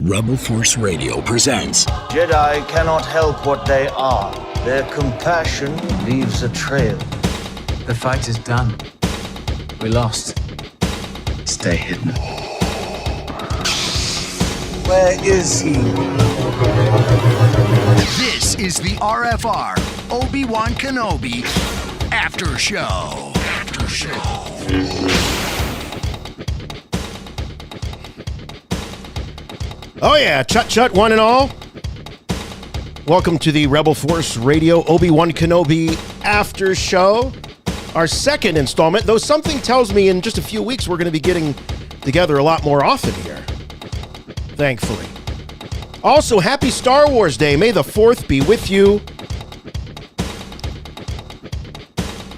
Rebel Force Radio presents Jedi cannot help what they are. Their compassion leaves a trail. The fight is done. We lost. Stay hidden. Where is he? This is the RFR Obi-Wan Kenobi After Show. After Show. Oh yeah, chut one and all. Welcome to the Rebel Force Radio Obi-Wan Kenobi After Show. Our second installment, though something tells me in just a few weeks we're going to be getting together a lot more often here. Thankfully. Also, happy Star Wars Day. May the 4th be with you.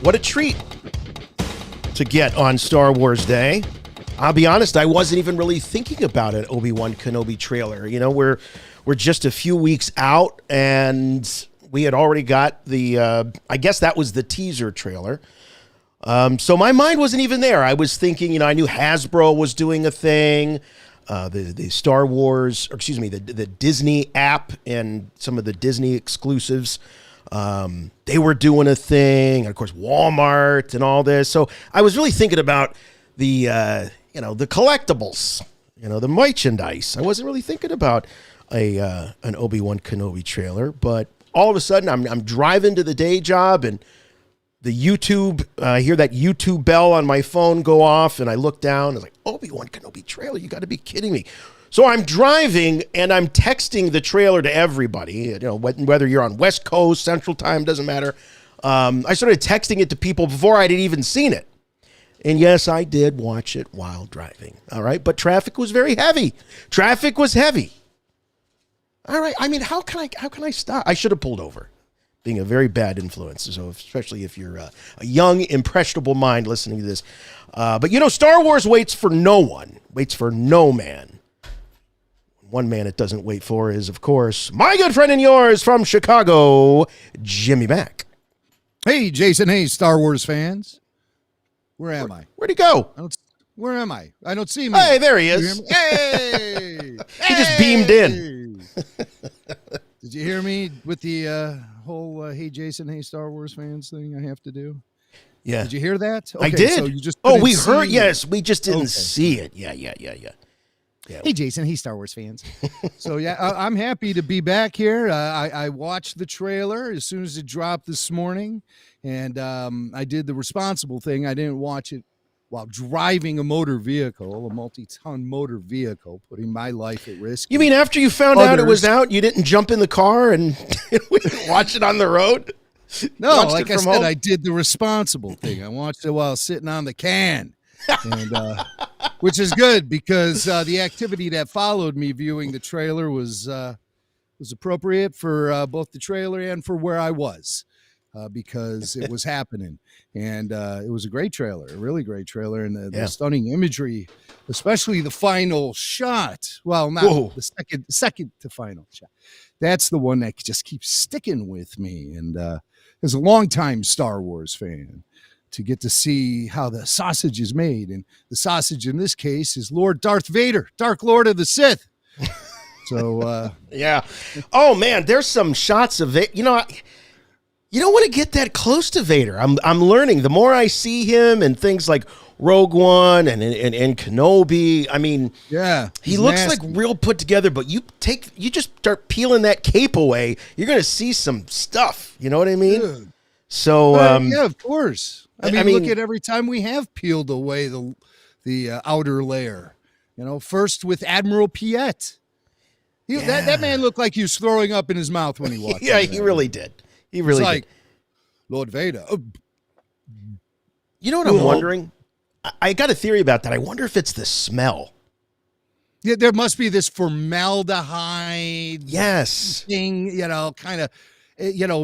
What a treat to get on Star Wars Day. I'll be honest, I wasn't even really thinking about an Obi-Wan Kenobi trailer. You know, we're just a few weeks out, and we had already got the, I guess that was the teaser trailer. So my mind wasn't even there. I was thinking, you know, I knew Hasbro was doing a thing, the Star Wars, or excuse me, the Disney app and some of the Disney exclusives. They were doing a thing, and of course, Walmart and all this. So I was really thinking about the, the collectibles, the merchandise. I wasn't really thinking about an Obi-Wan Kenobi trailer, but all of a sudden I'm driving to the day job and the YouTube, I hear that YouTube bell on my phone go off, and I look down and it's like, Obi-Wan Kenobi trailer, you got to be kidding me. So I'm driving and I'm texting the trailer to everybody, whether you're on West Coast, Central Time, doesn't matter. I started texting it to people before I'd even seen it. And yes, I did watch it while driving. All right. But traffic was very heavy. Traffic was heavy. All right. I mean, how can I stop? I should have pulled over, being a very bad influence. So especially if you're a young, impressionable mind listening to this. But Star Wars waits for no one, waits for no man. One man it doesn't wait for is, of course, my good friend and yours from Chicago, Jimmy Mack. Hey, Jason. Hey, Star Wars fans. Where am I? Where'd he go? Where am I? I don't see me. Hey, there he is. Hey! He just beamed in. Did you hear me with the whole hey, Jason, hey, Star Wars fans thing I have to do? Yeah. Did you hear that? Okay, I did. So you just we heard. Yes, we just didn't see it. Yeah. Hey, Jason, hey, Star Wars fans. So, yeah, I'm happy to be back here. I watched the trailer as soon as it dropped this morning, and I did the responsible thing. I didn't watch it while driving a motor vehicle, a multi-ton motor vehicle, putting my life at risk. You mean after you found out it was out, you didn't jump in the car and watch it on the road? No, like I said, I did the responsible thing. I watched it while sitting on the can. And which is good because the activity that followed me viewing the trailer was appropriate for both the trailer and for where I was because it was happening. And it was a great trailer, a really great trailer. And the stunning imagery, especially the final shot. Well, not the second to final shot. That's the one that just keeps sticking with me. And as a longtime Star Wars fan, to get to see how the sausage is made. And the sausage in this case is Lord Darth Vader, Dark Lord of the Sith. So, yeah. Oh, man, there's some shots of it. You don't want to get that close to Vader. I'm learning. The more I see him and things like Rogue One and Kenobi, I mean, yeah, he looks nasty. Like real put together, but you just start peeling that cape away, you're going to see some stuff. You know what I mean? Dude. So, yeah, of course. I mean, look at every time we have peeled away the outer layer. First with Admiral Piet. That man looked like he was throwing up in his mouth when he walked. Yeah, he really did. He really did. Lord Vader. You know what I'm wondering? I got a theory about that. I wonder if it's the smell. Yeah, there must be this formaldehyde. Yes. Thing, kind of,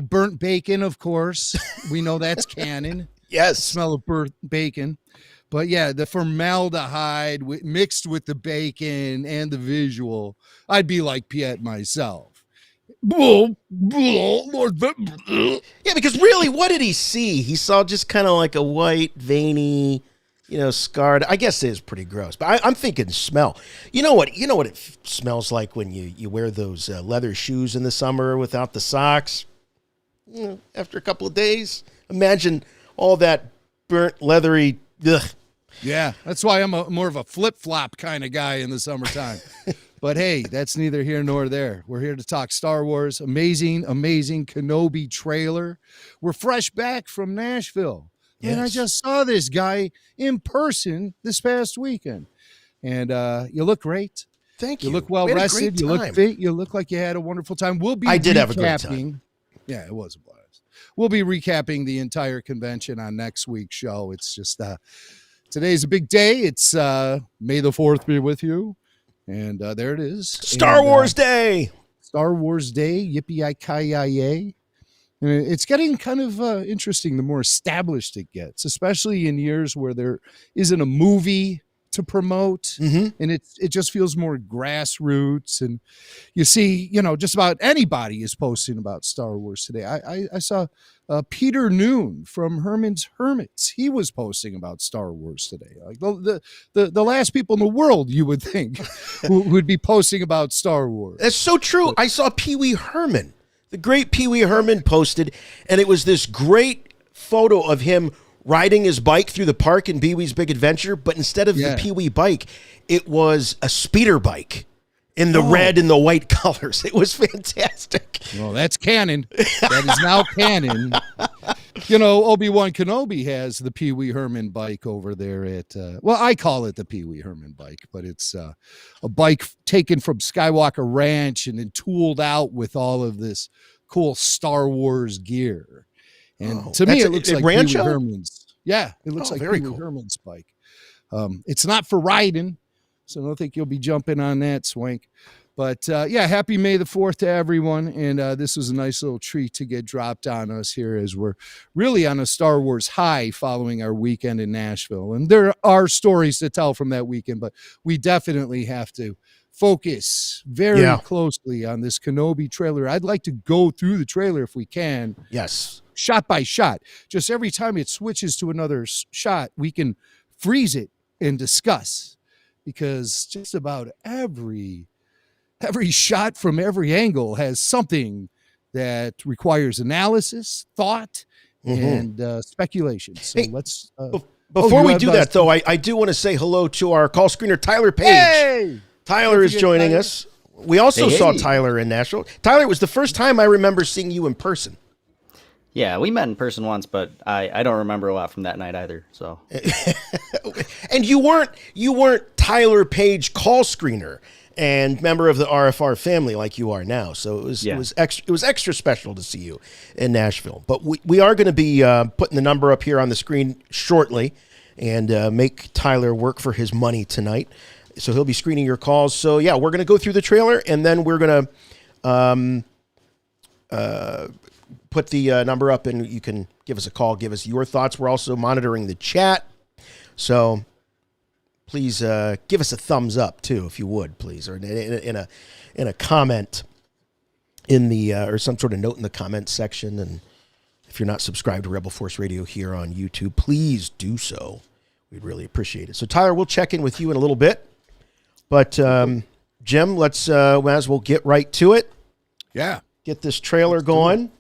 burnt bacon, of course. We know that's canon. Yes. The smell of burnt bacon. But yeah, the formaldehyde mixed with the bacon and the visual, I'd be like Piet myself. Yeah, because really, what did he see? He saw just kind of like a white, veiny scarred. I guess it is pretty gross, but I'm thinking smell. You know what it smells like when you wear those leather shoes in the summer without the socks. After a couple of days, imagine all that burnt leathery. Ugh. Yeah, that's why I'm more of a flip-flop kind of guy in the summertime. But hey, that's neither here nor there. We're here to talk Star Wars. Amazing Kenobi trailer. We're fresh back from Nashville. Yes. And I just saw this guy in person this past weekend. And you look great. Thank you. You look well rested. You look fit. You look like you had a wonderful time. I did have a great time. Yeah, it was a blast. We'll be recapping the entire convention on next week's show. It's just today's a big day. It's May the 4th be with you. And there it is. Star Wars Day. Star Wars Day. Yippee-ki-yay. It's getting kind of interesting the more established it gets, especially in years where there isn't a movie to promote, and it just feels more grassroots. And you see, just about anybody is posting about Star Wars today. I saw Peter Noon from Herman's Hermits. He was posting about Star Wars today. Like the last people in the world you would think would be posting about Star Wars. That's so true. I saw Pee Wee Herman. The great Pee Wee Herman posted, and it was this great photo of him riding his bike through the park in Pee Wee's Big Adventure, but instead of the Pee Wee bike, it was a speeder bike in the red and the white colors. It was fantastic. Well, that's canon. That is now canon. Obi-Wan Kenobi has the Pee Wee Herman bike over there at, I call it the Pee Wee Herman bike, but it's a bike taken from Skywalker Ranch and then tooled out with all of this cool Star Wars gear. And to me, it looks like Pee Wee Herman's. Yeah, it looks like Pee Wee Herman's bike. It's not for riding, so I don't think you'll be jumping on that, Swank. But happy May the 4th to everyone. And this was a nice little treat to get dropped on us here as we're really on a Star Wars high following our weekend in Nashville. And there are stories to tell from that weekend, but we definitely have to focus very closely on this Kenobi trailer. I'd like to go through the trailer if we can. Yes. Shot by shot. Just every time it switches to another shot, we can freeze it and discuss, because just about every shot from every angle has something that requires analysis, thought, and speculation. So let's. Before we do that, though, I do want to say hello to our call screener, Tyler Page. Hey! Tyler is joining us. We also saw Tyler in Nashville. Tyler, it was the first time I remember seeing you in person. Yeah, we met in person once, but I don't remember a lot from that night either. So, and you weren't Tyler Page call screener and member of the RFR family like you are now. So it was extra special to see you in Nashville. But we are going to be putting the number up here on the screen shortly, and make Tyler work for his money tonight. So he'll be screening your calls. So we're going to go through the trailer, and then we're going to put the number up, and you can give us a call, give us your thoughts. We're also monitoring the chat, so please give us a thumbs up too, if you would, please, or in a comment in the or some sort of note in the comment section. And if you're not subscribed to Rebel Force Radio here on YouTube, please do so. We'd really appreciate it. So Tyler, we'll check in with you in a little bit, but Jim, let's might as well get right to it. Yeah, get this trailer going.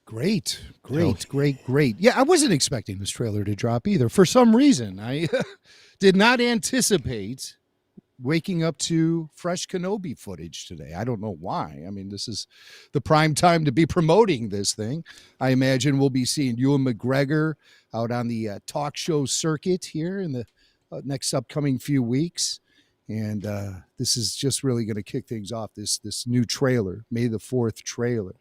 Great. Yeah, I wasn't expecting this trailer to drop either. For some reason, I did not anticipate waking up to fresh Kenobi footage today. I don't know why. I mean, this is the prime time to be promoting this thing. I imagine we'll be seeing Ewan McGregor out on the talk show circuit here in the next upcoming few weeks. And this is just really going to kick things off, this new trailer, May the 4th trailer.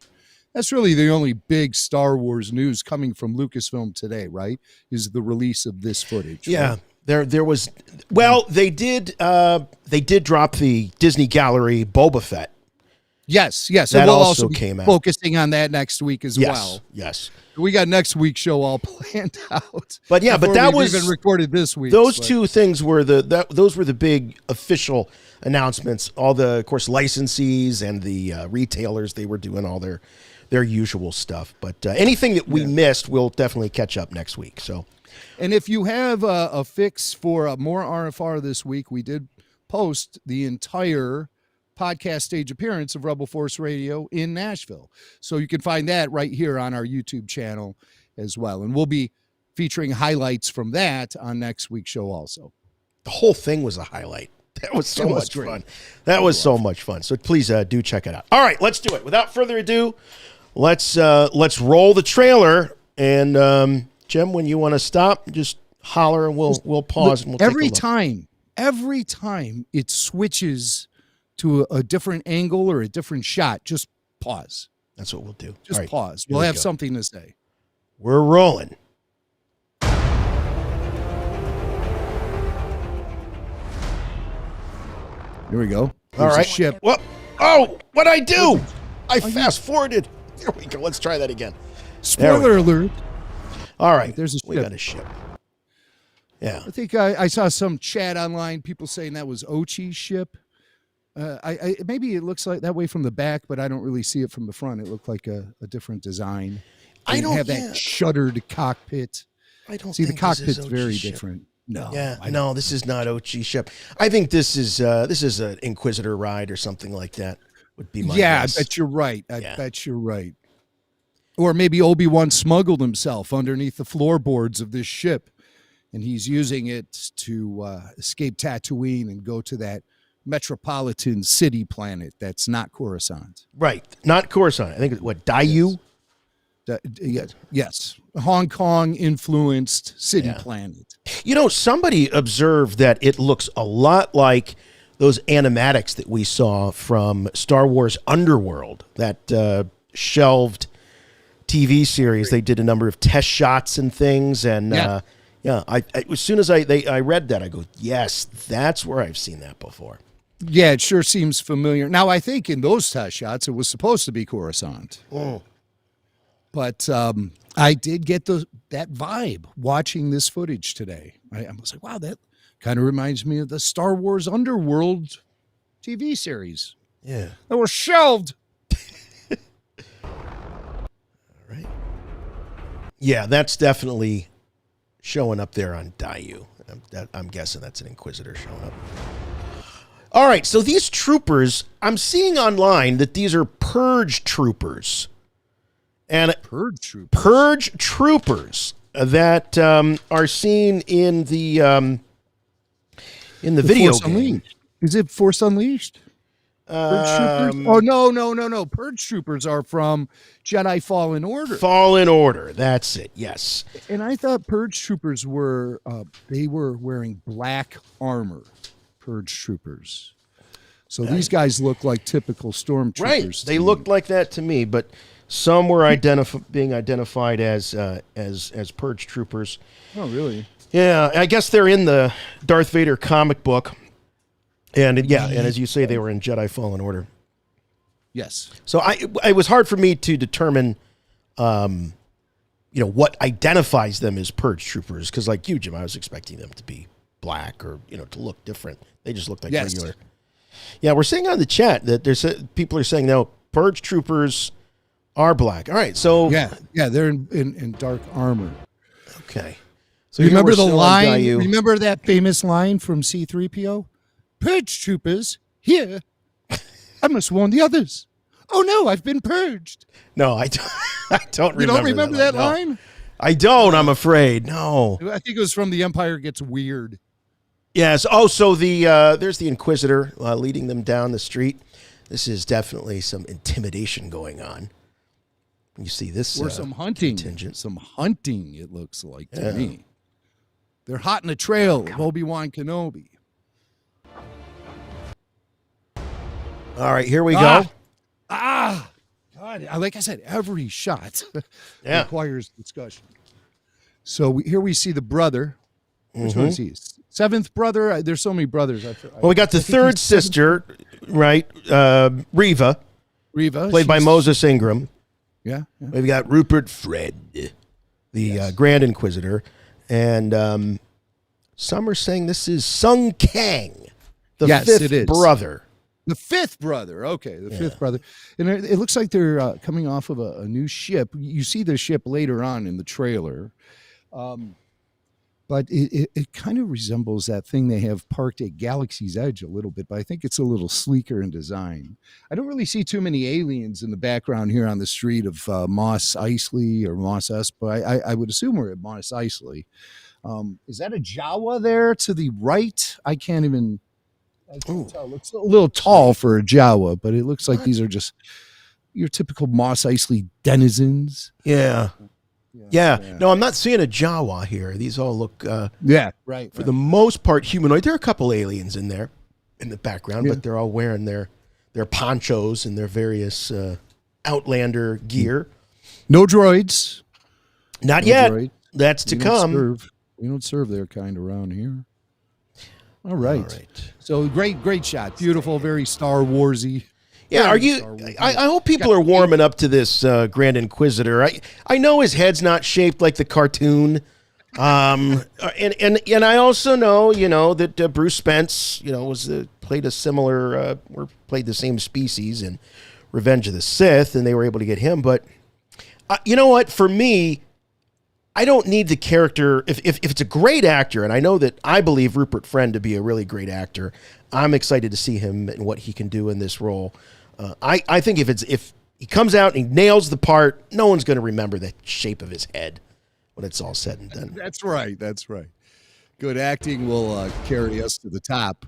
That's really the only big Star Wars news coming from Lucasfilm today, right? Is the release of this footage. Yeah, right? there was. Well, they did drop the Disney Gallery Boba Fett. Yes, that and we'll also be came out. Focusing on that next week as well. Yes, we got next week's show all planned out. But that was even recorded this week. Those two things were those were the big official announcements. All the, of course, licensees and the retailers, they were doing all their usual stuff. But anything that we missed, we'll definitely catch up next week. So And if you have a fix for more RFR this week, we did post the entire podcast stage appearance of Rebel Force Radio in Nashville. So you can find that right here on our YouTube channel as well. And we'll be featuring highlights from that on next week's show also. The whole thing was a highlight. That was so much fun. That was so much fun. So please do check it out. All right, let's do it. Without further ado, let's roll the trailer. And Jim, when you want to stop, just holler and we'll pause. And we'll every time it switches to a different angle or a different shot, just pause. That's what we'll do. Just pause. We'll have something to say. We're rolling. Here we go. All right. Ship. Well, what'd I do? I fast forwarded. There we go. Let's try that again. Spoiler alert. All right. There's a ship. We got a ship. Yeah. I think I saw some chat online, people saying that was Ochi's ship. Maybe it looks like that way from the back, but I don't really see it from the front. It looked like a different design. I don't have that shuttered cockpit. I don't see think the cockpit's very different. No. Yeah. No, this is not Ochi's ship. I think this is an Inquisitor ride or something like that. Would be my guess. I bet you're right. I bet you're right. Or maybe Obi-Wan smuggled himself underneath the floorboards of this ship, and he's using it to escape Tatooine and go to that metropolitan city planet that's not Coruscant. Right. Not Coruscant. I think, Dayu? Yes. Hong Kong influenced city planet. You know, somebody observed that it looks a lot like those animatics that we saw from Star Wars Underworld, that shelved TV series. They did a number of test shots and things, and I as soon as I read that, I go, yes, that's where I've seen that before. Yeah, it sure seems familiar. Now, I think in those test shots, it was supposed to be Coruscant. Oh. But I did get that vibe watching this footage today. I was like, wow, that kind of reminds me of the Star Wars Underworld TV series. Yeah. That was shelved. All right. Yeah, that's definitely showing up there on Dayu. I'm guessing that's an Inquisitor showing up. All right, so these troopers, I'm seeing online that these are Purge Troopers. And Purge Troopers that are seen in the video Force game. Unleashed. Is it Force Unleashed? Purge Troopers? Oh, no. Purge Troopers are from Jedi Fallen Order. Fallen Order, that's it, yes. And I thought Purge Troopers were wearing black armor. Purge Troopers. So these guys look like typical stormtroopers. Right, they looked like that to me, but some were being identified as Purge Troopers. Oh, really? Yeah, I guess they're in the Darth Vader comic book. And and as you say, they were in Jedi Fallen Order. Yes. So it was hard for me to determine, what identifies them as Purge Troopers. Because like you, Jim, I was expecting them to be black or, to look different. They just looked like regular. Yeah, we're saying on the chat that people are saying now Purge Troopers are black. All right, so yeah, they're in dark armor. Okay. So remember the line? Remember that famous line from C-3PO? Purge Troopers here. I must warn the others. Oh no, I've been purged. No, I don't. I don't remember. You don't remember that line? No. I don't. I'm afraid. No. I think it was from The Empire Gets Weird. Yes. Oh, so there's the Inquisitor leading them down the street. This is definitely some intimidation going on. You see this or some hunting contingent. Some hunting, it looks like to me. They're hot in the trail of Obi-Wan Kenobi. All right, here we go. God, like I said, every shot requires discussion. So here we see the brother. Which one is he? Seventh brother? There's so many brothers. Well, we got the third sister, right? Reva, played by Moses Ingram. Yeah. We've got Rupert Fred, the Grand Inquisitor. And some are saying this is Sung Kang, the fifth brother. The fifth brother. Okay, the fifth brother. And it looks like they're coming off of a new ship. You see the ship later on in the trailer. but it kind of resembles that thing they have parked at Galaxy's Edge a little bit, but I think it's a little sleeker in design. I don't really see too many aliens in the background here on the street of Mos Eisley or Mos Esp, but I would assume we're at Mos Eisley. Is that a Jawa there to the right? I can't tell. It looks a little tall for a Jawa, but it looks like these are just your typical Mos Eisley denizens. Yeah. No, I'm not seeing a Jawa here. These all look, for the most part, humanoid. There are a couple aliens in there in the background, but they're all wearing their ponchos and their various Outlander gear. No droids. Not yet. That's to come. We don't serve their kind around here. All right. So great shot. Beautiful, very Star Warsy. Yeah, I hope people are warming up to this Grand Inquisitor. I know his head's not shaped like the cartoon. And I also know, that Bruce Spence, played a similar played the same species in Revenge of the Sith, and they were able to get him. But you know what? For me, I don't need the character. If it's a great actor, and I believe Rupert Friend to be a really great actor, I'm excited to see him and what he can do in this role. I think if he comes out and he nails the part, no one's going to remember the shape of his head when it's all said and done. That's right. Good acting will carry us to the top.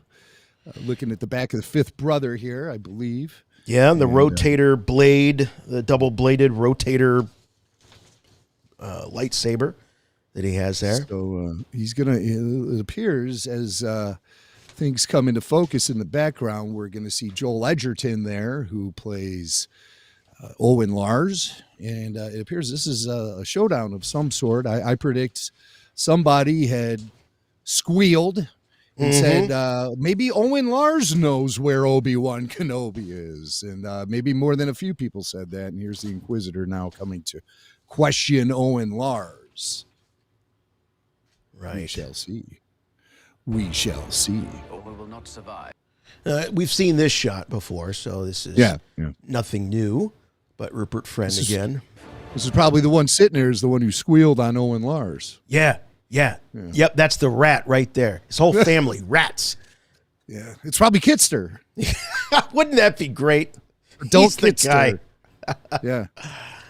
Looking at the back of the fifth brother here, I believe. Yeah, the rotator blade, the double-bladed rotator lightsaber that he has there. So he's going to, it appears, as things come into focus in the background, we're going to see Joel Edgerton there, who plays Owen Lars. And it appears this is a showdown of some sort. I predict somebody had squealed and said, maybe Owen Lars knows where Obi-Wan Kenobi is. And maybe more than a few people said that. And here's the Inquisitor now coming to question Owen Lars. Right. We shall see. We shall see. Or we will not survive. We've seen this shot before, so this is nothing new. But Rupert Friend again. This is probably the one sitting there is the one who squealed on Owen Lars. Yeah. Yep, that's the rat right there. His whole family, rats. Yeah, it's probably Kitster. Wouldn't that be great? He's the guy. Yeah.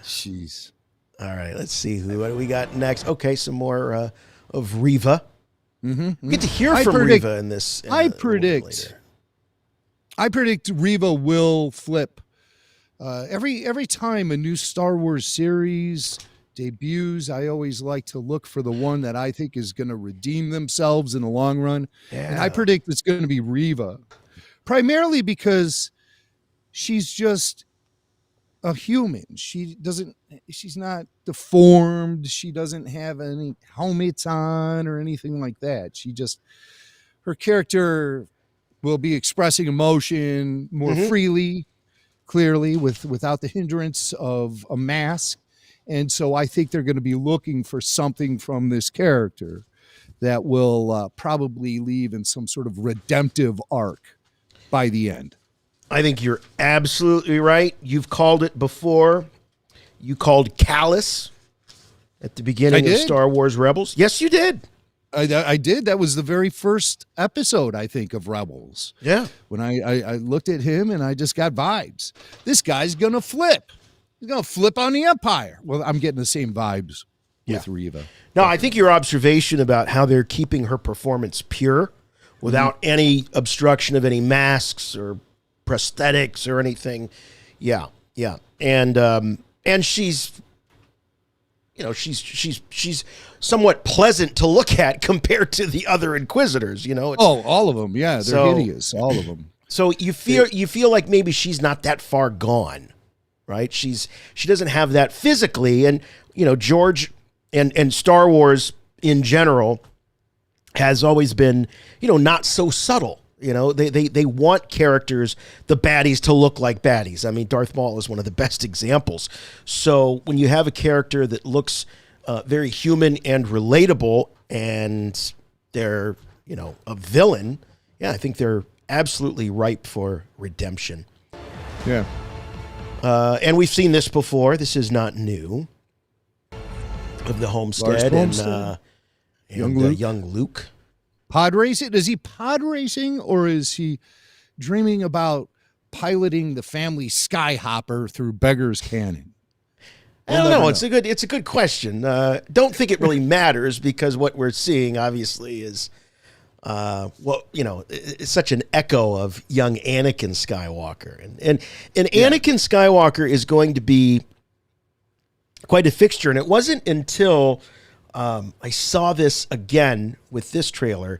Jeez. All right, let's see what do we got next. Okay, some more of Reva. We get to hear from Reva in this. I predict Reva will flip. Every time a new Star Wars series debuts, I always like to look for the one that I think is going to redeem themselves in the long run. Yeah. And I predict it's going to be Reva, primarily because she's just a human. She's not deformed. She doesn't have any helmets on or anything like that. Her character will be expressing emotion more freely, clearly, without the hindrance of a mask. And so I think they're going to be looking for something from this character that will probably leave in some sort of redemptive arc by the end. I think you're absolutely right. You've called it before. You called Callus at the beginning of Star Wars Rebels. Yes, you did. I did. That was the very first episode, I think, of Rebels. Yeah. When I looked at him and I just got vibes. This guy's going to flip. He's going to flip on the Empire. Well, I'm getting the same vibes with Reva. No, I think your observation about how they're keeping her performance pure without any obstruction of any masks or prosthetics or anything. Yeah. And she's, she's somewhat pleasant to look at compared to the other Inquisitors, all of them. Yeah, they're hideous, all of them. So you feel like maybe she's not that far gone, right? She doesn't have that physically, and George and Star Wars in general has always been, not so subtle. They want characters, the baddies, to look like baddies. I mean, Darth Maul is one of the best examples. So when you have a character that looks very human and relatable, and they're, a villain, I think they're absolutely ripe for redemption. Yeah. And we've seen this before. This is not new. Of the homestead. And young Luke. Pod racing? Is he pod racing, or is he dreaming about piloting the family skyhopper through Beggar's Canyon? I don't know. It's a good question. Don't think it really matters, because what we're seeing obviously is, it's such an echo of young Anakin Skywalker, and Anakin Skywalker is going to be quite a fixture. And it wasn't until I saw this again with this trailer,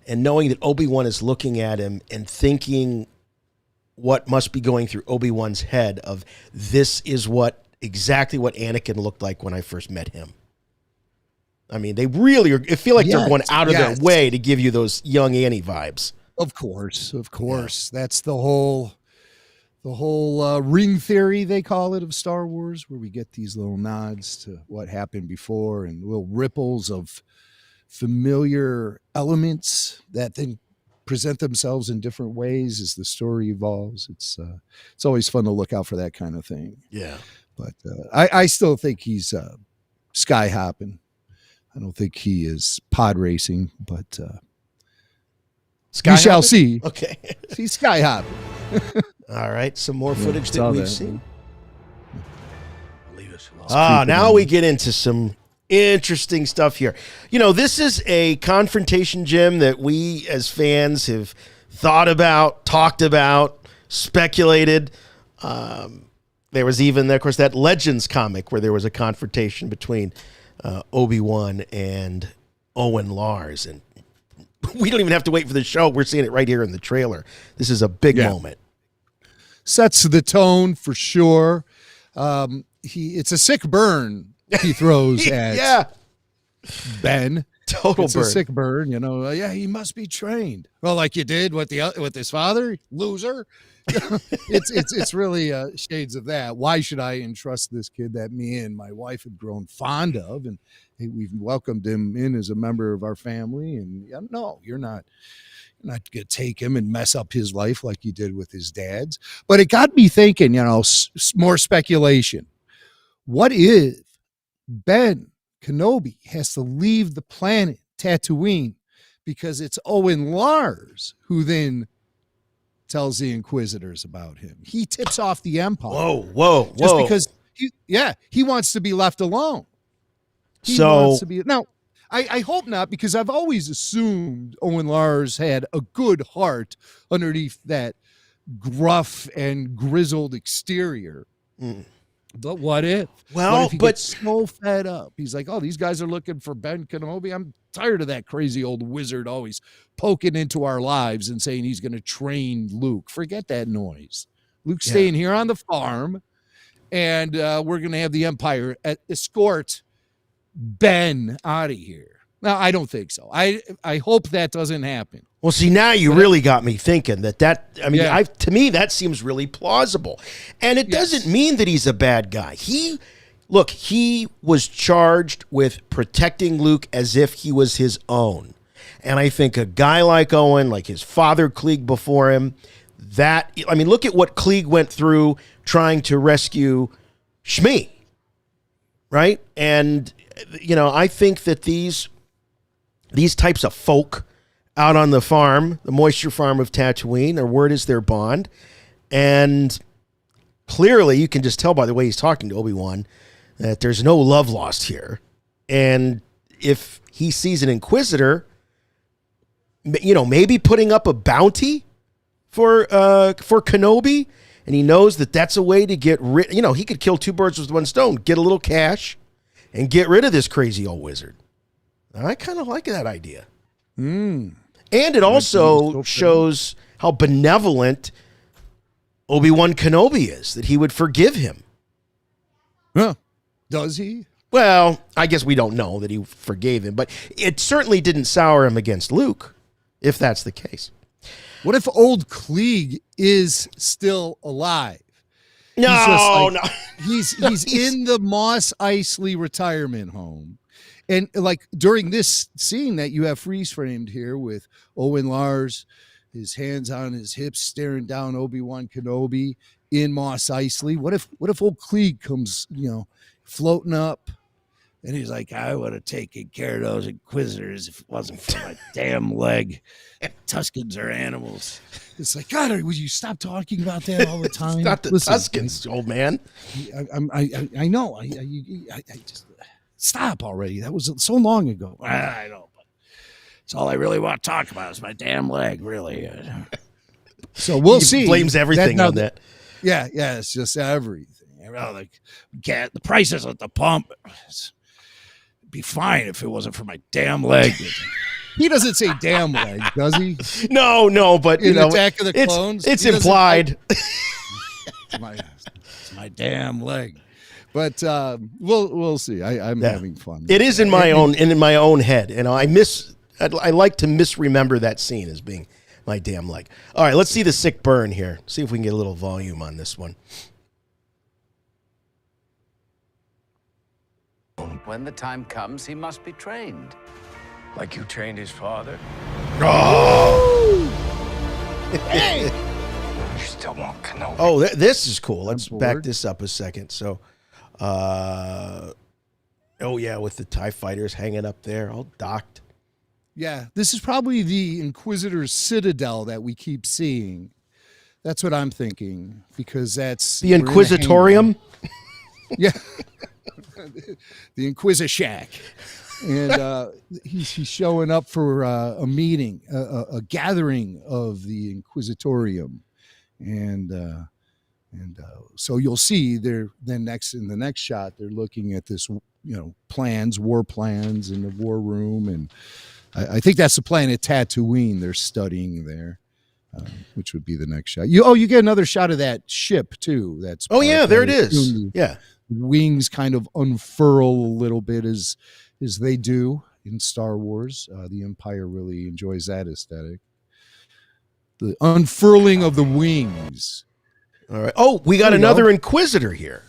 and knowing that Obi-Wan is looking at him and thinking what must be going through Obi-Wan's head of, this is exactly what Anakin looked like when I first met him. I mean, they really it feel like they're going out of their way to give you those young Annie vibes. Of course. Yeah. That's the whole ring theory, they call it, of Star Wars, where we get these little nods to what happened before and little ripples of familiar elements that then present themselves in different ways as the story evolves. It's always fun to look out for that kind of thing. Yeah. But I still think he's sky hopping. I don't think he is pod racing, but we shall see. Okay. He's sky hopping. All right. Some more footage that we've seen. Now we get into some interesting stuff here. This is a confrontation, Jim, that we as fans have thought about, talked about, speculated. There was even, of course, that Legends comic where there was a confrontation between Obi-Wan and Owen Lars. And we don't even have to wait for the show. We're seeing it right here in the trailer. This is a big moment. Sets the tone for sure. It's a sick burn he throws at Ben. It's a sick burn, he must be trained. Well, like you did with his father, loser. It's really shades of that. Why should I entrust this kid that me and my wife have grown fond of, and we've welcomed him in as a member of our family? And no, you're not going to take him and mess up his life like you did with his dad's. But it got me thinking, more speculation. What if Ben Kenobi has to leave the planet Tatooine because it's Owen Lars who then tells the Inquisitors about him? He tips off the Empire. Whoa. Just because he wants to be left alone. Now, I hope not, because I've always assumed Owen Lars had a good heart underneath that gruff and grizzled exterior. But what if? Well, he gets so fed up? He's like, these guys are looking for Ben Kenobi. I'm tired of that crazy old wizard always poking into our lives and saying he's going to train Luke. Forget that noise. Luke's staying here on the farm, and we're going to have the Empire escort Ben out of here. No, I don't think so. I hope that doesn't happen. Well, see, now you really got me thinking to me, that seems really plausible. And it doesn't mean that he's a bad guy. He was charged with protecting Luke as if he was his own. And I think a guy like Owen, like his father Klieg before him, look at what Klieg went through trying to rescue Shmi, right? And, I think that these types of folk out on the farm, the moisture farm of Tatooine, their word is their bond. And clearly you can just tell by the way he's talking to Obi-Wan that there's no love lost here. And if he sees an Inquisitor, maybe putting up a bounty for Kenobi, and he knows that that's a way to get rid, he could kill two birds with one stone, get a little cash and get rid of this crazy old wizard. I kind of like that idea. And it also shows how benevolent Obi-Wan Kenobi is, that he would forgive him. Huh. Does he? Well, I guess we don't know that he forgave him, but it certainly didn't sour him against Luke, if that's the case. What if old Klieg is still alive? No. He's in the Mos Eisley retirement home. And like during this scene that you have freeze framed here with Owen Lars, his hands on his hips, staring down Obi-Wan Kenobi in Mos Eisley. What if old Klieg comes, floating up And he's like, I would have taken care of those Inquisitors if it wasn't for my damn leg. Tuskens are animals. It's like, God, would you stop talking about that all the time? It's not the Tuskens, old man. I know. I just stop already. That was so long ago. I know. But it's all I really want to talk about is my damn leg, really. So we'll see. He blames everything on that. Yeah, it's just everything. Like, the prices at the pump. It'd be fine if it wasn't for my damn leg. He doesn't say damn leg, does he? No, but in Attack of the Clones, it's implied. It's my damn leg. But we'll see. I'm having fun. It is in my own head, and I like to misremember that scene as being my damn leg. All right, let's see the sick burn here. See if we can get a little volume on this one. When the time comes, he must be trained. Like you trained his father? Oh! Hey! You still want Kenobi. Oh, this is cool. Let's back this up a second. So, with the TIE fighters hanging up there, all docked. Yeah, this is probably the Inquisitor's citadel that we keep seeing. That's what I'm thinking, because that's... The Inquisitorium? Yeah. The Inquisitor Shack. And he's showing up for a meeting, a gathering of the Inquisitorium. And so you'll see in the next shot, they're looking at this, war plans in the war room. And I think that's the planet Tatooine they're studying there, which would be the next shot. You get another shot of that ship too. There it is. Yeah. Wings kind of unfurl a little bit as they do in Star Wars. The Empire really enjoys that aesthetic. The unfurling of the wings. All right. Oh, we got another Inquisitor here.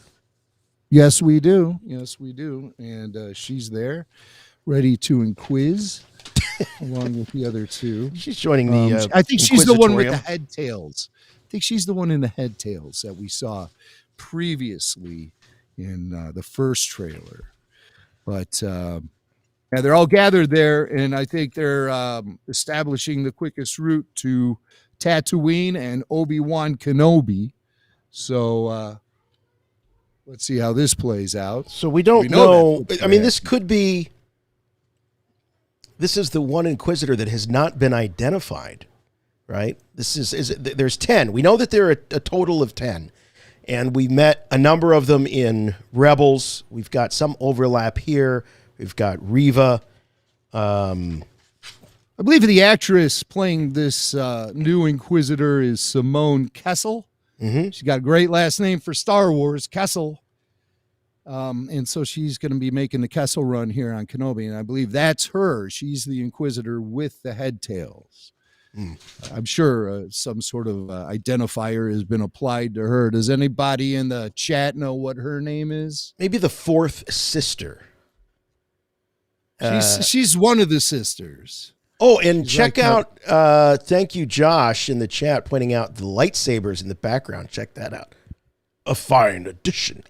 Yes, we do. And she's there, ready to inquiz, along with the other two. She's joining the I think she's the one with the head tails. I think she's the one in the head tails that we saw previously in the first trailer. But they're all gathered there, and I think they're establishing the quickest route to Tatooine and Obi-Wan Kenobi. So let's see how this plays out. So we don't know. I mean, this could be... This is the one Inquisitor that has not been identified, right? There's 10. We know that there are a total of 10. And we met a number of them in Rebels. We've got some overlap here. We've got Reva. I believe the actress playing this new Inquisitor is Simone Kessel. Mm-hmm. She's got a great last name for Star Wars, Kessel. And so she's going to be making the Kessel run here on Kenobi. And I believe that's her. She's the Inquisitor with the head tails. I'm sure some sort of identifier has been applied to her. Does anybody in the chat know what her name is? Maybe the fourth sister. She's one of the sisters. Oh, and check out, thank you, Josh, in the chat, pointing out the lightsabers in the background. Check that out. A fine addition.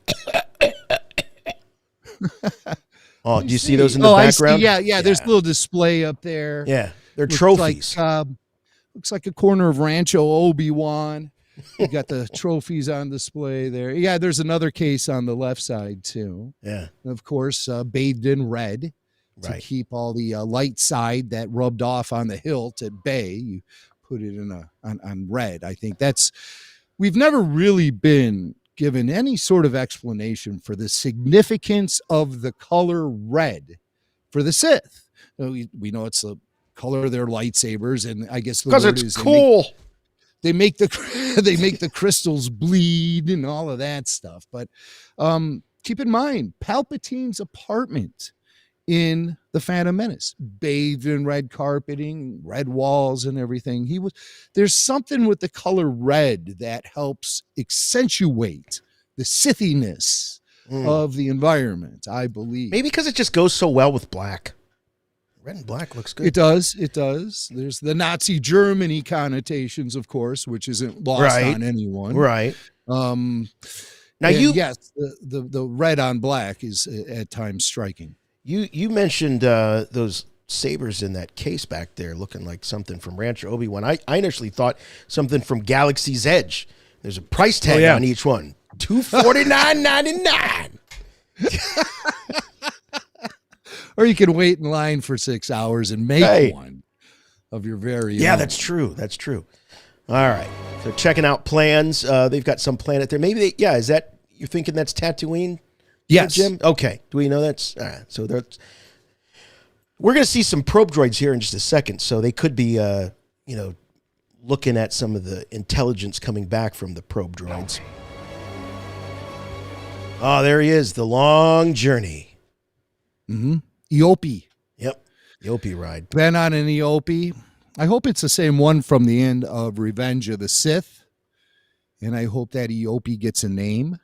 Oh, do you see those in the background? Yeah, there's a little display up there. Yeah, they're trophies. Looks like a corner of Rancho Obi-Wan. You got the trophies on display there. Yeah, there's another case on the left side, too. Yeah. And of course, bathed in red to keep all the light side that rubbed off on the hilt at bay. You put it in on red. I think we've never really been given any sort of explanation for the significance of the color red for the Sith. We know it's the color of their lightsabers, and I guess because it's cool. They make the crystals bleed and all of that stuff. But keep in mind, Palpatine's apartment in The Phantom Menace, bathed in red carpeting, red walls, and everything. There's something with the color red that helps accentuate the Sithiness of the environment, I believe. Maybe because it just goes so well with black. Red and black looks good. It does. There's the Nazi Germany connotations, of course, which isn't lost on anyone. Right. Now Now yes, the red on black is at times striking. You mentioned those sabers in that case back there looking like something from Rancher Obi-Wan. I initially thought something from Galaxy's Edge. There's a price tag on each one. $249.99. Or you can wait in line for 6 hours and make one of your very own. That's true. That's true. All right. So checking out plans. They've got some planet there. Maybe is that, you're thinking that's Tatooine? Yes. Jim? Okay. Do we know that's, all right. So we're going to see some probe droids here in just a second. So they could be, looking at some of the intelligence coming back from the probe droids. Oh, there he is. The long journey. Mm-hmm. Eope. Yep. Eope ride. Been on an Eope. I hope it's the same one from the end of Revenge of the Sith. And I hope that Eope gets a name.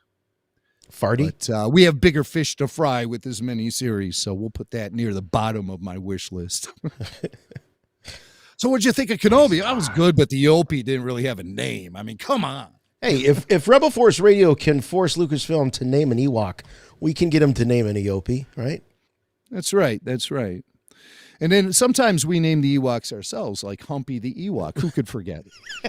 Farty? But we have bigger fish to fry with this miniseries, so we'll put that near the bottom of my wish list. So what'd you think of Kenobi? I was good, but the Eope didn't really have a name. I mean, come on. Hey, if Rebel Force Radio can force Lucasfilm to name an Ewok, we can get him to name an Eope, right? That's right. That's right. And then sometimes we name the Ewoks ourselves, like Humpy the Ewok. Who could forget?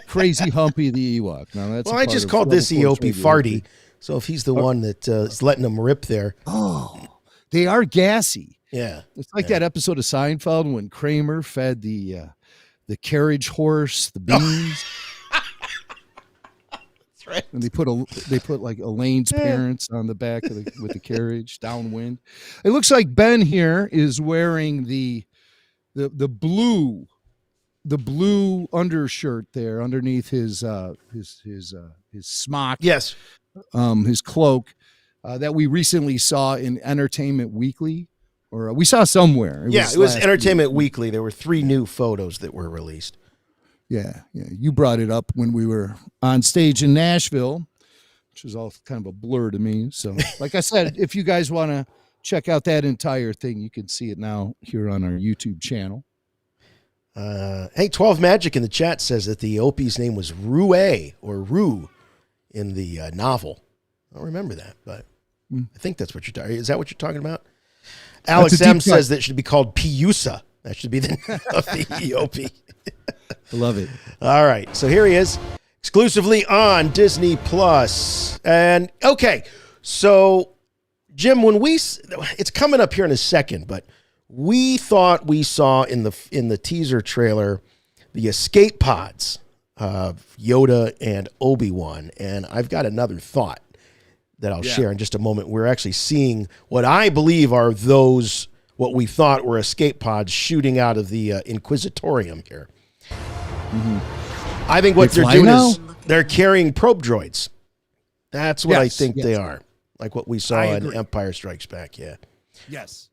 Crazy Humpy the Ewok. Now that's I just called this Eope Farty. So if he's the one that is letting them rip there. Oh, they are gassy. Yeah. It's like that episode of Seinfeld when Kramer fed the carriage horse the beans. That's right. And they put like Elaine's parents on the back of with the carriage downwind. It looks like Ben here is wearing the blue undershirt there underneath his smock. Yes. His cloak that we recently saw in Entertainment Weekly, or we saw somewhere. It was Entertainment Weekly. There were 3 new photos that were released. Yeah. You brought it up when we were on stage in Nashville, which was all kind of a blur to me. So, like I said, if you guys want to check out that entire thing, you can see it now here on our YouTube channel. Hey, 12 Magic in the chat says that the Eope's name was Rue in the novel. I don't remember that, but I think that's what you're talking. Is that what you're talking about? Alex M says that it should be called Piusa. That should be the name of the Eope. I love it. All right, so here he is, exclusively on Disney Plus. And okay, so Jim, it's coming up here in a second, but we thought we saw in the teaser trailer the escape pods of Yoda and Obi-Wan, and I've got another thought that I'll share in just a moment. We're actually seeing what I believe are what we thought were escape pods shooting out of the Inquisitorium here. Mm-hmm. I think what they're doing is they're carrying probe droids. That's what I think they are, like what we saw in Empire Strikes Back. Yeah. Yes.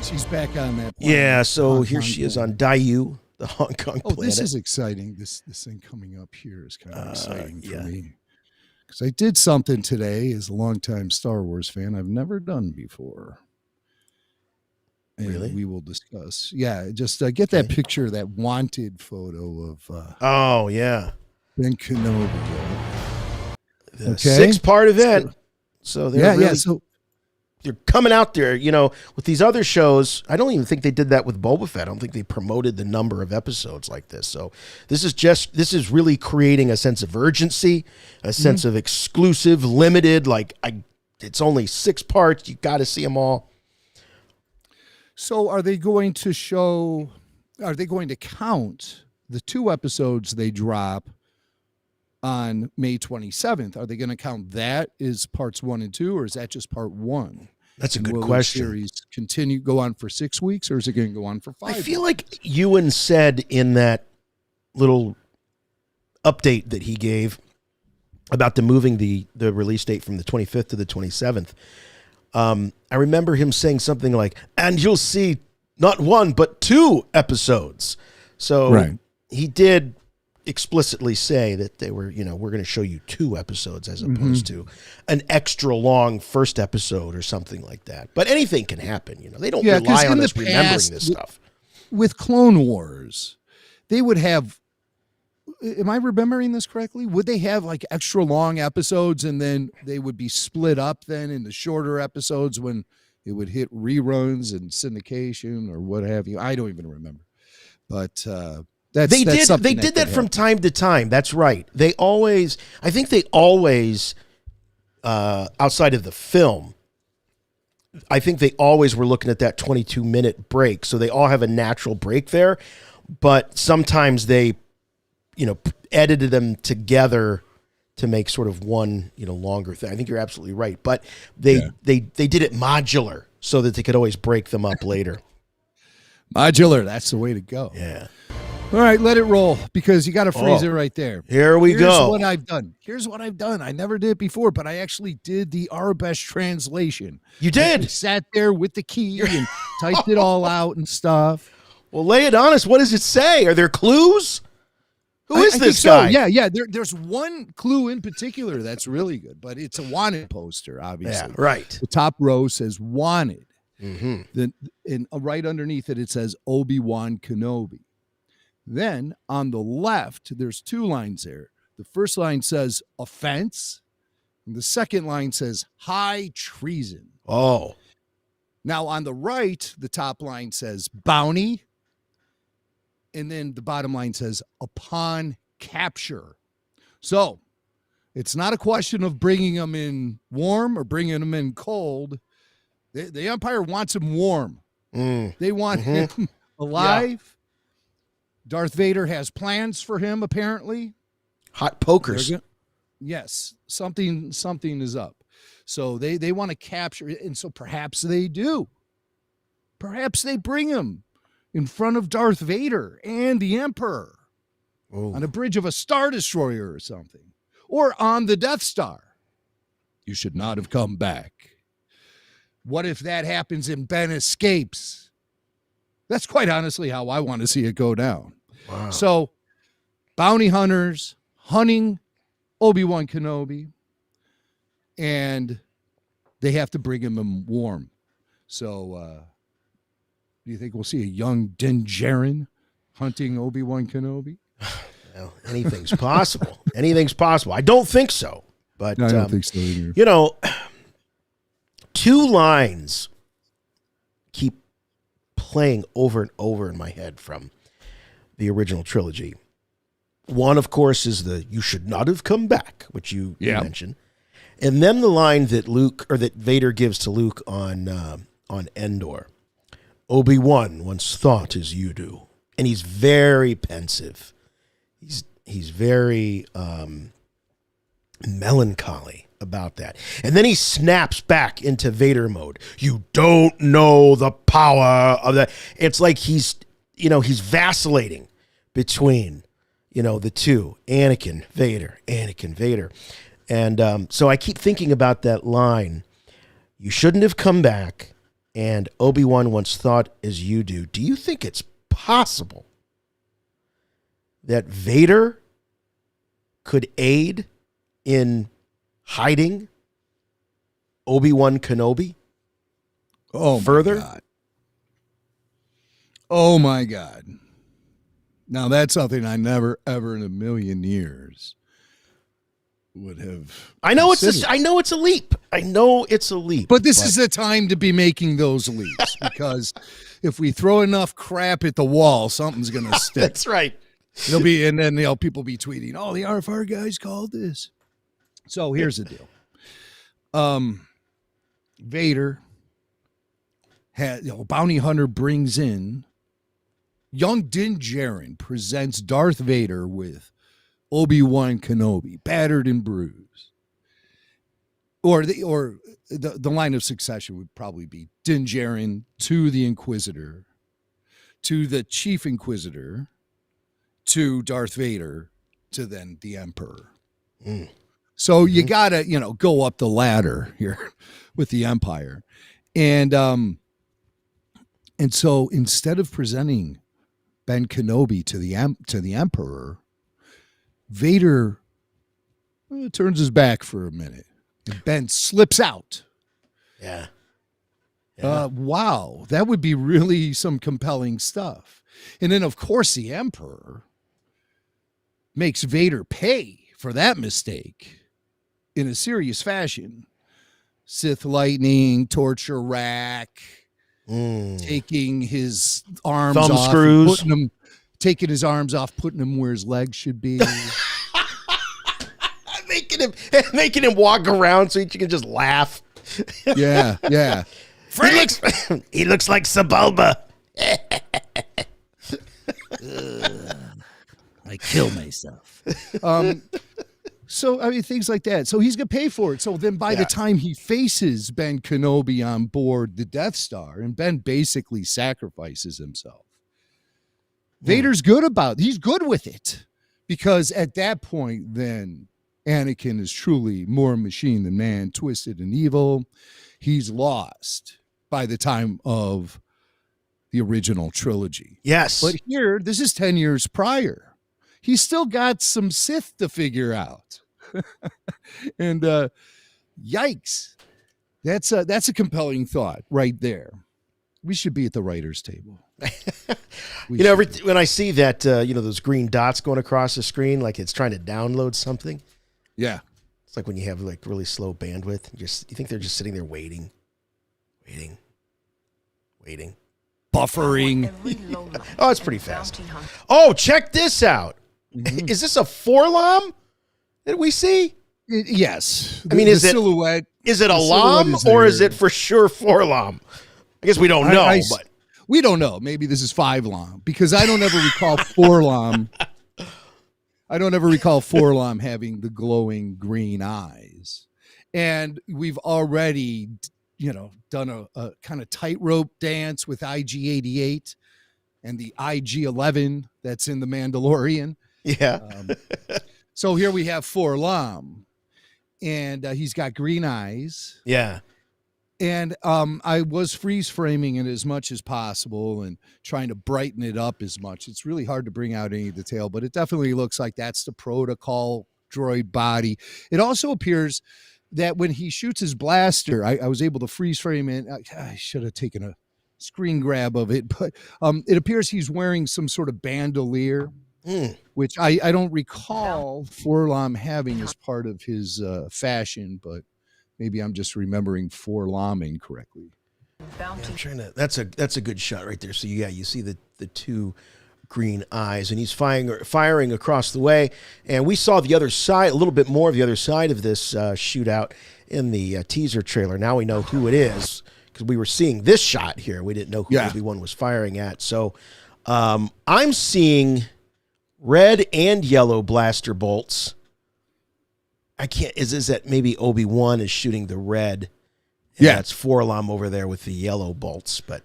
She's back on that planet. Yeah, so here she is on Daiyu, the Hong Kong planet. This is exciting. This thing coming up here is kind of exciting for me. Because I did something today as a longtime Star Wars fan I've never done before. And really? We will discuss. Yeah, just get that picture, that wanted photo of Ben Kenobi. The 6-part event. So they're they're coming out there, with these other shows. I don't even think they did that with Boba Fett. I don't think they promoted the number of episodes like this. So this is really creating a sense of urgency, a sense of exclusive, limited, it's only 6 parts. You got to see them all. So are they going to count the 2 episodes they drop on May 27th? Are they going to count that as parts 1 and 2, or is that just part 1? That's a good question. question. Will the series go on for 6 weeks, or is it going to go on for 5 weeks? I feel like Ewan said in that little update that he gave about the moving the release date from the 25th to the 27th. I remember him saying something like, and you'll see not 1, but 2 episodes. So he did explicitly say that they were, we're going to show you 2 episodes as opposed to an extra long first episode or something like that. But anything can happen. They don't rely on us remembering this stuff. With Clone Wars, they would have am I remembering this correctly? Would they have like extra long episodes and then they would be split up then in the shorter episodes when it would hit reruns and syndication or what have you? I don't even remember. But they did that from time to time. That's right. I think they always outside of the film, I think they always were looking at that 22-minute break. So they all have a natural break there, but sometimes they, edited them together to make sort of one, longer thing. I think you're absolutely right. But they did it modular so that they could always break them up later. Modular, that's the way to go. Yeah. All right, let it roll because you got to freeze it right there. Here's go. Here's what I've done. I never did it before, but I actually did the Arabesh translation. You did? I sat there with the key and typed it all out and stuff. Well, lay it on us. What does it say? Are there clues? Who is this guy? So. Yeah. There's one clue in particular that's really good, but it's a wanted poster, obviously. Yeah, right. The top row says wanted. Mm-hmm. Then, right underneath it says Obi-Wan Kenobi. Then on the left, there's two lines there. The first line says offense, and the second line says high treason. Oh. Now on the right, the top line says bounty, and then the bottom line says upon capture. So it's not a question of bringing them in warm or bringing them in cold. The Empire wants him warm. They want him alive. Yeah. Darth Vader has plans for him, apparently. Hot pokers. Yes, something is up. So they want to capture it, and so perhaps they do. Perhaps they bring him in front of Darth Vader and the Emperor on a bridge of a Star Destroyer or something, or on the Death Star. You should not have come back. What if that happens and Ben escapes? That's quite honestly how I want to see it go down. Wow. So, bounty hunters hunting Obi-Wan Kenobi, and they have to bring him warm. So, do you think we'll see a young Din Djarin hunting Obi-Wan Kenobi? Well, anything's possible. Anything's possible. I don't think so. But no, I don't think so either. Two lines keep playing over and over in my head from the original trilogy. One, of course, is the "you should not have come back," which you mentioned, and then the line that Vader gives to Luke on Endor. Obi-Wan once thought as you do, and he's very pensive. He's very melancholy about that, and then he snaps back into Vader mode. You don't know the power of that. It's like he's vacillating between, the two, Anakin, Vader. And so I keep thinking about that line, you shouldn't have come back, and Obi-Wan once thought as you do. Do you think it's possible that Vader could aid in hiding Obi-Wan Kenobi further? God. Oh my God. Now that's something I never, ever in a million years would have. I know it's a leap. But this is the time to be making those leaps because if we throw enough crap at the wall, something's going to stick. That's right. There'll be, and then people be tweeting, "Oh, the RFR guys called this." So here's the deal. Vader bounty hunter brings in young Din Djarin, presents Darth Vader with Obi-Wan Kenobi, battered and bruised. Or the line of succession would probably be Din Djarin to the Inquisitor, to the Chief Inquisitor, to Darth Vader, to then the Emperor. So you gotta, go up the ladder here with the Empire. And so instead of presenting Ben Kenobi to the Emperor, Vader turns his back for a minute. And Ben slips out. Yeah. Wow, that would be really some compelling stuff. And then, of course, the Emperor makes Vader pay for that mistake in a serious fashion. Sith lightning, torture rack, taking his arms thumb off, screws, taking his arms off, putting him where his legs should be. making him walk around so he can just laugh. Yeah. He looks like Sebulba. I kill myself. So, I mean, things like that. So he's going to pay for it. So then by the time he faces Ben Kenobi on board the Death Star, and Ben basically sacrifices himself, Vader's he's good with it. Because at that point, then, Anakin is truly more machine than man, twisted and evil. He's lost by the time of the original trilogy. Yes. But here, this is 10 years prior. He's still got some Sith to figure out. And yikes. That's a compelling thought right there. We should be at the writer's table. When I see that, those green dots going across the screen, like it's trying to download something. Yeah. It's like when you have like really slow bandwidth. You think they're just sitting there waiting. Buffering. Oh, it's pretty fast. Oh, check this out. Mm-hmm. Is this a Forlom that we see? Yes. I mean, is it silhouette? Is it a Lom or is it for sure Forlom? I guess we don't know, but we don't know. Maybe this is 5 Lom because I don't ever recall 4 Lom. I don't ever recall 4 Lom having the glowing green eyes. And we've already, done a kind of tightrope dance with IG-88 and the IG-11 that's in The Mandalorian. Yeah. So here we have 4 Lom, and he's got green eyes. Yeah. And I was freeze framing it as much as possible and trying to brighten it up as much. It's really hard to bring out any detail, but it definitely looks like that's the protocol droid body. It also appears that when he shoots his blaster, I was able to freeze frame it. I should have taken a screen grab of it, but it appears he's wearing some sort of bandolier, which I don't recall Forlom having as part of his fashion, but maybe I'm just remembering Forlom incorrectly. I'm trying to. That's a good shot right there. So you see the 2 green eyes, and he's firing across the way. And we saw the other side, a little bit more of the other side of this shootout in the teaser trailer. Now we know who it is because we were seeing this shot here. We didn't know who Obi-Wan was firing at. So I'm seeing red and yellow blaster bolts. I can't. Is that maybe Obi-Wan is shooting the red? Yeah, it's Forlom over there with the yellow bolts. But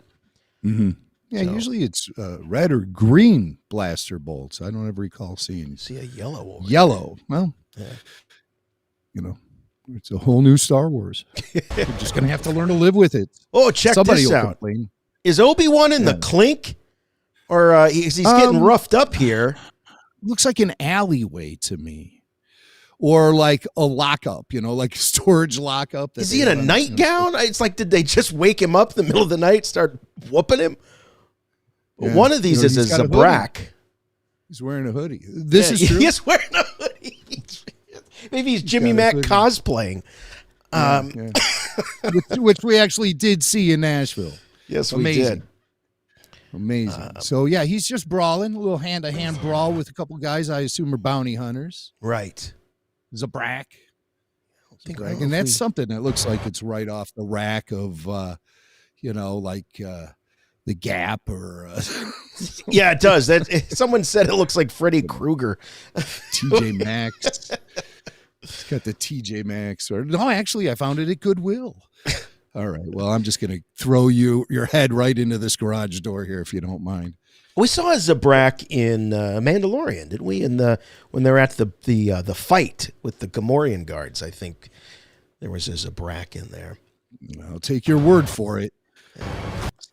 usually it's red or green blaster bolts. I don't ever recall seeing. See a yellow over yellow. There. Well, it's a whole new Star Wars. We're just gonna have to learn to live with it. Oh, check this out. Complain. Is Obi-Wan in the clink, or he's getting roughed up here? Looks like an alleyway to me. Or like a lockup, like a storage lockup. Is he in a nightgown? It's like, did they just wake him up in the middle of the night, start whooping him? Yeah. One of these is a Zabrak. He's wearing a hoodie. This is true. He's wearing a hoodie. Maybe he's Jimmy Mack cosplaying. Which we actually did see in Nashville. Yes, we did. Amazing. So, yeah, he's just brawling, a little hand-to-hand brawl with a couple guys I assume are bounty hunters. Right. Zabrak. And that's something that looks like it's right off the rack of, the Gap or. Yeah, it does. Someone said it looks like Freddy Krueger. TJ Maxx. It's got the TJ Maxx. No, actually, I found it at Goodwill. All right. Well, I'm just going to throw your head right into this garage door here, if you don't mind. We saw a Zabrak in Mandalorian, didn't we? When they're at the fight with the Gamorrean guards, I think there was a Zabrak in there. I'll take your word for it.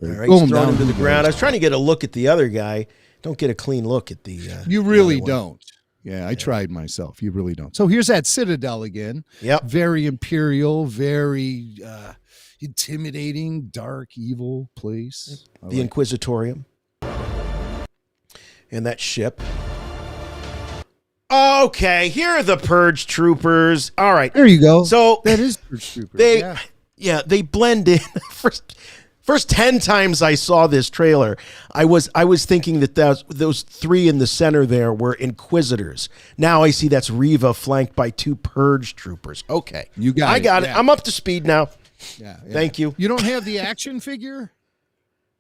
All right, he's thrown him to the ground. I was trying to get a look at the other guy. Don't get a clean look at the. You really don't. Yeah, I tried myself. You really don't. So here's that Citadel again. Yep. Very imperial, very intimidating, dark, evil place. The Inquisitorium. And that ship. Okay, here are the Purge Troopers. All right. There you go. So that is Purge Troopers. They blend in. First 10 times I saw this trailer, I was thinking that those three in the center there were Inquisitors. Now I see that's Reva flanked by 2 Purge Troopers. Okay. I got it. I'm up to speed now. Yeah. Thank you. You don't have the action figure?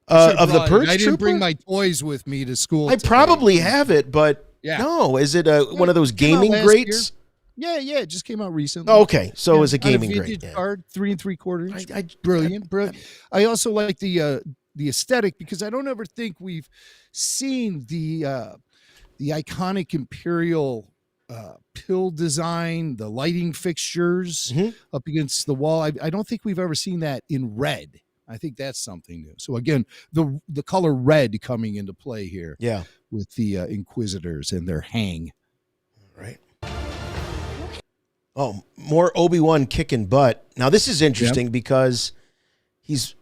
Of the Purge Trooper? I didn't bring my toys with me to school. I probably have it, but no. Is it one of those gaming greats? Yeah, it just came out recently. Oh, okay, so it was a gaming grade. Card, 3 3/4. Brilliant. I also like the aesthetic because I don't ever think we've seen the iconic Imperial pill design, the lighting fixtures up against the wall. I don't think we've ever seen that in red. I think that's something new. So again, the color red coming into play here. Yeah, with the Inquisitors and their hang. Right. Oh, more Obi-Wan kicking butt. Now, this is interesting because he's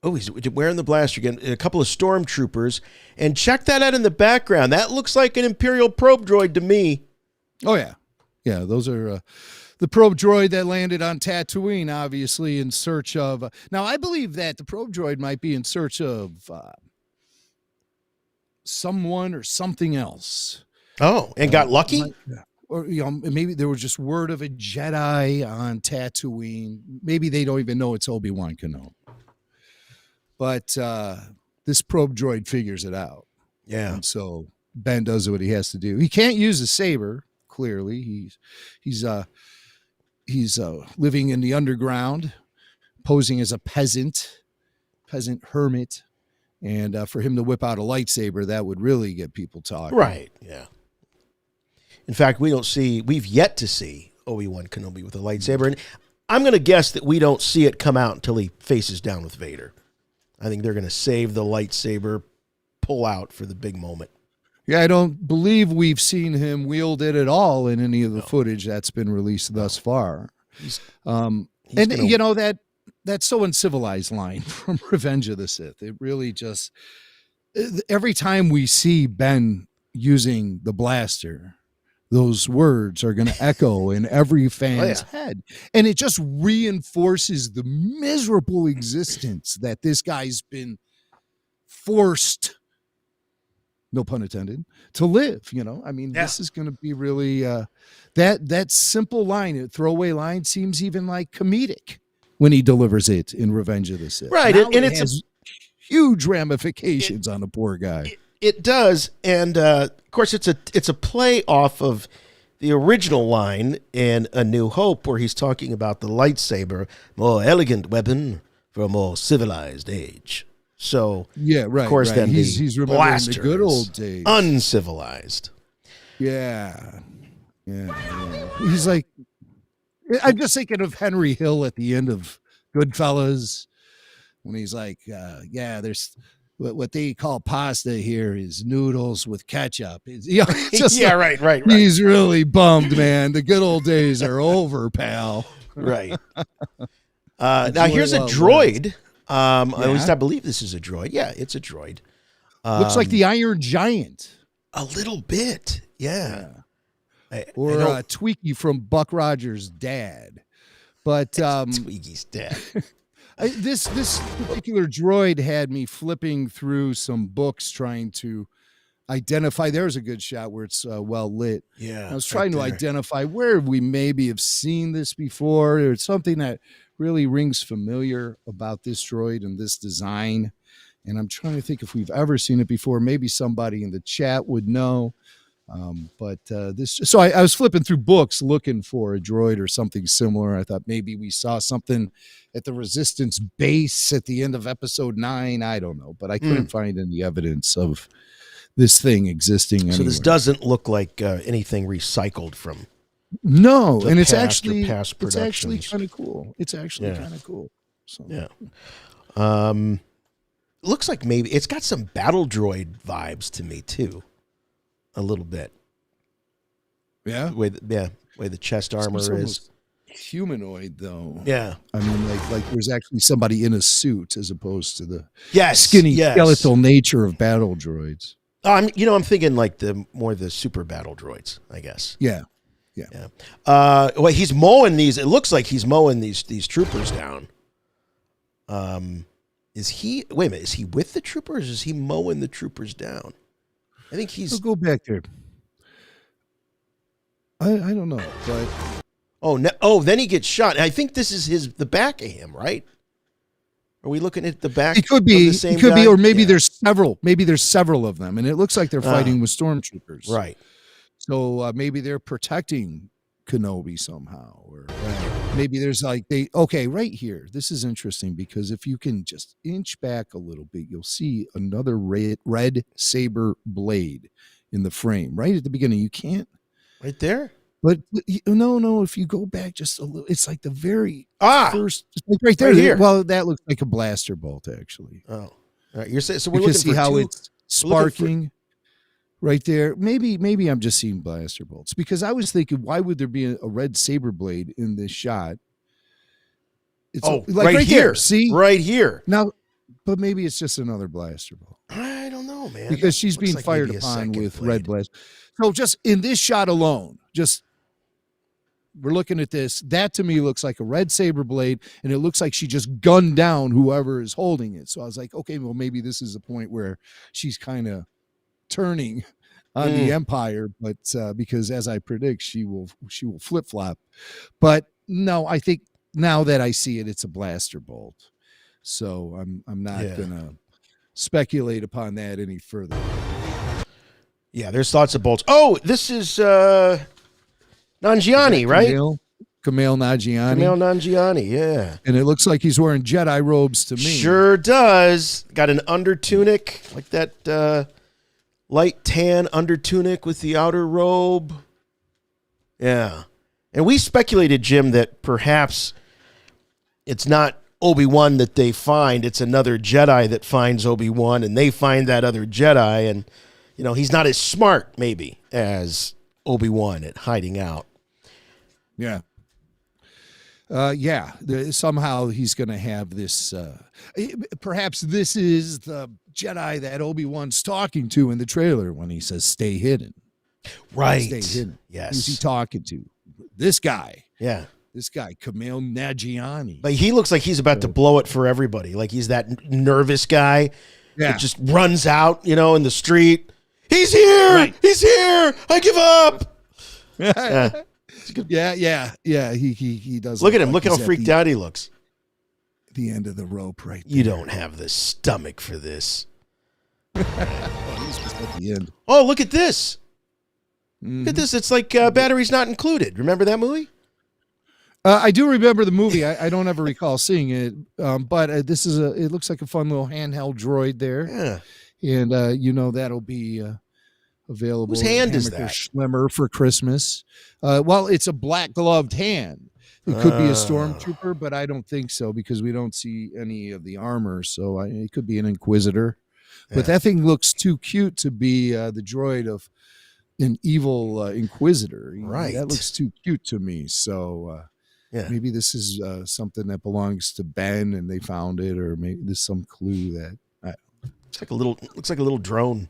wearing the blaster again, a couple of stormtroopers, and check that out in the background. That looks like an Imperial probe droid to me. Oh, yeah. Yeah, those are the probe droid that landed on Tatooine, obviously, in search of... now, I believe that the probe droid might be in search of someone or something else. Oh, and got lucky? Or maybe there was just word of a Jedi on Tatooine. Maybe they don't even know it's Obi-Wan Kenobi. But this probe droid figures it out. Yeah. And so Ben does what he has to do. He can't use a saber. Clearly, he's living in the underground, posing as a peasant hermit, and for him to whip out a lightsaber, that would really get people talking. Right. Yeah. In fact, we've yet to see Obi-Wan Kenobi with a lightsaber. And I'm going to guess that we don't see it come out until he faces down with Vader. I think they're going to save the lightsaber pull out for the big moment. Yeah, I don't believe we've seen him wield it at all in any of the footage that's been released thus far. That's so uncivilized line from Revenge of the Sith. It really just, every time we see Ben using the blaster, those words are going to echo in every fan's head. And it just reinforces the miserable existence that this guy's been forced, no pun intended, to live. I mean, this is going to be really, that simple line, throwaway line, seems even like comedic when he delivers it in Revenge of the Sith. Right. Now and it it's has huge ramifications on the poor guy. It does, and of course, it's a play off of the original line in A New Hope, where he's talking about the lightsaber, more elegant weapon for a more civilized age. So, of course, then he's remembering blaster, the good old days, uncivilized. Yeah. He's like, I'm just thinking of Henry Hill at the end of Goodfellas when he's like, there's. What they call pasta here is noodles with ketchup. Right. He's really bummed, man. The good old days are over, pal. Right. Now here's a droid. At least I beleave this is a droid. Yeah, it's a droid. Looks like the Iron Giant. A little bit. Yeah. Or Tweaky from Buck Rogers' dad. But Tweaky's dad. This particular droid had me flipping through some books trying to identify. There's a good shot where it's well lit. Yeah, I was trying to identify where we maybe have seen this before. It's something that really rings familiar about this droid and this design. And I'm trying to think if we've ever seen it before. Maybe somebody in the chat would know. So I was flipping through books looking for a droid or something similar. I thought maybe we saw something at the Resistance base at the end of episode 9. I don't know, but I couldn't find any evidence of this thing existing anywhere. So this doesn't look like anything recycled from. No, and it's past actually productions. kind of cool. It's actually kind of cool. So. Yeah. Looks like maybe it's got some battle droid vibes to me too. A little bit. Yeah. Way the chest armor is humanoid though. Yeah. I mean like there's actually somebody in a suit as opposed to the skinny skeletal nature of battle droids. I'm thinking like the super battle droids, I guess. Yeah. Well, he's mowing these. It looks like he's mowing these troopers down. Is he? Wait a minute. Is he with the troopers? Or is he mowing the troopers down? I think he's. I'll go back there. I don't know, but then he gets shot. I think this is the back of him, right? Are we looking at the back? It could be. Of the same it could guy? be, or maybe there's several. Maybe there's several of them, and it looks like they're fighting with stormtroopers. Right. So maybe they're protecting Kenobi somehow, or maybe there's like right here. This is interesting because if you can just inch back a little bit, you'll see another red saber blade in the frame right at the beginning. You can't. Right there? But no, if you go back just a little, it's like the very first, like right there. Right here. Well, that looks like a blaster bolt, actually. Oh, all right. You're saying so we're You can looking see for how two, it's sparking right there. Maybe I'm just seeing blaster bolts because I was thinking, why would there be a red saber blade in this shot? It's right here. there. See, right here. Now, but maybe it's just another blaster bolt. I don't know, man. Because she's Looks being like fired maybe a upon second with blade. red blast. So just in this shot alone, we're looking at this. That to me looks like a red saber blade, and it looks like she just gunned down whoever is holding it. So I was like, okay, well, maybe this is a point where she's kind of turning on the Empire, but because as I predict, she will flip flop. But no, I think now that I see it, it's a blaster bolt. So I'm not gonna speculate upon that any further. Yeah, there's lots of bolts. Oh, this is Nanjiani, right? Kumail Nanjiani. Kumail Nanjiani, yeah. And it looks like he's wearing Jedi robes to me. Sure does. Got an under tunic, like that light tan under tunic with the outer robe. Yeah. And we speculated, Jim, that perhaps it's not Obi-Wan that they find. It's another Jedi that finds Obi-Wan, and they find that other Jedi. And, he's not as smart, maybe, as Obi-Wan at hiding out. Yeah. Somehow he's going to have this. Perhaps this is the Jedi that Obi-Wan's talking to in the trailer when he says, "Stay hidden." Right. Stay hidden. Yes. Who's he talking to? This guy. Yeah. This guy, Kumail Nanjiani. But he looks like he's about to blow it for everybody. Like he's that nervous guy that just runs out, in the street. He's here. Right. He's here. I give up. Yeah. He does. Look at him. Look how freaked out he looks. The end of the rope, right there. You don't have the stomach for this. He's just at the end. Oh, look at this. Look at this. It's like batteries not included. Remember that movie? I do remember the movie. I don't ever recall seeing it, but this is it looks like a fun little handheld droid there. Yeah. And that'll be available. Whose hand is Hammaker that? Schlemmer for Christmas. Well, it's a black gloved hand. It could be a stormtrooper, but I don't think so because we don't see any of the armor. So it could be an Inquisitor. But that thing looks too cute to be the droid of an evil Inquisitor. Right. That looks too cute to me. So maybe this is something that belongs to Ben and they found it, or maybe there's some clue that. Looks like a little drone.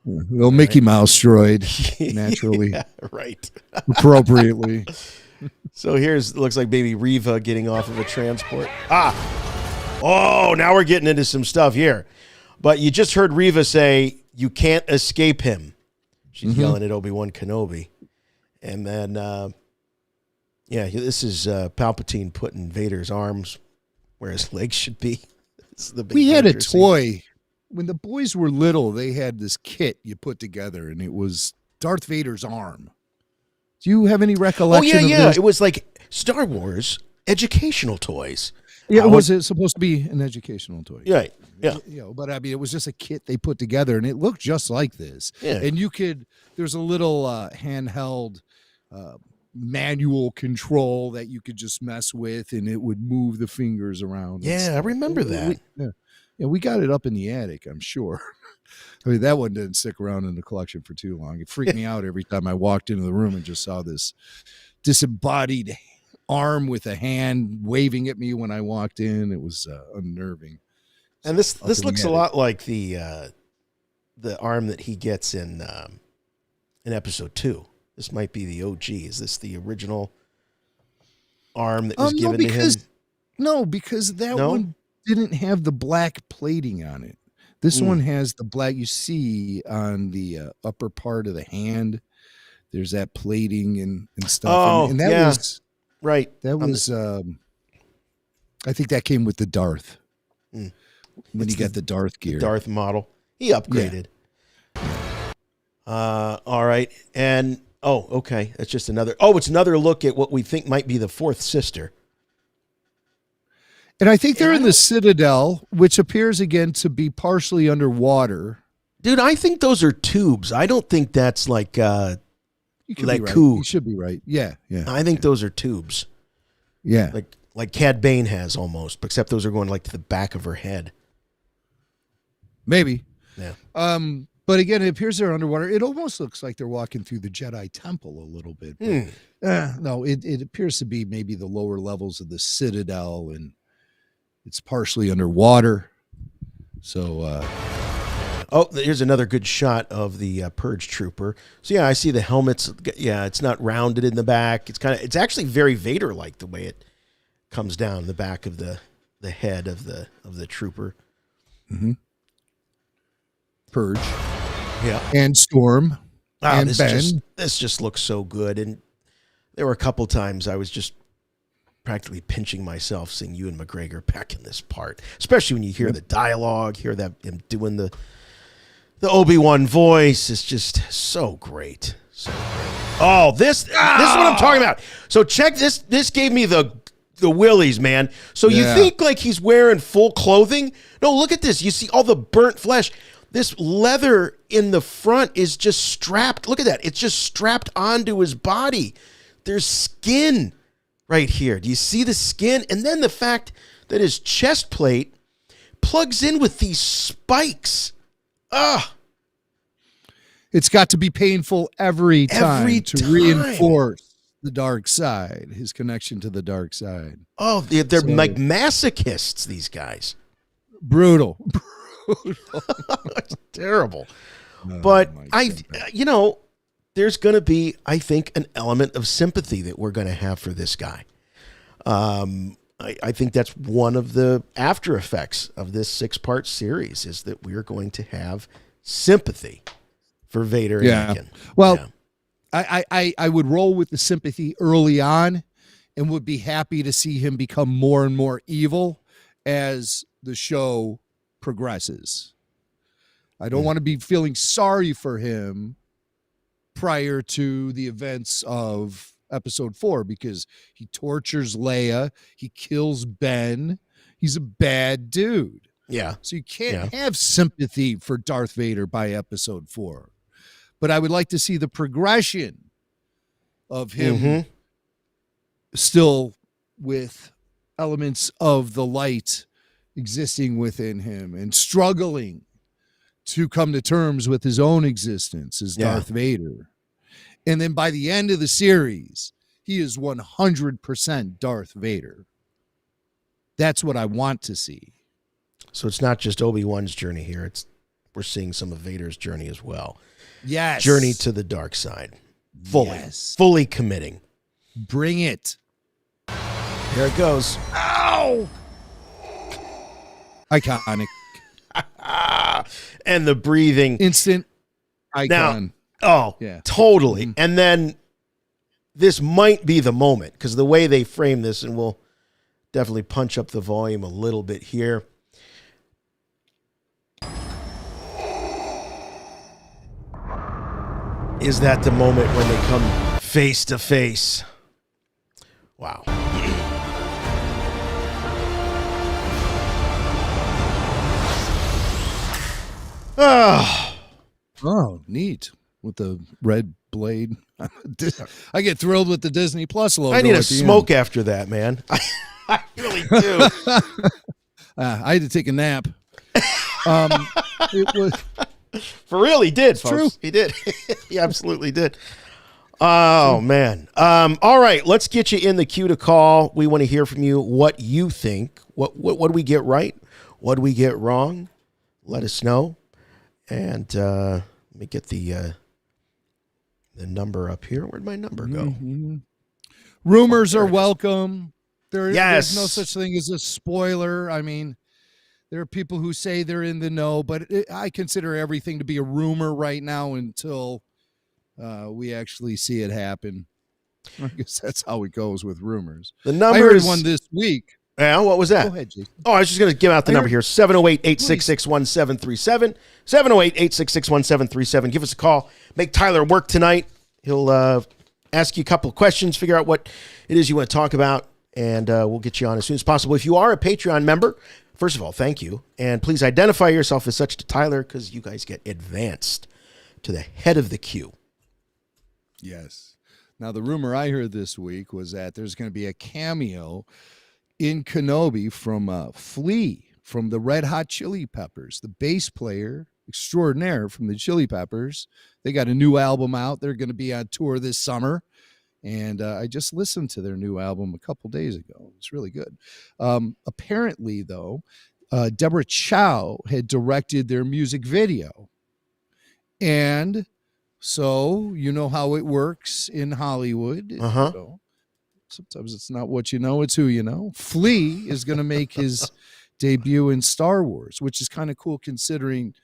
Little Mickey Mouse droid, naturally. Yeah, right. Appropriately. So looks like baby Reva getting off of a transport. Oh, now we're getting into some stuff here. But you just heard Reva say, "You can't escape him." She's yelling at Obi-Wan Kenobi. And then, this is Palpatine putting Vader's arms where his legs should be. We had a toy. When the boys were little, they had this kit you put together, and it was Darth Vader's arm. Do you have any recollection of this? It was like Star Wars educational toys. Yeah, was it supposed to be an educational toy? Right. Yeah. But I mean, it was just a kit they put together, and it looked just like this. Yeah. And there's a little handheld manual control that you could just mess with, and it would move the fingers around. Yeah, I remember that. We got it up in the attic, I'm sure. I mean, that one didn't stick around in the collection for too long. It freaked me out every time I walked into the room and just saw this disembodied arm with a hand waving at me when I walked in. It was unnerving. And this looks a lot like the arm that he gets in episode 2. This might be the OG. Is this the original arm that was given to him? No, because that one didn't have the black plating on it. This one has the black. You see on the upper part of the hand, there's that plating and stuff. Oh, and that was right. That was. I think that came with the Darth. When you got the Darth gear, Darth model, he upgraded. Yeah. All right, and okay, that's just another. It's another look at what we think might be the fourth sister. And I think they're in the Citadel, which appears again to be partially underwater. Dude, I think those are tubes. I don't think that's like you could like be right. Coup. You should be right. Yeah. I think those are tubes. Yeah. Like Cad Bane has almost, except those are going like to the back of her head. Maybe. Yeah. But again, it appears they're underwater. It almost looks like they're walking through the Jedi Temple a little bit. But, no, it appears to be maybe the lower levels of the Citadel, and it's partially underwater. So, here's another good shot of the Purge Trooper. So yeah, I see the helmets. Yeah, it's not rounded in the back. It's actually very Vader-like the way it comes down the back of the head of the trooper. Mm-hmm. Purge. Yeah. And Storm. And Ben. This just looks so good. And there were a couple times I was just practically pinching myself seeing Ewan McGregor back in this part, especially when you hear the dialogue, hear that him doing the Obi-Wan voice. It's just so great. So great. This is what I'm talking about. So check this. This gave me the willies, man. So you think like he's wearing full clothing? No, look at this. You see all the burnt flesh. This leather in the front is just strapped. Look at that. It's just strapped onto his body. There's skin right here. Do you see the skin? And then the fact that his chest plate plugs in with these spikes. It's got to be painful every time to reinforce the dark side, his connection to the dark side. Oh, they're like masochists, these guys. Brutal. It's terrible. But there's going to be, I think, an element of sympathy that we're going to have for this guy. I think that's one of the after effects of this 6-part series is that we're going to have sympathy for Vader and Anakin. Well, I would roll with the sympathy early on and would be happy to see him become more and more evil as the show progresses. I don't want to be feeling sorry for him prior to the events of episode 4 because he tortures Leia, he kills Ben, he's a bad dude. Yeah. So you can't have sympathy for Darth Vader by episode 4. But I would like to see the progression of him still with elements of the light existing within him and struggling to come to terms with his own existence as Darth Vader. And then by the end of the series, he is 100% Darth Vader. That's what I want to see. So it's not just Obi-Wan's journey here. We're seeing some of Vader's journey as well. Yes. Journey to the dark side. Fully committing. Bring it. Here it goes. Ow! Iconic. And the breathing. Instant icon. Now, totally. And then this might be the moment because the way they frame this, and we'll definitely punch up the volume a little bit here. Is that the moment when they come face to face? Wow. Oh, neat. With the red blade. I get thrilled with the Disney Plus logo. I need a smoke after that, man. I really do. I had to take a nap. It was for real. He did. Folks. True. He did. He absolutely did. Oh man. All right. Let's get you in the queue to call. We want to hear from you. What you think? What do we get right? What we get wrong, let us know. And let me get the number up here. Where'd my number go? Mm-hmm. Rumors are welcome. Yes. There's no such thing as a spoiler. I mean, there are people who say they're in the know, but I consider everything to be a rumor right now until we actually see it happen. I guess that's how it goes with rumors. The number I heard is one this week. Yeah, what was that? Go ahead, Jason. Oh, I was just going to give out the number here, 708-866-1737, 708-866-1737. Give us a call. Make Tyler work tonight. He'll ask you a couple of questions, figure out what it is you want to talk about, and we'll get you on as soon as possible. If you are a Patreon member, first of all, thank you. And please identify yourself as such to Tyler, because you guys get advanced to the head of the queue. Yes. Now, the rumor I heard this week was that there's going to be a cameo in Kenobi from Flea from the Red Hot Chili Peppers, the bass player extraordinaire from the Chili Peppers. They got a new album out. They're going to be on tour this summer. And I just listened to their new album a couple days ago. It's really good. Apparently, though, Deborah Chow had directed their music video. And so you know how it works in Hollywood. Uh-huh. So sometimes it's not what you know, it's who you know. Flea is going to make his debut in Star Wars, which is kind of cool considering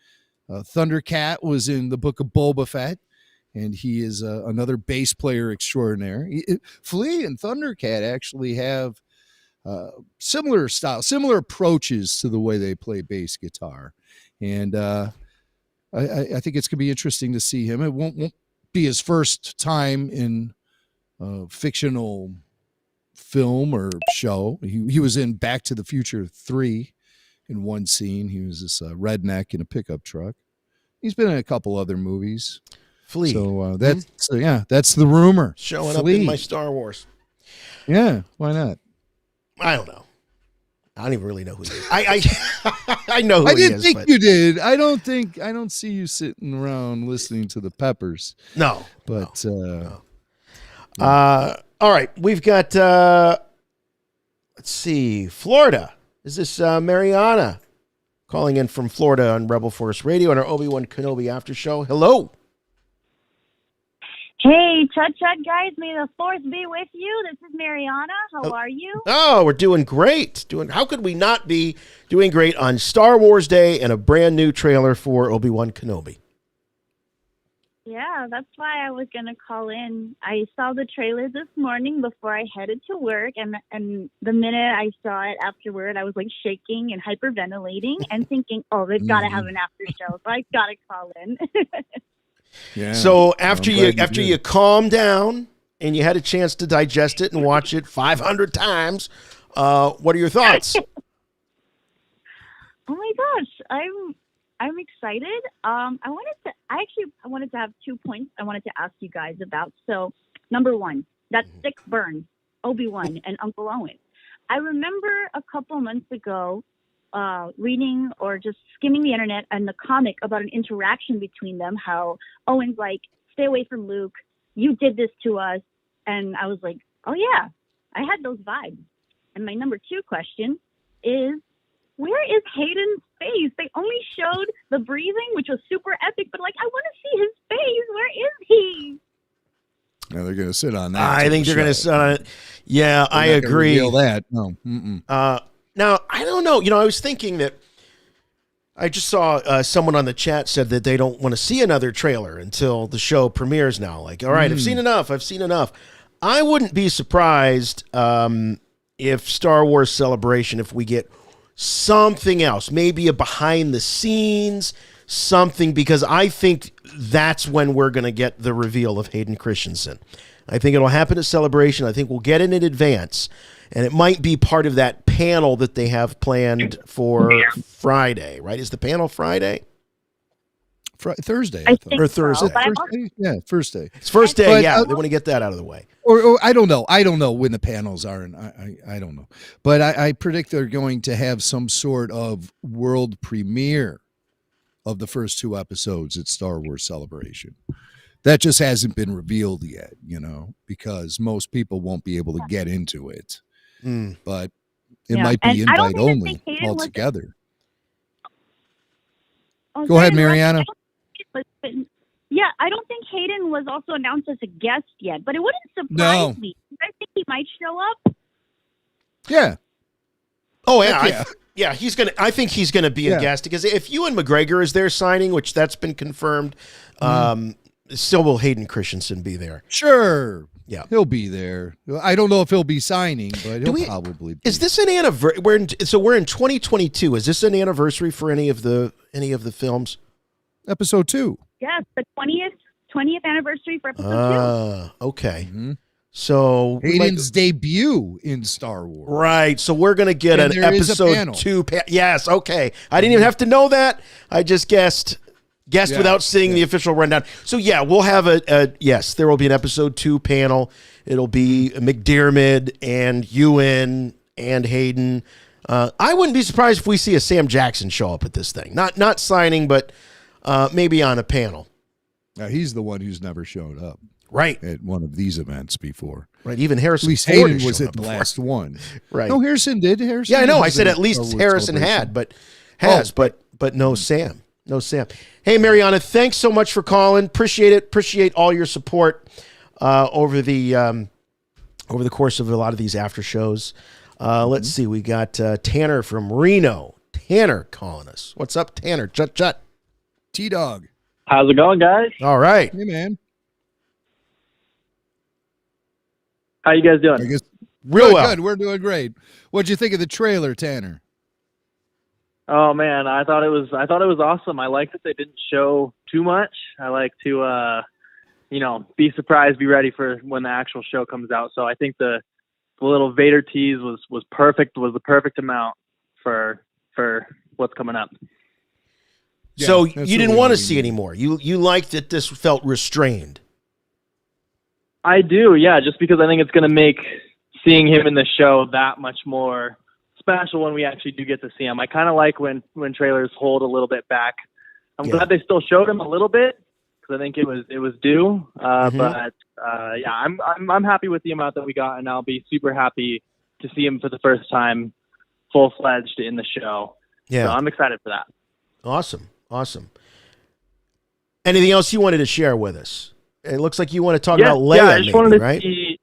Thundercat was in the book of Boba Fett, and he is another bass player extraordinaire. Flea and Thundercat actually have similar style, similar approaches to the way they play bass guitar. And I think it's going to be interesting to see him. It won't be his first time in fictional film or show. He was in Back to the Future 3 in one scene. He was this redneck in a pickup truck. He's been in a couple other movies. Flea. So that's the rumor. Showing Flea. up in my Star Wars. Yeah, why not? I don't know. I don't even really know who he is. I know who I he didn't is. think but you did. I don't see you sitting around listening to the Peppers. No. But no. All right, we've got let's see, Florida. Is this Mariana calling in from Florida on Rebel Force Radio on our Obi-Wan Kenobi after show? Hello. Hey, Chud guys, may the force be with you. This is Mariana. How are you? Oh, we're doing great. How could we not be doing great on Star Wars Day and a brand new trailer for Obi-Wan Kenobi? Yeah, that's why I was going to call in. I saw the trailer this morning before I headed to work, and the minute I saw it afterward, I was like shaking and hyperventilating and thinking, oh, they've got to have an after show, so I got to call in. Yeah. So after you calm down and you had a chance to digest it and watch it 500 times, what are your thoughts? Oh my gosh, I'm excited. I wanted to have 2 points I wanted to ask you guys about. So, number one, that sick burn, Obi-Wan and Uncle Owen. I remember a couple months ago reading or just skimming the internet and the comic about an interaction between them, how Owen's like, stay away from Luke, you did this to us. And I was like, oh yeah, I had those vibes. And my number 2 question is, where is Hayden's face? They only showed the breathing, which was super epic, but like, I want to see his face. Where is he? Yeah, they're going to sit on that. I think they're going to sit on it. Yeah, I agree. Reveal that. No. Now, I don't know. I was thinking that I just saw someone on the chat said that they don't want to see another trailer until the show premieres now. Like, all right, I've seen enough. I wouldn't be surprised if Star Wars Celebration, if we get something else, maybe a behind the scenes, something, because I think that's when we're going to get the reveal of Hayden Christensen. I think it'll happen at Celebration. I think we'll get it in advance. And it might be part of that panel that they have planned for Friday, right? Is the panel Friday? Thursday. I think or Thursday. Yeah, first day. It's first day, but, yeah. They want to get that out of the way. Or I don't know. I don't know when the panels are, and I don't know. But I predict they're going to have some sort of world premiere of the first 2 episodes at Star Wars Celebration. That just hasn't been revealed yet, because most people won't be able to get into it. But it might be invite only altogether. Oh, Go ahead, sorry, Mariana. Yeah, I don't think Hayden was also announced as a guest yet, but it wouldn't surprise No. me. I think he might show up. Yeah. Oh yeah, Heck yeah. he's gonna. I think he's gonna be a guest because if Ewan McGregor is there signing, which that's been confirmed, still will Hayden Christensen be there? Sure. Yeah, he'll be there. I don't know if he'll be signing, but he'll probably be. Is this an anniversary? We're in 2022. Is this an anniversary for any of the films? Episode 2. Yes, the 20th anniversary for episode 2. Okay. So Hayden's debut in Star Wars. Right. So we're gonna get an episode 2. Yes. Okay. I didn't even have to know that. I just guessed without seeing the official rundown. So yeah, we'll have yes, there will be an episode 2 panel. It'll be McDiarmid and Ewan and Hayden. I wouldn't be surprised if we see a Sam Jackson show up at this thing. Not signing, but maybe on a panel. Now, he's the one who's never shown up. Right. At one of these events before. Right. Even Harrison At least Ford Hayden was at the last one. Right. No, Harrison did. Harrison. Yeah, I know. I said at least Harrison had, but no Sam. No Sam. Hey, Mariana, thanks so much for calling. Appreciate it. Appreciate all your support over the course of a lot of these after shows. Let's see. We got Tanner from Reno. Tanner calling us. What's up, Tanner? Chut. T-Dog. How's it going, guys? All right. Hey, man. How you guys doing? I guess Real well. Good. We're doing great. What'd you think of the trailer, Tanner? Oh man, I thought it was awesome. I like that they didn't show too much. I like to be surprised, be ready for when the actual show comes out. So I think the little Vader tease was perfect. Was the perfect amount for what's coming up. Yeah, so you didn't want to see anymore. You liked that this felt restrained. I do, yeah, just because I think it's going to make seeing him in the show that much more special when we actually do get to see him. I kind of like when trailers hold a little bit back. I'm glad they still showed him a little bit because I think it was due. But I'm happy with the amount that we got, and I'll be super happy to see him for the first time full-fledged in the show. Yeah, so I'm excited for that. Awesome. Anything else you wanted to share with us? It looks like you want to talk about Leia, I just wanted to right? see.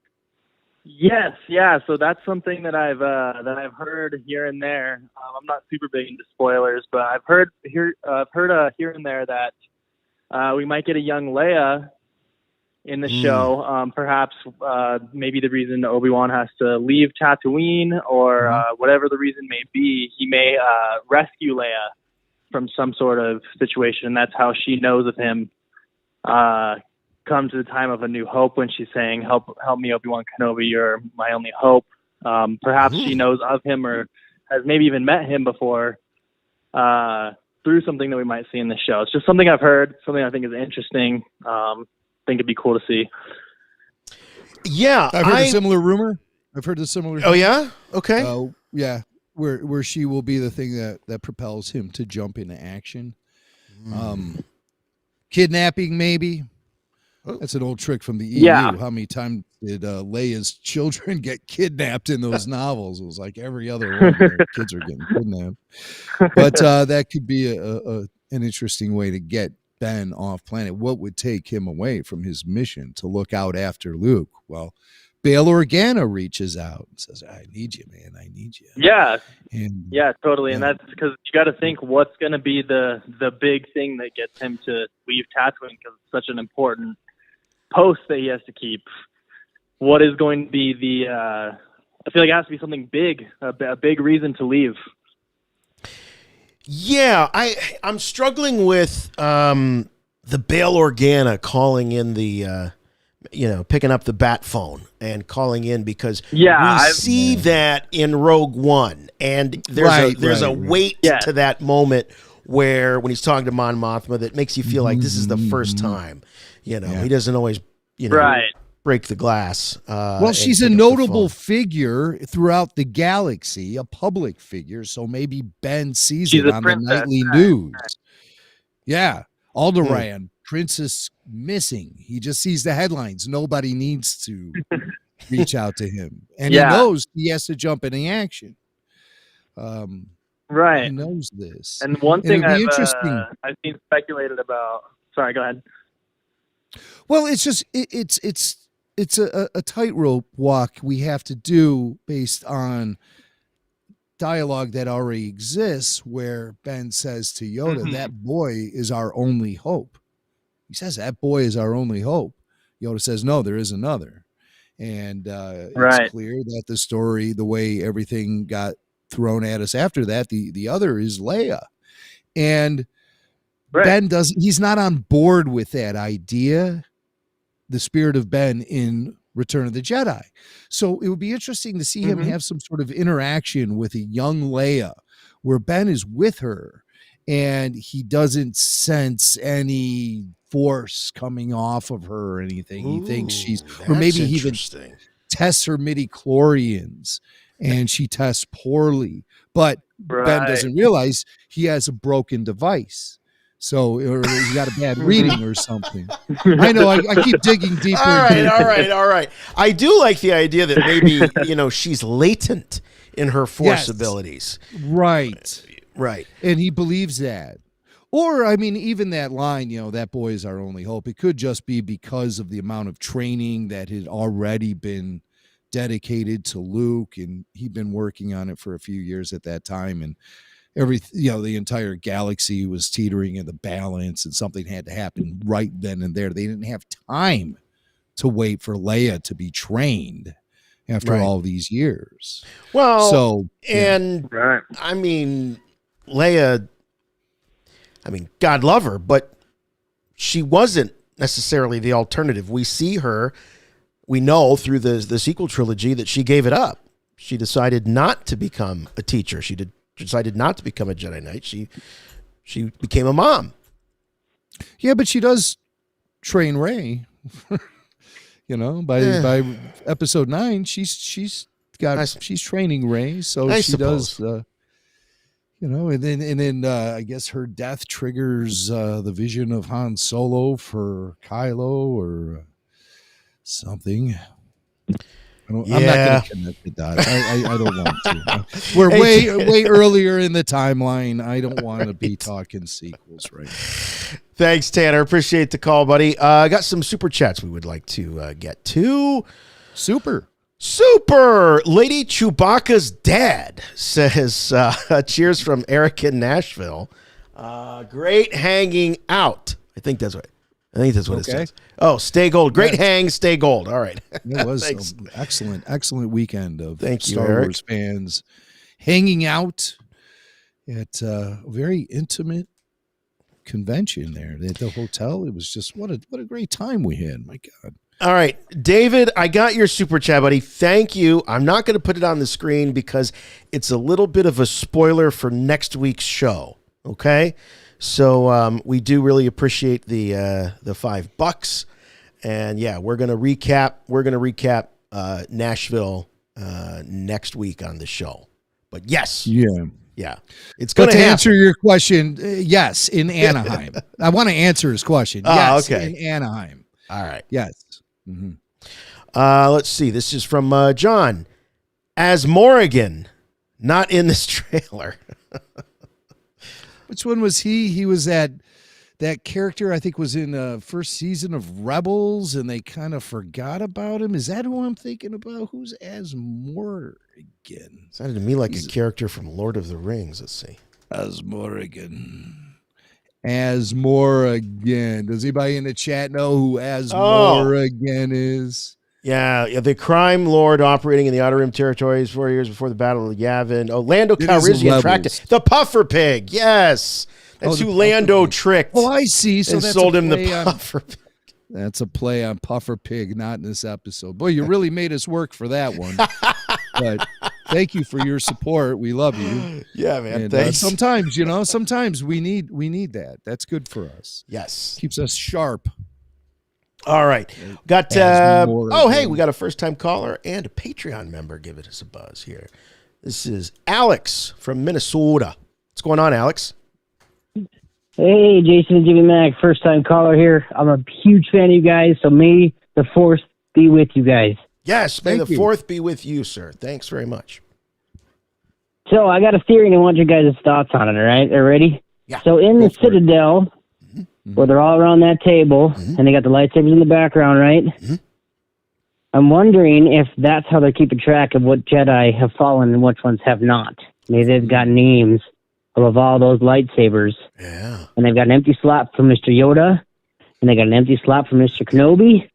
Yes, yeah. So that's something that I've heard here and there. I'm not super big into spoilers, but I've heard here and there that we might get a young Leia in the show. Perhaps maybe the reason Obi-Wan has to leave Tatooine, or whatever the reason may be, he may rescue Leia from some sort of situation. That's how she knows of him. Come to the time of A New Hope when she's saying, help me, Obi-Wan Kenobi, you're my only hope. Perhaps she knows of him or has maybe even met him before through something that we might see in the show. It's just something I've heard, something I think is interesting. Think it'd be cool to see. Yeah. I've heard a similar rumor. Oh, yeah? Okay. Yeah. Where she will be the thing that propels him to jump into action. Kidnapping, maybe. That's an old trick from the EU. Yeah. How many times did Leia's children get kidnapped in those novels? It was like every other one. Their kids are getting kidnapped. But that could be an interesting way to get Ben off planet. What would take him away from his mission to look out after Luke? Well, Bail Organa reaches out and says, I need you, man. I need you. Yeah. And, yeah, totally. And that's because you got to think what's going to be the big thing that gets him to leave Tatooine, because it's such an important post that he has to keep. What is going to be the I feel like it has to be something big, a big reason to leave. Yeah, I'm struggling with the Bail Organa calling in the picking up the bat phone and calling in, because we see that in Rogue One, and there's a weight to that moment where when he's talking to Mon Mothma that makes you feel like this is the first time. He doesn't always, break the glass. Well, she's a notable figure throughout the galaxy, a public figure, so maybe Ben sees it on the nightly news. Yeah, Alderaan, princess missing. He just sees the headlines. Nobody needs to reach out to him, and he knows he has to jump into action. Right. He knows this. And one thing it'd be interesting. I've seen speculated about. Sorry, go ahead. Well, it's just it's a tightrope walk we have to do based on dialogue that already exists, where Ben says to Yoda, "That boy is our only hope." He says, "That boy is our only hope." Yoda says, "No, there is another." And it's clear that the story, the way everything got thrown at us after that, the other is Leia. And Ben he's not on board with that idea, the spirit of Ben in Return of the Jedi. So it would be interesting to see him have some sort of interaction with a young Leia where Ben is with her and he doesn't sense any force coming off of her or anything. He thinks she's, or maybe he even tests her midi-chlorians and she tests poorly, but Ben doesn't realize he has a broken device. So, or he got a bad reading or something. I know. I keep digging deeper. All right. I do like the idea that maybe, she's latent in her force abilities. Right. And he believes that. Or, I mean, even that line, that boy is our only hope. It could just be because of the amount of training that had already been dedicated to Luke, and he'd been working on it for a few years at that time, and the entire galaxy was teetering in the balance, and something had to happen right then and there. They didn't have time to wait for Leia to be trained after all these years. Well, I mean, Leia, God love her, but she wasn't necessarily the alternative. We see her, we know through the sequel trilogy that she gave it up. She decided not to become a teacher. She decided not to become a Jedi Knight. She became a mom. Yeah, but she does train Rey. By episode 9, she's training Rey, so she does. And then I guess her death triggers the vision of Han Solo for Kylo or something. I'm not going to connect the dots. I don't want to. We're way earlier in the timeline. I don't want to be talking sequels right now. Thanks, Tanner. Appreciate the call, buddy. I got some super chats we would like to get to. Super. Lady Chewbacca's dad says, cheers from Eric in Nashville. Great hanging out. I think that's what it says. Oh, stay gold. Great hang, stay gold. All right. It was an excellent weekend of Star Eric. Wars fans hanging out at a very intimate convention there at the hotel. It was just what a great time we had. My God. All right, David, I got your super chat, buddy. Thank you. I'm not going to put it on the screen because it's a little bit of a spoiler for next week's show. Okay, so we do really appreciate the $5, and we're going to recap. We're going to recap Nashville next week on the show. But yes, it's going to answer your question. Yes, in Anaheim. I want to answer his question. Yes, in Anaheim. All right. Yes. Mm-hmm. Let's see. This is from John. As Morrigan, not in this trailer. Which one was he? He was that character I think was in the first season of Rebels, and they kind of forgot about him. Is that who I'm thinking about? Who's As Morrigan? Sounded to me like a character from Lord of the Rings. Let's see. As Morrigan. As Morrigan. Does anybody in the chat know who As Morrigan is? Yeah, the crime lord operating in the Outer Rim territories 4 years before the Battle of Yavin. Oh, Lando Calrissian tracked it. The Puffer Pig. Yes. That's who Lando tricked. Oh, I see. So that's sold him the Puffer Pig. That's a play on Puffer Pig, not in this episode. Boy, you really made us work for that one. But thank you for your support. We love you. Yeah, man. And, thanks. Sometimes we need that. That's good for us. Yes. Keeps us sharp. All right. Got we got a first-time caller and a Patreon member giving us a buzz here. This is Alex from Minnesota. What's going on, Alex? Hey, Jason and Jimmy Mac, first-time caller here. I'm a huge fan of you guys, so may the force be with you guys. Yes, may the fourth be with you, sir. Thanks very much. So I got a theory and I want your guys' thoughts on it, all right? Are you ready? Yeah. So in the Citadel, where they're all around that table, and they got the lightsabers in the background, right? I'm wondering if that's how they're keeping track of what Jedi have fallen and which ones have not. Maybe they've got names of all those lightsabers. Yeah. And they've got an empty slot for Mr. Yoda, and they got an empty slot for Mr. Kenobi.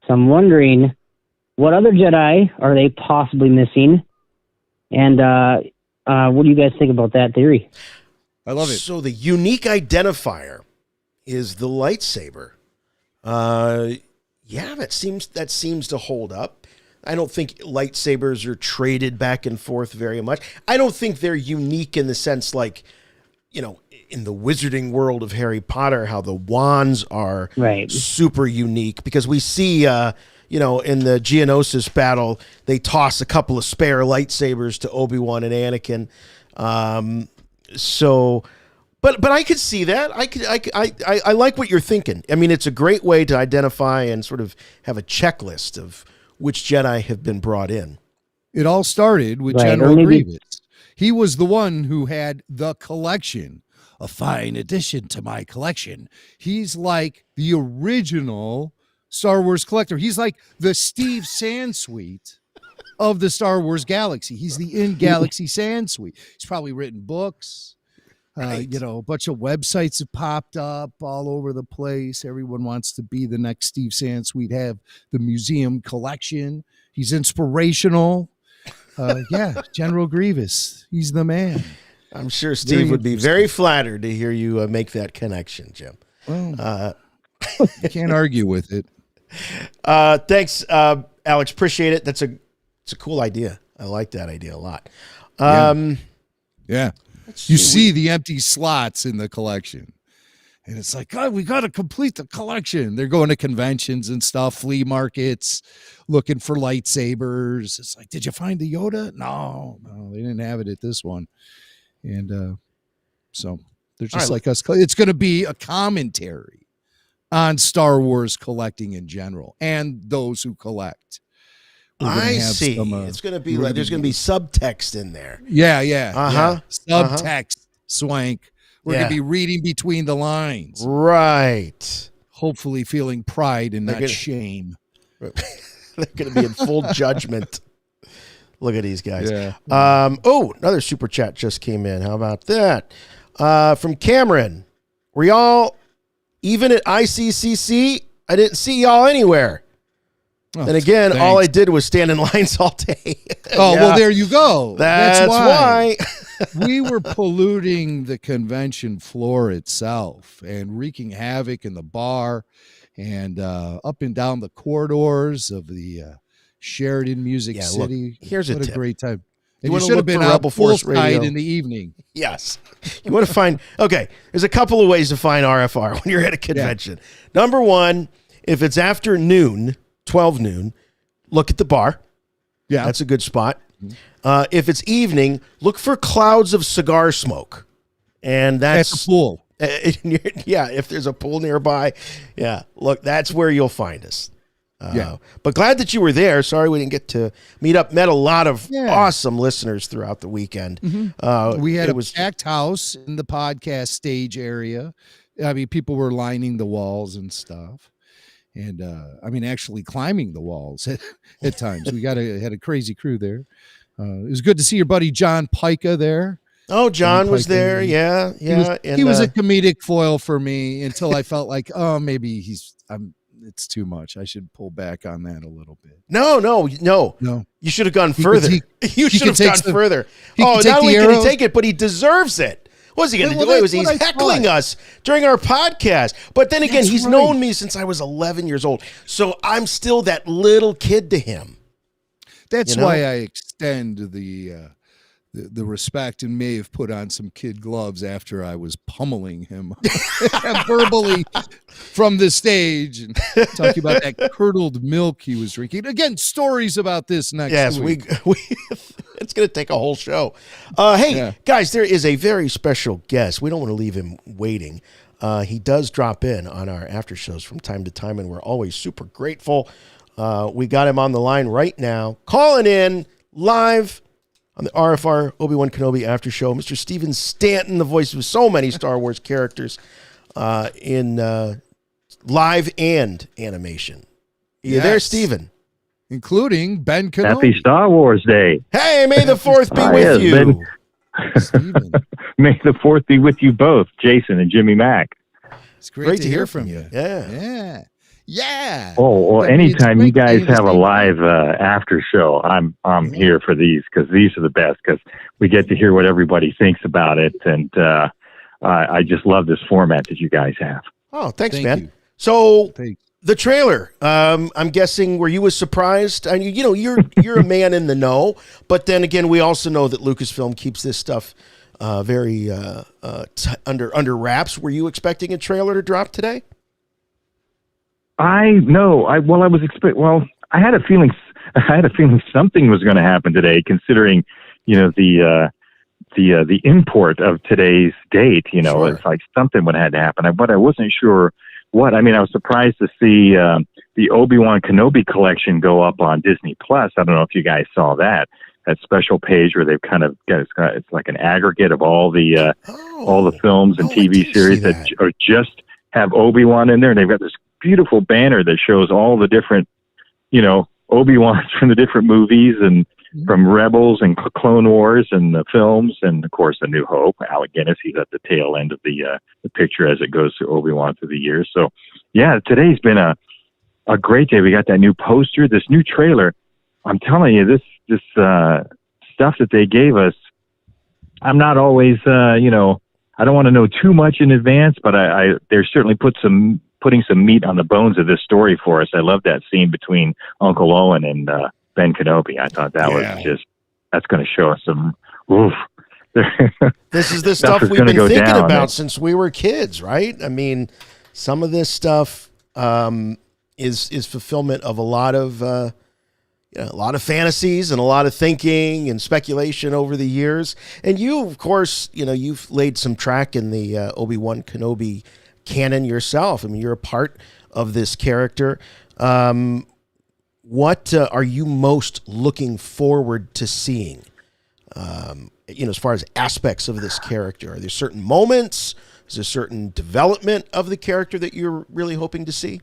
So I'm wondering, what other Jedi are they possibly missing? And what do you guys think about that theory? I love it. So the unique identifier is the lightsaber. Yeah, that seems to hold up. I don't think lightsabers are traded back and forth very much. I don't think they're unique in the sense like, you know, in the wizarding world of Harry Potter, how the wands are super unique, because we see, you know, in the Geonosis battle, they toss a couple of spare lightsabers to Obi-Wan and Anakin. But I could see that. I like what you're thinking. I mean, it's a great way to identify and sort of have a checklist of which Jedi have been brought in. It all started with General Grievous. He was the one who had the collection, a fine addition to my collection. He's like the original Star Wars collector. He's like the Steve Sansweet of the Star Wars galaxy. He's the in-galaxy Sansweet. He's probably written books. You know, a bunch of websites have popped up all over the place. Everyone wants to be the next Steve Sansweet, have the museum collection. He's inspirational. Yeah, General Grievous. He's the man. I'm sure Steve would be very flattered to hear you make that connection, Jim. Well, you can't argue with it. Thanks, Alex. Appreciate it. It's a cool idea. I like that idea a lot. Yeah. You see the empty slots in the collection. And it's like, God, we got to complete the collection. They're going to conventions and stuff, flea markets, looking for lightsabers. It's like, did you find the Yoda? No, they didn't have it at this one. And so they're just like us. It's going to be a commentary on Star Wars collecting in general and those who collect. I see. It's going to be like there's going to be subtext in there. Yeah. Subtext, swank. We're going to be reading between the lines. Right. Hopefully feeling pride and not shame. They're going to be in full judgment. Look at these guys. Yeah. Another super chat just came in. How about that? From Cameron. Were y'all even at ICCC? I didn't see y'all anywhere. Oh, and again, thanks. all I did was stand in lines all day. Well, there you go. That's why. We were polluting the convention floor itself and wreaking havoc in the bar and up and down the corridors of the Sheridan Music City. Look, here's what a tip. Great time. And You you should have been out poolside in the evening. Yes. You want to find, there's a couple of ways to find RFR when you're at a convention. Yeah. Number one, if it's after noon, 12 noon, look at the bar. Yeah. That's a good spot. If it's evening, look for clouds of cigar smoke. And that's at the pool. If there's a pool nearby. Yeah. Look, that's where you'll find us. But glad that you were there. Sorry we didn't get to meet up. Met a lot of awesome listeners throughout the weekend. We had a packed house in the podcast stage area. I mean, people were lining the walls and stuff. And actually climbing the walls at times. We had a crazy crew there. It was good to see your buddy John Pica there. Oh, John was there. Yeah. He was a comedic foil for me until I felt like, maybe it's too much. I should pull back on that a little bit. No. You should have gone further. You should have gone further. Not only did he take it, but he deserves it. What's he going to do? He's heckling us during our podcast. But then again, he's known me since I was 11 years old. So I'm still that little kid to him. That's why I extend the respect and may have put on some kid gloves after I was pummeling him verbally from the stage and talking about that curdled milk he was drinking. Again, stories about this next week. It's going to take a whole show. Guys, there is a very special guest. We don't want to leave him waiting. He does drop in on our after shows from time to time, and we're always super grateful. We got him on the line right now, calling in live on the RFR Obi-Wan Kenobi After Show. Mr. Steven Stanton, the voice of so many Star Wars characters in live and animation. You there, Steven? Including Ben Kenobi. Happy Star Wars Day. Hey, may the 4th be with you. May the 4th be with you both, Jason and Jimmy Mack. It's great to hear from you. Yeah. Oh, well, anytime you guys have a live after show, I'm here for these, because these are the best, because we get to hear what everybody thinks about it, and I just love this format that you guys have. Oh, thanks, man. So the trailer, I'm guessing, were you as surprised? I mean, you're a man in the know, but then again, we also know that Lucasfilm keeps this stuff very under wraps. Were you expecting a trailer to drop today? I had a feeling something was going to happen today, considering, the import of today's date. Sure. It's like something would have to happen, but I wasn't sure what. I mean, I was surprised to see the Obi-Wan Kenobi collection go up on Disney Plus. I don't know if you guys saw that special page where they've kind of it's like an aggregate of all the films and TV series that are just have Obi-Wan in there, and they've got this beautiful banner that shows all the different, Obi-Wans from the different movies and from Rebels and Clone Wars and the films, and of course, A New Hope. Alec Guinness, he's at the tail end of the picture as it goes through Obi-Wan through the years. So, yeah, today's been a great day. We got that new poster, this new trailer. I'm telling you, this stuff that they gave us, I'm not always, I don't want to know too much in advance, but they're certainly putting some meat on the bones of this story for us. I love that scene between Uncle Owen and Ben Kenobi. I thought that was that's going to show us some. Oof. This is the stuff we've been thinking about since we were kids, right? I mean, some of this stuff is fulfillment of a lot of fantasies and a lot of thinking and speculation over the years. And you, of course, you've laid some track in the Obi-Wan Kenobi canon yourself. I mean, you're a part of this character. What are you most looking forward to seeing? As far as aspects of this character, are there certain moments? Is there certain development of the character that you're really hoping to see?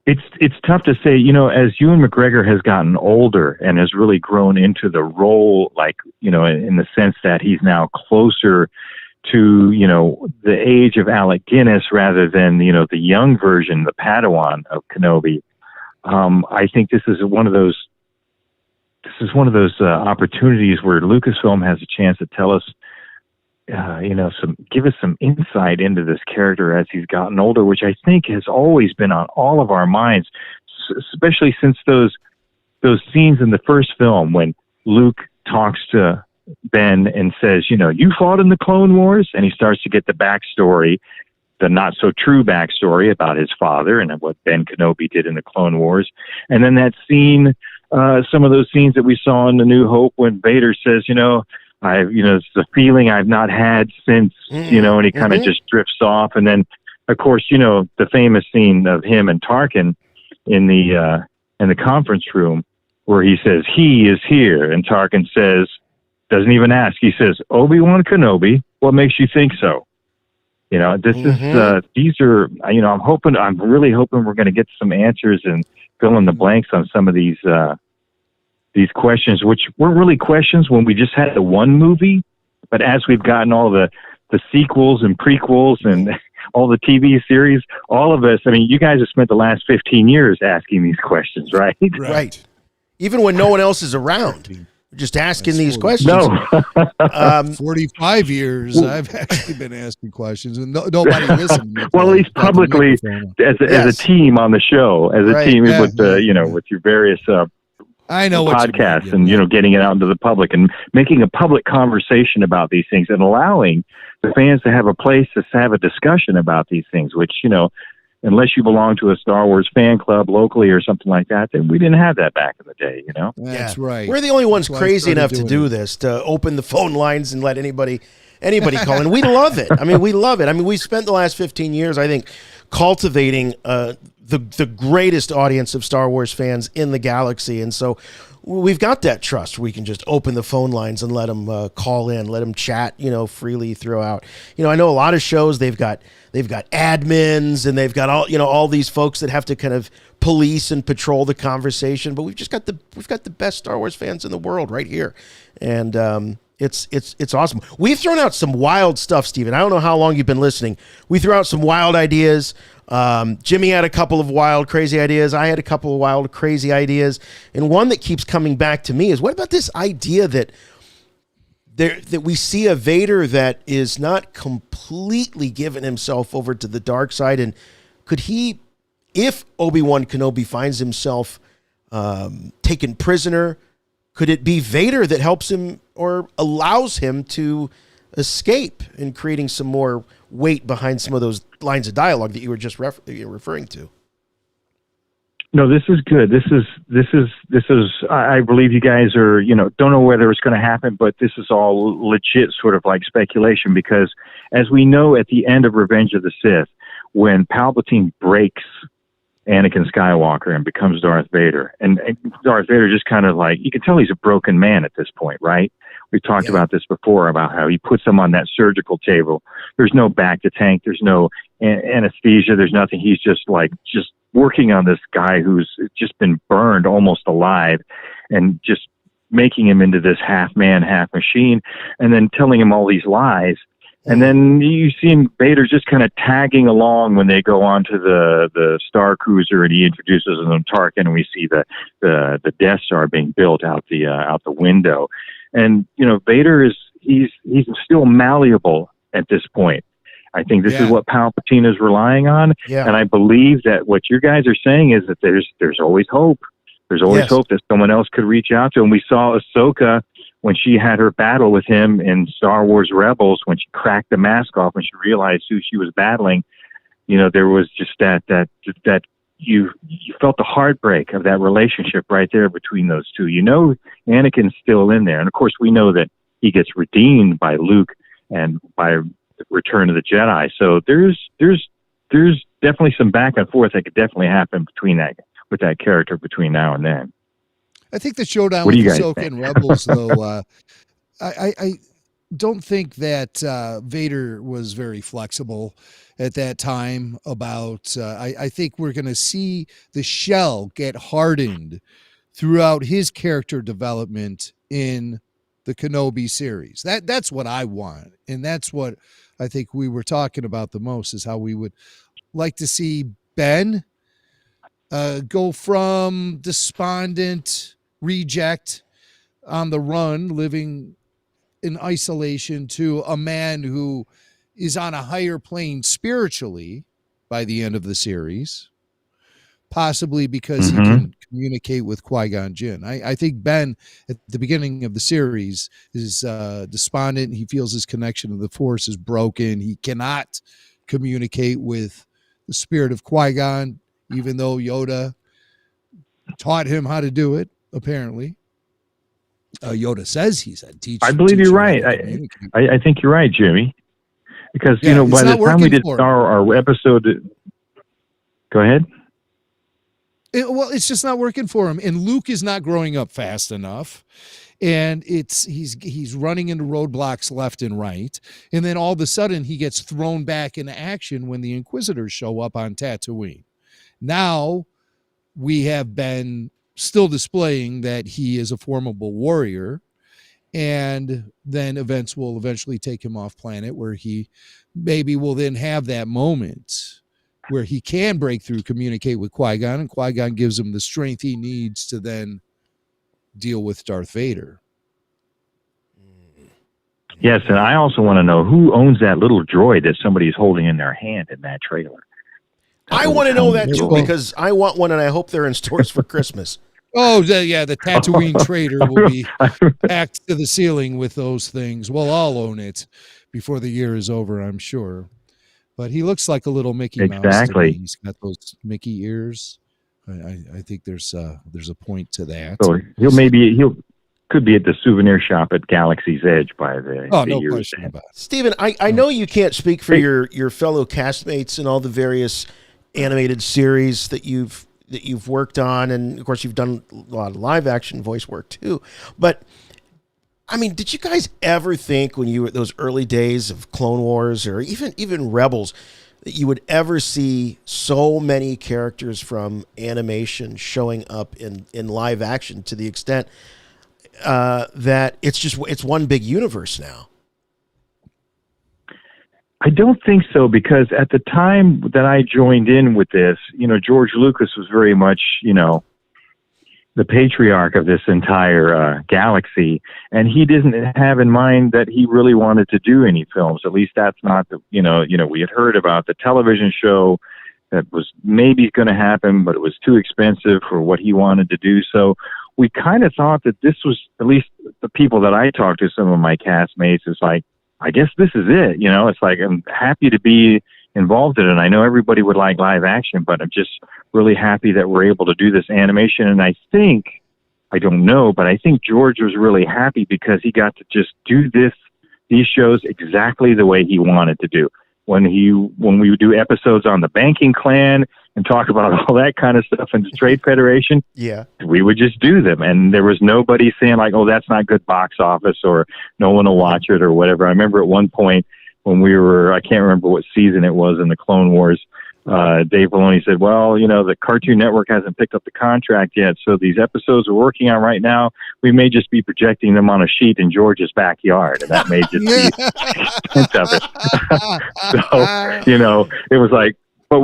It's tough to say, as Ewan McGregor has gotten older and has really grown into the role, in the sense that he's now closer to, the age of Alec Guinness rather than, the young version, the Padawan of Kenobi. I think this is one of those opportunities where Lucasfilm has a chance to tell us, give us some insight into this character as he's gotten older, which I think has always been on all of our minds, especially since those scenes in the first film when Luke talks to Ben and says, you fought in the Clone Wars, and he starts to get the backstory, the not so true backstory about his father and what Ben Kenobi did in the Clone Wars. And then that scene, some of those scenes that we saw in The New Hope when Vader says, it's a feeling I've not had since, and he kind of just drifts off. And then, of course, the famous scene of him and Tarkin in the conference room where he says, he is here. And Tarkin says, doesn't even ask. He says, Obi-Wan Kenobi, what makes you think so? These are, I'm really hoping we're going to get some answers and fill in the blanks on some of these questions, which weren't really questions when we just had the one movie. But as we've gotten all the sequels and prequels and all the TV series, all of us, you guys have spent the last 15 years asking these questions, right? Right. Even when no one else is around. Just asking these questions. No. 45 years I've actually been asking questions and nobody listened. Well, at least publicly as a team on the show, as a team with with your various I know podcasts and getting it out into the public and making a public conversation about these things and allowing the fans to have a place to have a discussion about these things, which unless you belong to a Star Wars fan club locally or something like that, then we didn't have that back in the day, That's right. We're the only ones crazy enough to do this, to open the phone lines and let anybody call in. We love it. We love it. We spent the last 15 years, I think, cultivating the greatest audience of Star Wars fans in the galaxy. And so we've got that trust. We can just open the phone lines and let them call in, let them chat, freely throughout. I know a lot of shows they've got admins and they've got all these folks that have to kind of police and patrol the conversation. But we've got the best Star Wars fans in the world right here, and it's awesome. We've thrown out some wild stuff, Steven. I don't know how long you've been listening. We threw out some wild ideas. Jimmy had a couple of wild, crazy ideas. I had a couple of wild, crazy ideas. And one that keeps coming back to me is, what about this idea that we see a Vader that is not completely given himself over to the dark side? And could he, if Obi-Wan Kenobi finds himself taken prisoner, could it be Vader that helps him or allows him to escape, and creating some more weight behind some of those lines of dialogue that you were just referring to? No, this is good. This is. I believe you guys are. Don't know whether it's going to happen, but this is all legit, sort of like speculation, because as we know, at the end of Revenge of the Sith, when Palpatine breaks Anakin Skywalker and becomes Darth Vader, and Darth Vader just kind of like, you can tell he's a broken man at this point, right? We've talked about this before, about how he puts him on that surgical table. There's no back to tank. There's no anesthesia. There's nothing. He's just working on this guy who's just been burned almost alive, and just making him into this half man, half machine, and then telling him all these lies. And then you see him, Vader, just kind of tagging along when they go onto the Star Cruiser, and he introduces them to Tarkin, and we see the Death Star being built out the window. And Vader he's still malleable at this point. I think this is what Palpatine is relying on, and I believe that what you guys are saying is that there's always hope. There's always hope that someone else could reach out to him. We saw Ahsoka when she had her battle with him in Star Wars Rebels, when she cracked the mask off and she realized who she was battling. There was just that you felt the heartbreak of that relationship right there between those two. Anakin's still in there, and of course we know that he gets redeemed by Luke and by Return of the Jedi. So there's definitely some back and forth that could definitely happen with that character between now and then. I think the showdown with Ahsoka and Rebels, though, I don't think that Vader was very flexible at that time about, I think we're going to see the shell get hardened throughout his character development in the Kenobi series. That's what I want. And that's what I think we were talking about the most, is how we would like to see Ben go from despondent reject on the run, living in isolation, to a man who is on a higher plane spiritually by the end of the series, possibly because he can communicate with Qui-Gon Jinn. I think Ben at the beginning of the series is despondent. He feels his connection to the Force is broken. He cannot communicate with the spirit of Qui-Gon, even though Yoda taught him how to do it, apparently. Yoda says he said, teach. I believe you're right. I think you're right, Jimmy. Because, by the time we did our episode... Go ahead. It's just not working for him. And Luke is not growing up fast enough. And he's running into roadblocks left and right. And then all of a sudden he gets thrown back into action when the Inquisitors show up on Tatooine. Now we have been still displaying that he is a formidable warrior, and then events will eventually take him off planet, where he maybe will then have that moment where he can break through, communicate with Qui-Gon, and Qui-Gon gives him the strength he needs to then deal with Darth Vader. Yes, and I also want to know who owns that little droid that somebody's holding in their hand in that trailer. I want to know that too, because I want one, and I hope they're in stores for Christmas. Oh, the Tatooine trader will be packed to the ceiling with those things. We'll all own it before the year is over, I'm sure. But he looks like a little Mickey Mouse. Exactly. He's got those Mickey ears. I think there's a point to that. So he'll could be at the souvenir shop at Galaxy's Edge by the no year's question end. about it. Steven, I know you can't speak for your fellow castmates and all the various animated series that you've that you've worked on, and of course you've done a lot of live action voice work too. But I mean, did you guys ever think when you were those early days of Clone Wars or even Rebels that you would ever see so many characters from animation showing up in live action to the extent that it's one big universe now? I don't think so, because at the time that I joined in with this, George Lucas was very much, the patriarch of this entire galaxy, and he didn't have in mind that he really wanted to do any films. At least that's not the, we had heard about the television show that was maybe going to happen, but it was too expensive for what he wanted to do. So we kind of thought that this was, at least the people that I talked to, some of my castmates, is like, I guess this is it. It's like, I'm happy to be involved in it. I know everybody would like live action, but I'm just really happy that we're able to do this animation. And I think George was really happy because he got to just do these shows exactly the way he wanted to do. When we would do episodes on the banking clan and talk about all that kind of stuff in the Trade Federation, we would just do them. And there was nobody saying like, oh, that's not good box office, or no one will watch it, or whatever. I remember at one point when I can't remember what season it was in the Clone Wars, Dave Filoni said, well, the Cartoon Network hasn't picked up the contract yet, so these episodes we're working on right now, we may just be projecting them on a sheet in George's backyard, and that may just be the extent of it. So, it was like, but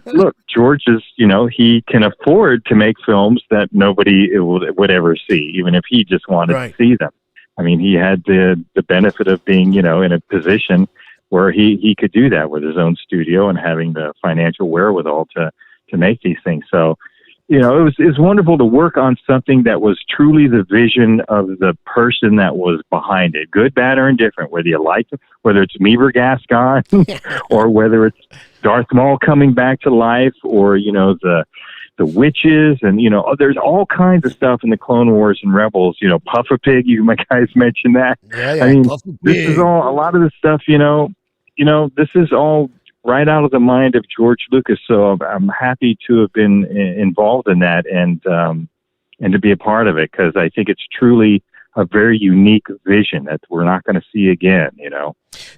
look, George is, he can afford to make films that nobody would ever see, even if he just wanted to see them. I mean, he had the benefit of being, in a position where he could do that with his own studio and having the financial wherewithal to make these things. So, it was wonderful to work on something that was truly the vision of the person that was behind it, good, bad, or indifferent, whether you like it, whether it's Meaver Gascon or whether it's Darth Maul coming back to life, or, the witches, and, there's all kinds of stuff in the Clone Wars and Rebels, Puffa Pig, you guys mentioned that. Yeah, I mean, this is all, a lot of this stuff, this is all right out of the mind of George Lucas. So I'm happy to have been involved in that and to be a part of it, because I think it's truly a very unique vision that we're not going to see again,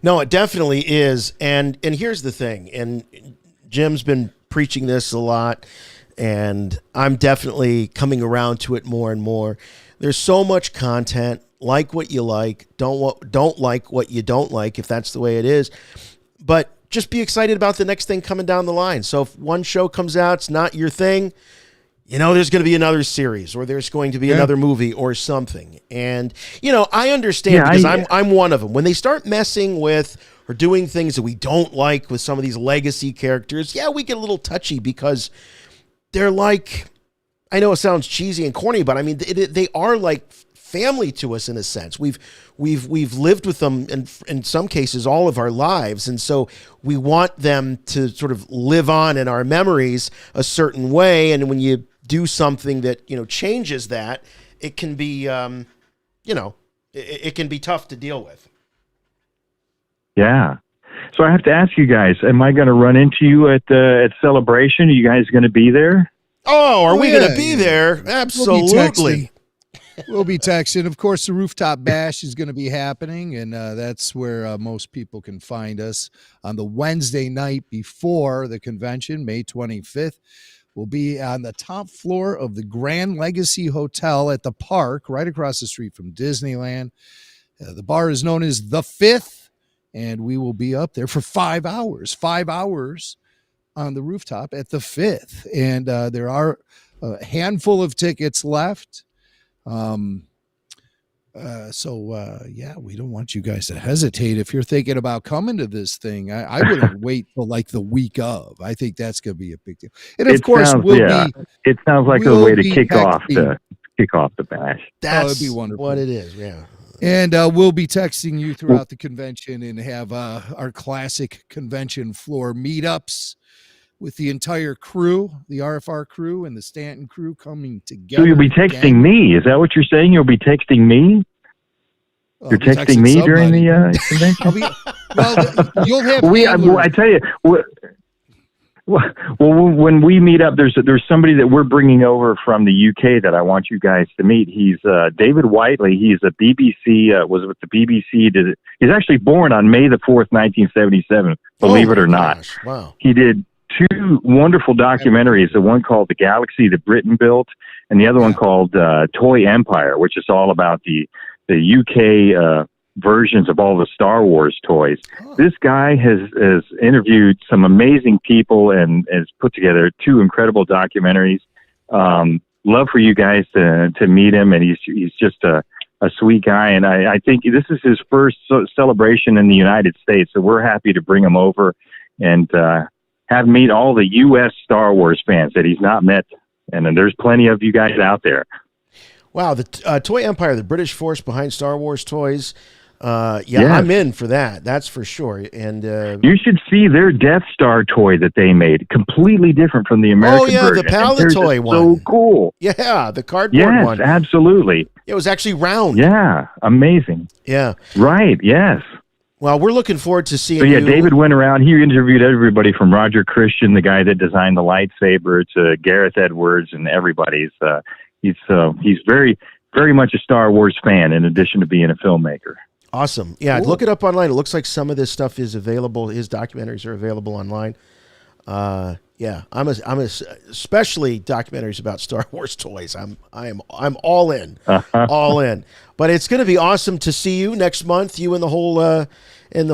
No, it definitely is. And here's the thing, and Jim's been preaching this a lot, and I'm definitely coming around to it more and more. There's so much content. Like what you like, don't like what you don't like, if that's the way it is. But just be excited about the next thing coming down the line. So if one show comes out, it's not your thing, there's going to be another series, or there's going to be another movie or something. And, I understand, because I'm one of them. When they start messing with or doing things that we don't like with some of these legacy characters, we get a little touchy, because they're like, I know it sounds cheesy and corny, but I mean, they are like family to us in a sense. We've lived with them in some cases all of our lives, and so we want them to sort of live on in our memories a certain way. And when you do something that changes that, it can be it can be tough to deal with. Yeah. So I have to ask you guys: am I going to run into you at Celebration? Are you guys going to be there? Oh, are we going to be there? Absolutely. We'll be texting. Of course, the Rooftop Bash is going to be happening, and that's where most people can find us on the Wednesday night before the convention, May 25th. We'll be on the top floor of the Grand Legacy Hotel at the park, right across the street from Disneyland. The bar is known as The Fifth, and we will be up there for 5 hours. 5 hours on the rooftop at The Fifth. And there are a handful of tickets left. We don't want you guys to hesitate if you're thinking about coming to this thing. I wouldn't wait till like the week of. I think that's going to be a big deal. And of course, it sounds like a way to kick off the bash. That'd be wonderful. What it is, yeah. And we'll be texting you throughout the convention and have our classic convention floor meetups with the entire crew, the RFR crew and the Stanton crew coming together. So you'll be texting me. Is that what you're saying? You'll be texting me? You're texting me during the convention? You'll have I tell you, when we meet up, there's somebody that we're bringing over from the UK that I want you guys to meet. He's David Whiteley. He's a BBC, was with the BBC. He's actually born on May the 4th, 1977, believe it or not. Gosh, wow. He did 2 wonderful documentaries, the one called The Galaxy That Britain Built, and the other one called Toy Empire, which is all about the UK versions of all the Star Wars toys. This guy has interviewed some amazing people and has put together 2 incredible documentaries. Love for you guys to meet him, and he's just a sweet guy, and I think this is his first celebration in the United States, so we're happy to bring him over and have him meet all the U.S. Star Wars fans that he's not met, and there's plenty of you guys out there. Wow, the Toy Empire, the British force behind Star Wars toys. Yes. I'm in for that. That's for sure. And you should see their Death Star toy that they made, completely different from the American version. Oh yeah, the Palatoy one. So cool. Yeah, the cardboard one. Yes, absolutely. It was actually round. Yeah, amazing. Yeah. Right. Yes. Well, we're looking forward to seeing. So yeah, you. David went around. He interviewed everybody from Roger Christian, the guy that designed the lightsaber, to Gareth Edwards, and everybody. He's very, very much a Star Wars fan, in addition to being a filmmaker. Awesome. Yeah, Cool. look it up online. It looks like some of this stuff is available. His documentaries are available online. Yeah, I'm especially documentaries about Star Wars toys. I'm all in, all in. But it's going to be awesome to see you next month. You and the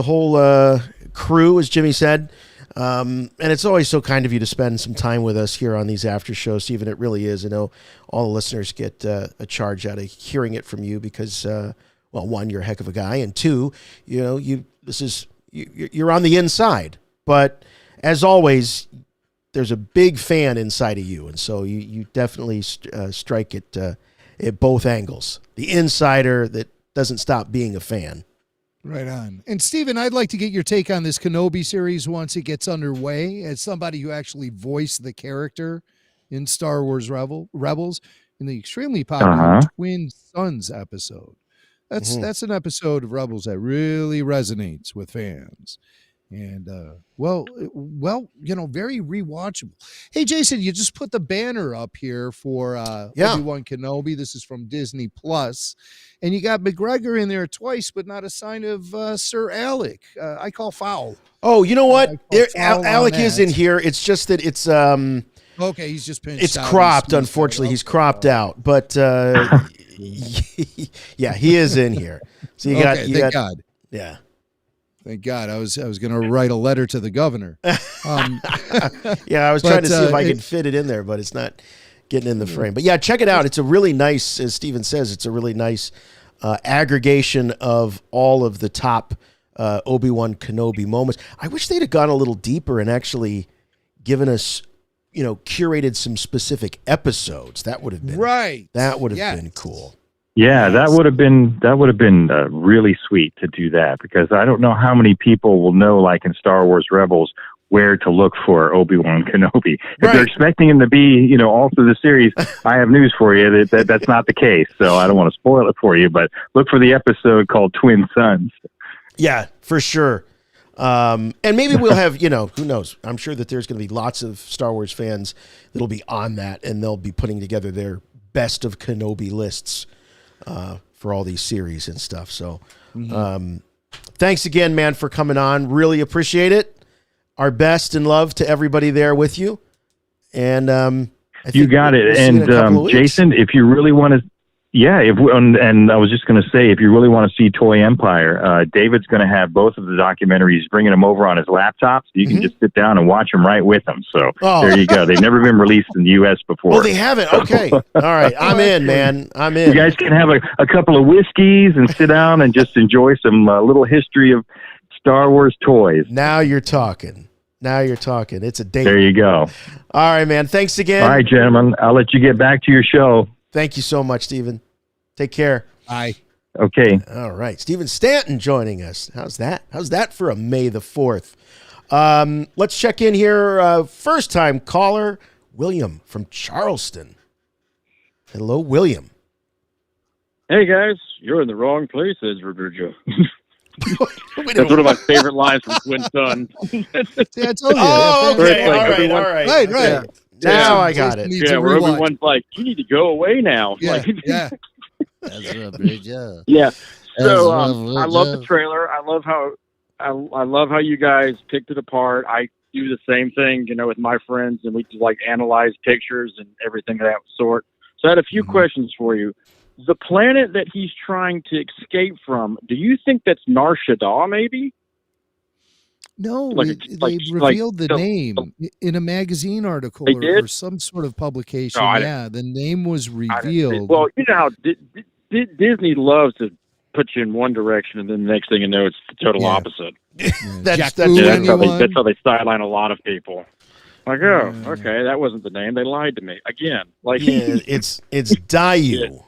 whole crew, as Jimmy said. And it's always so kind of you to spend some time with us here on these after shows, Stephen. It really is. I know all the listeners get a charge out of hearing it from you because. Well, 1, you're a heck of a guy, and 2, you're on the inside. But as always, there's a big fan inside of you, and so you definitely strike it at both angles. The insider that doesn't stop being a fan. Right on. And Stephen, I'd like to get your take on this Kenobi series once it gets underway, as somebody who actually voiced the character in Star Wars Rebels in the extremely popular Twin Sons episode. That's an episode of Rebels that really resonates with fans. And, very rewatchable. Hey, Jason, you just put the banner up here for Obi-Wan Kenobi. This is from Disney Plus. And you got McGregor in there twice, but not a sign of Sir Alec. I call foul. Oh, you know what? Alec is in here. It's just that it's... okay, he's just pinched It's out. cropped, unfortunately. He's cropped out. But, yeah, he is in here. So you got... Thank God. Yeah. Thank God. I was going to write a letter to the governor. Yeah, I was trying to see if I could fit it in there, but it's not getting in the frame. But yeah, check it out. It's a really nice, as Steven says, it's a really nice aggregation of all of the top Obi-Wan Kenobi moments. I wish they'd have gone a little deeper and actually given us, curated some specific episodes. That would have been right. That would have been cool. Yeah, that would have been really sweet to do that, because I don't know how many people will know, like in Star Wars Rebels, where to look for Obi-Wan Kenobi. If they're expecting him to be, all through the series, I have news for you that's not the case. So I don't want to spoil it for you, but look for the episode called Twin Sons. Yeah, for sure. And maybe we'll have, who knows? I'm sure that there's going to be lots of Star Wars fans that'll be on that, and they'll be putting together their best of Kenobi lists for all these series and stuff. So thanks again, man, for coming on. Really appreciate it. Our best and love to everybody there with you. And I think you got it. And Jason, if you really want to, and I was just going to say, if you really want to see Toy Empire, David's going to have both of the documentaries, bringing them over on his laptop, so you can just sit down and watch them right with him. So there you go. They've never been released in the U.S. before. Oh, they haven't? Okay. All right. I'm in, man. I'm in. You guys can have a couple of whiskeys and sit down and just enjoy some little history of Star Wars toys. Now you're talking. It's a date. There you go. All right, man. Thanks again. All right, gentlemen. I'll let you get back to your show. Thank you so much, Stephen. Take care. Bye. Okay. All right. Stephen Stanton joining us. How's that? How's that for a May the 4th? Let's check in here. First-time caller, William from Charleston. Hello, William. Hey, guys. You're in the wrong place, Edward. That's one of my favorite lines from Twin Sons. See, I told you. Oh, okay. Like, all right. Right. Okay. Now I got it. Yeah, where Obi-Wan's like, you need to go away now. Yeah, Like, yeah. Yeah. So I love the trailer. I love how you guys picked it apart. I do the same thing, with my friends, and we like analyze pictures and everything of that sort. So I had a few questions for you. The planet that he's trying to escape from, do you think that's Nar Shaddaa, maybe? No, they revealed the name in a magazine article or some sort of publication. No, the name was revealed. Well, you know how Disney loves to put you in one direction, and then the next thing you know, it's the total opposite. That's how they sideline a lot of people. Like, okay, that wasn't the name. They lied to me again. Like, it's Dayu.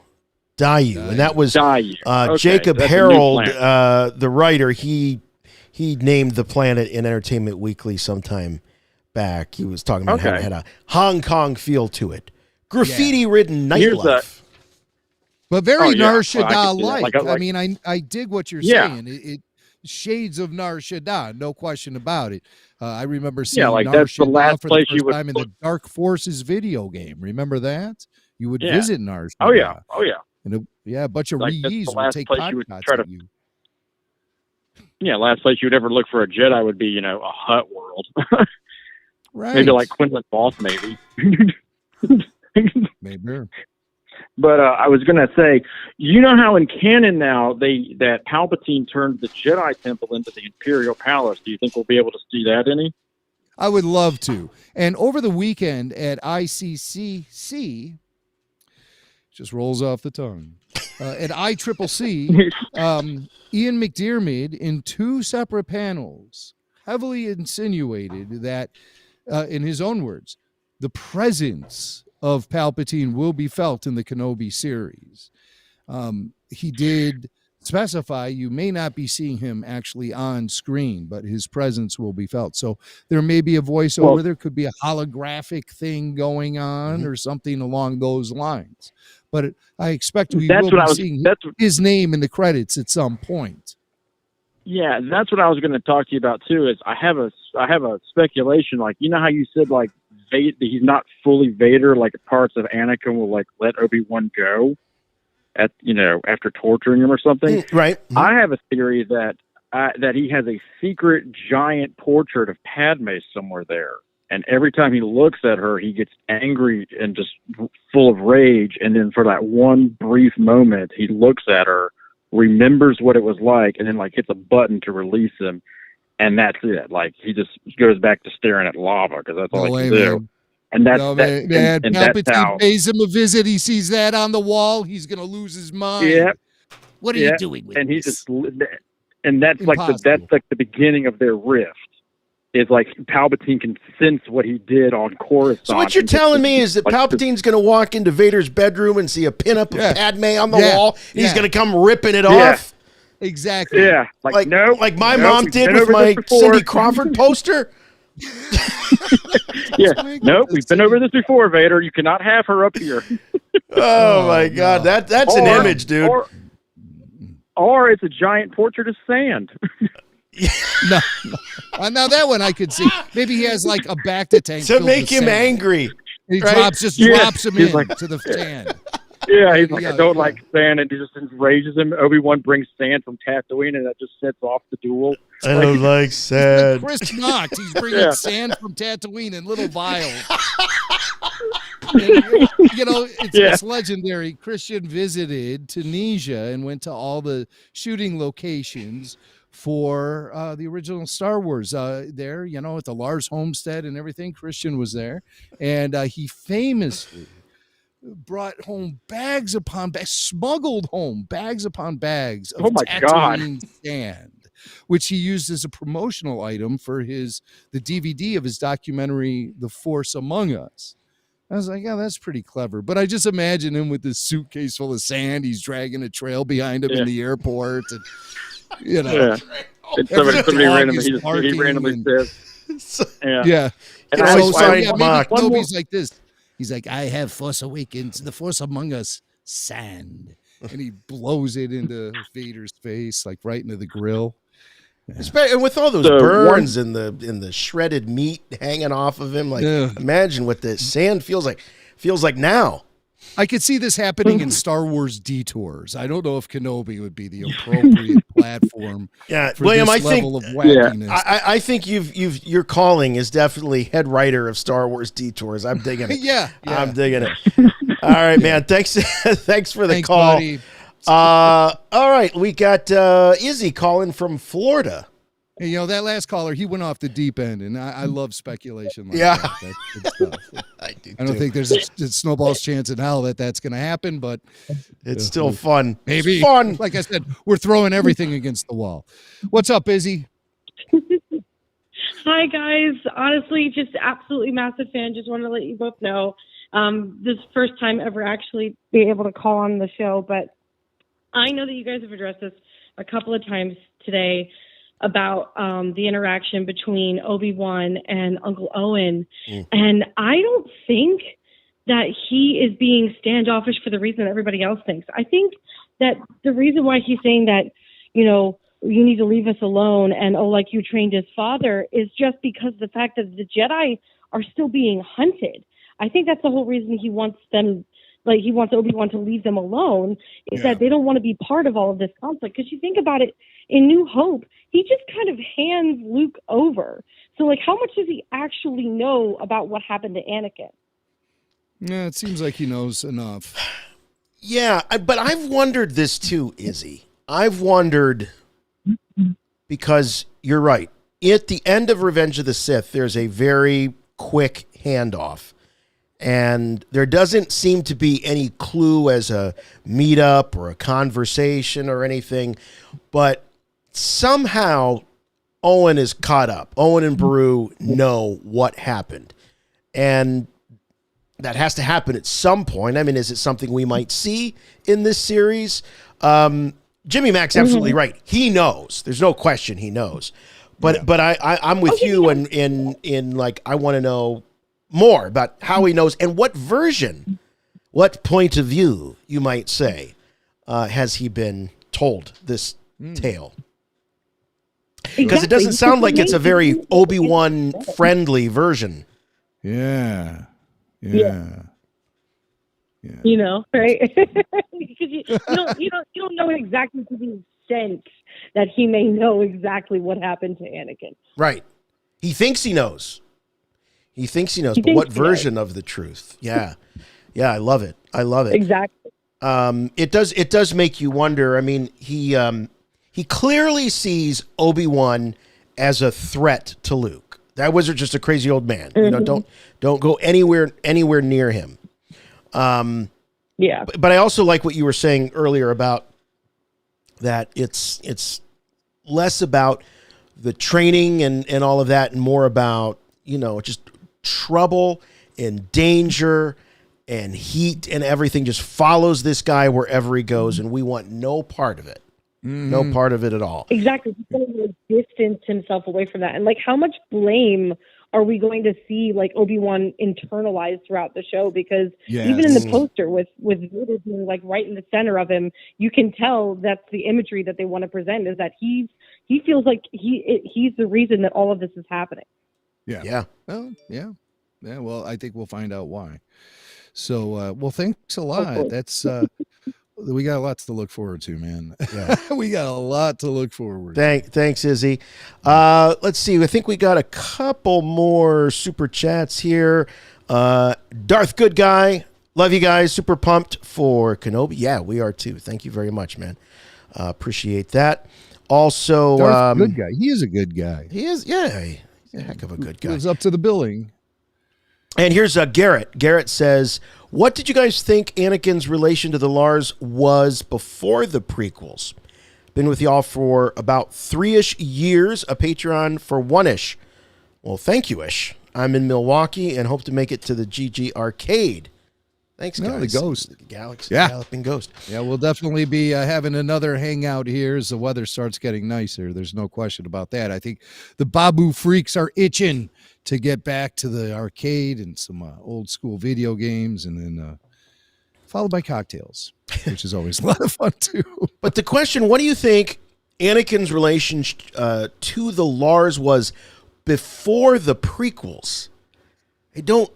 Dayu, and that was Okay, Jacob that's Harold, the writer. He named the planet in Entertainment Weekly sometime back. He was talking about how it had a Hong Kong feel to it, graffiti-ridden nightlife. But very Nar Shaddaa-like. I mean, I dig what you're saying. It shades of Nar Shaddaa, no question about it. I remember seeing Nar that's the Shaddaa last for place the you first would time in the Dark Forces video game. Remember that? You would Yeah. visit Nar Shaddaa. Oh yeah. And a bunch of Like, that's Rees the would last take place pot you would shots try to- at you. Yeah, last place you would ever look for a Jedi would be, a hut world. Right. Maybe like Quinlan Boss, maybe. Maybe. But I was going to say, you know how in canon now that Palpatine turned the Jedi Temple into the Imperial Palace. Do you think we'll be able to see that any? I would love to. And over the weekend at ICCC, just rolls off the tongue, at ICCC, Ian McDiarmid, in two separate panels, heavily insinuated that, in his own words, the presence of Palpatine will be felt in the Kenobi series. He did specify you may not be seeing him actually on screen, but his presence will be felt. So there may be a voiceover. There could be a holographic thing going on or something along those lines. But I expect we will be seeing his name in the credits at some point. Yeah, that's what I was going to talk to you about too. Is I have a speculation. Like, you know how you said like he's not fully Vader. Like parts of Anakin will like let Obi-Wan go after torturing him or something. Right. I have a theory that he has a secret giant portrait of Padme somewhere there. And every time he looks at her, he gets angry and just full of rage. And then for that one brief moment, he looks at her, remembers what it was like, and then like hits a button to release him. And that's it. Like he just goes back to staring at lava because that's all he can do. And that's Palpatine pays him a visit. He sees that on the wall. He's going to lose his mind. Yeah. What are you doing with and this? That's like the beginning of their rift. Is like Palpatine can sense what he did on Coruscant. So what you're telling me is that Palpatine's going to walk into Vader's bedroom and see a pinup of Padme on the wall, and he's going to come ripping it off? Exactly. Yeah. Like my mom did with my Cindy Crawford poster? We've been over this before, Vader. You cannot have her up here. Oh my God. That's an image, dude. Or it's a giant portrait of sand. No. Now that one I could see. Maybe he has like a Bacta tank to make him angry. He drops him in to the sand. Yeah, he's like, I don't like sand, and it just enrages him. Obi-Wan brings sand from Tatooine, and that just sets off the duel. I don't like sand. Chris Knox, he's bringing sand from Tatooine in little vials. It's legendary. Christian visited Tunisia and went to all the shooting locations for the original Star Wars there, at the Lars homestead and everything. Christian was there, and he famously brought home bags upon bags, smuggled home bags upon bags of Tatooine sand, which he used as a promotional item for the DVD of his documentary, The Force Among Us. I was like, that's pretty clever. But I just imagine him with this suitcase full of sand. He's dragging a trail behind him in the airport. And, somebody randomly says. And Kenobi's like this. He's like, I have Force Awakens, The Force Among Us, sand. and he blows it into Vader's face, like right into the grill. Especially with all those burns and the shredded meat hanging off of him, like imagine what the sand feels like. Feels like now. I could see this happening in Star Wars Detours. I don't know if Kenobi would be the appropriate platform. Yeah, for William, this I think level of wackiness. I think your calling is definitely head writer of Star Wars Detours. I'm digging it. Yeah. I'm digging it. All right, man. Thanks for the call. Buddy. All right, we got Izzy calling from Florida. Hey, you know, that last caller, he went off the deep end, and I love speculation like Yeah. that. That's good stuff. I don't think there's a snowball's chance in hell that's going to happen, but it's still fun. Maybe. It's fun. Like I said, we're throwing everything against the wall. What's up, Izzy? Hi, guys. Honestly, just absolutely massive fan. Just wanted to let you both know. This is the first time ever actually being able to call on the show, but I know that you guys have addressed this a couple of times today about the interaction between Obi-Wan and Uncle Owen. And I don't think that he is being standoffish for the reason that everybody else thinks. I think that the reason why he's saying that, you know, you need to leave us alone and, oh, like you trained his father is just because the fact that the Jedi are still being hunted. I think that's the whole reason he wants them, like he wants Obi-Wan to leave them alone, is that they don't want to be part of all of this conflict. Because you think about it, in New Hope, he just kind of hands Luke over. So, like, how much does he actually know about what happened to Anakin? Yeah, it seems like he knows enough. Yeah, but I've wondered this too, Izzy. I've wondered, because you're right. At the end of Revenge of the Sith, there's a very quick handoff. And there doesn't seem to be any clue as a meetup or a conversation or anything. But somehow Owen is caught up. Owen and Beru know what happened. And that has to happen at some point. I mean, is it something we might see in this series? Jimmy Mac's absolutely right. He knows. There's no question he knows. But I'm with you in like, I want to know more about how he knows and what version, what point of view, you might say, has he been told this tale? Because it doesn't sound like it's a very Obi-Wan friendly version. Yeah. You know, right? Because you don't know exactly to the extent that he may know exactly what happened to Anakin. Right. He thinks he knows. But what version of the truth? Yeah. Yeah, I love it. Exactly. It does make you wonder. I mean, he clearly sees Obi-Wan as a threat to Luke. That wizard's just a crazy old man. You know, don't go anywhere near him. Yeah. But I also like what you were saying earlier about that it's less about the training and all of that and more about, you know, just trouble and danger and heat and everything just follows this guy wherever he goes, and we want no part of it. No part of it at all. Exactly. He's going to distance himself away from that. And like, how much blame are we going to see like Obi-Wan internalize throughout the show? Because even in the poster with Vader being like right in the center of him, you can tell that's the imagery that they want to present, is that he feels like he's the reason that all of this is happening. Yeah. Well, yeah. Well, I think we'll find out why. So, well, thanks a lot. Hopefully. That's we got lots to look forward to, man. Yeah. We got a lot to look forward to. Thanks, Izzy. Let's see. I think we got a couple more super chats here. Darth Good Guy. Love you guys. Super pumped for Kenobi. Yeah, we are too. Thank you very much, man. Appreciate that. Also, Darth Good Guy. He is a good guy. He is, yeah. He's a heck of a good guy. Lives up to the billing. And here's Garrett. Garrett says, what did you guys think Anakin's relation to the Lars was before the prequels? Been with y'all for about 3-ish years, a Patreon for 1-ish. Well, thank you-ish. I'm in Milwaukee and hope to make it to the GG Arcade. Thanks, guys. No, the Ghost. Galaxy Galloping Ghost. Yeah, we'll definitely be having another hangout here as the weather starts getting nicer. There's no question about that. I think the Babu freaks are itching to get back to the arcade and some old school video games, and then followed by cocktails. which is always a lot of fun too. But the question, what do you think Anakin's relation to the Lars was before the prequels? I don't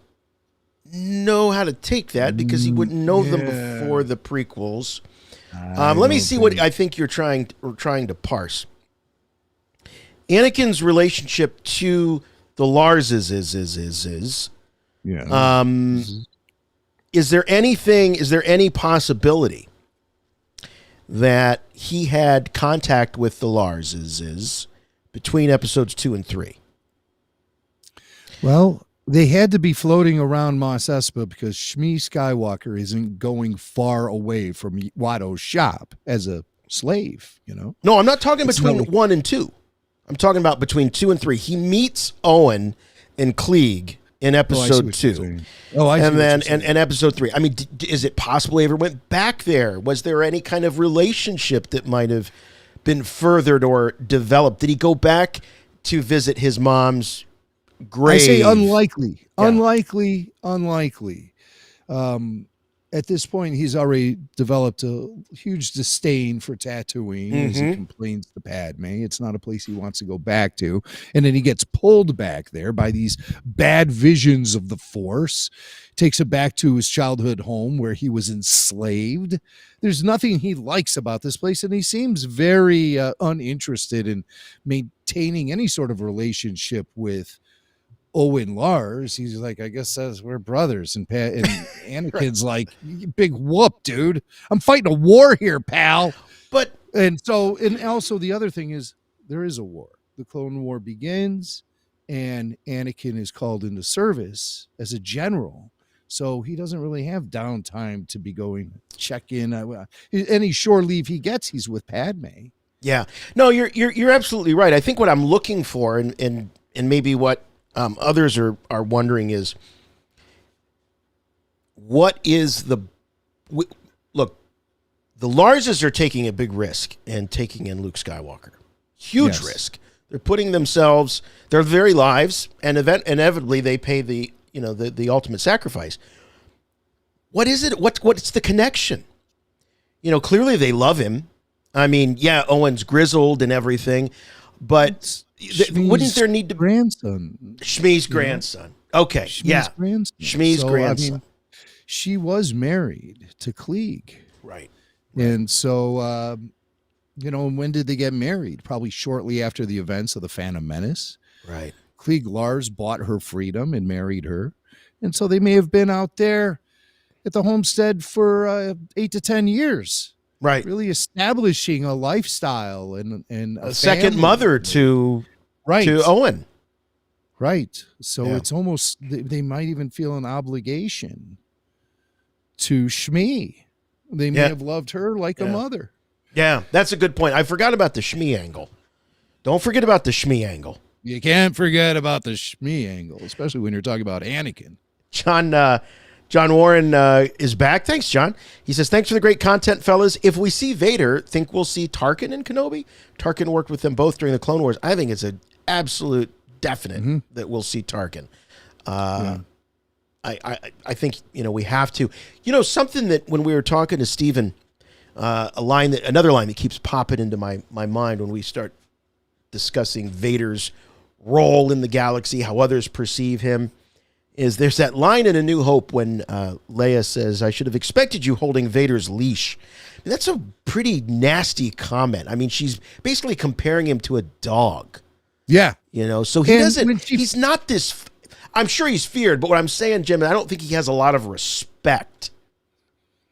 know how to take that because he wouldn't know them before the prequels. Let me see what I think you're trying to parse. Anakin's relationship to the Larses is there any possibility that he had contact with the Larses between episodes 2 and 3? Well, they had to be floating around Mos Espa because Shmi Skywalker isn't going far away from Watto's shop as a slave, you know? No, I'm not talking between 1 and 2. I'm talking about between 2 and 3. He meets Owen and Klieg in episode 2. And then and episode 3. I mean, is it possible he ever went back there? Was there any kind of relationship that might have been furthered or developed? Did he go back to visit his mom's grave? I say unlikely. Yeah. Unlikely. At this point, he's already developed a huge disdain for Tatooine as he complains to Padme. It's not a place he wants to go back to. And then he gets pulled back there by these bad visions of the Force, takes it back to his childhood home where he was enslaved. There's nothing he likes about this place, and he seems very uninterested in maintaining any sort of relationship with Owen Lars. He's like, I guess we're brothers, and Anakin's like, big whoop, dude. I'm fighting a war here, pal. And also the other thing is there is a war. The Clone War begins, and Anakin is called into service as a general. So he doesn't really have downtime to be going check in. Any shore leave he gets, he's with Padme. Yeah, no, you're absolutely right. I think what I'm looking for, and maybe what others are wondering is, what is look, the Larses are taking a big risk and taking in Luke Skywalker. Huge risk. They're putting themselves, their very lives, and inevitably they pay the ultimate sacrifice. What is it? What's the connection? Clearly they love him. I mean, yeah, Owen's grizzled and everything, but wouldn't there need to grandson? Shmi's grandson. Okay, Shmi's grandson. Shmi's grandson. I mean, she was married to Klieg, right? And so, when did they get married? Probably shortly after the events of the Phantom Menace, right? Klieg Lars bought her freedom and married her, and so they may have been out there at the homestead for 8 to 10 years. Right. Really establishing a lifestyle and a second mother to Owen. Right. So it's almost, they might even feel an obligation to Shmi. They may have loved her like a mother. Yeah, that's a good point. I forgot about the Shmi angle. Don't forget about the Shmi angle. You can't forget about the Shmi angle, especially when you're talking about Anakin. John Warren is back. Thanks, John. He says, thanks for the great content, fellas. If we see Vader, think we'll see Tarkin and Kenobi? Tarkin worked with them both during the Clone Wars. I think it's an absolute definite that we'll see Tarkin. I think, we have to. Something that when we were talking to Steven, another line that keeps popping into my mind when we start discussing Vader's role in the galaxy, how others perceive him, is there's that line in A New Hope when Leia says, I should have expected you holding Vader's leash. That's a pretty nasty comment. I mean, she's basically comparing him to a dog. Yeah. So he he's not this, I'm sure he's feared, but what I'm saying, Jim, I don't think he has a lot of respect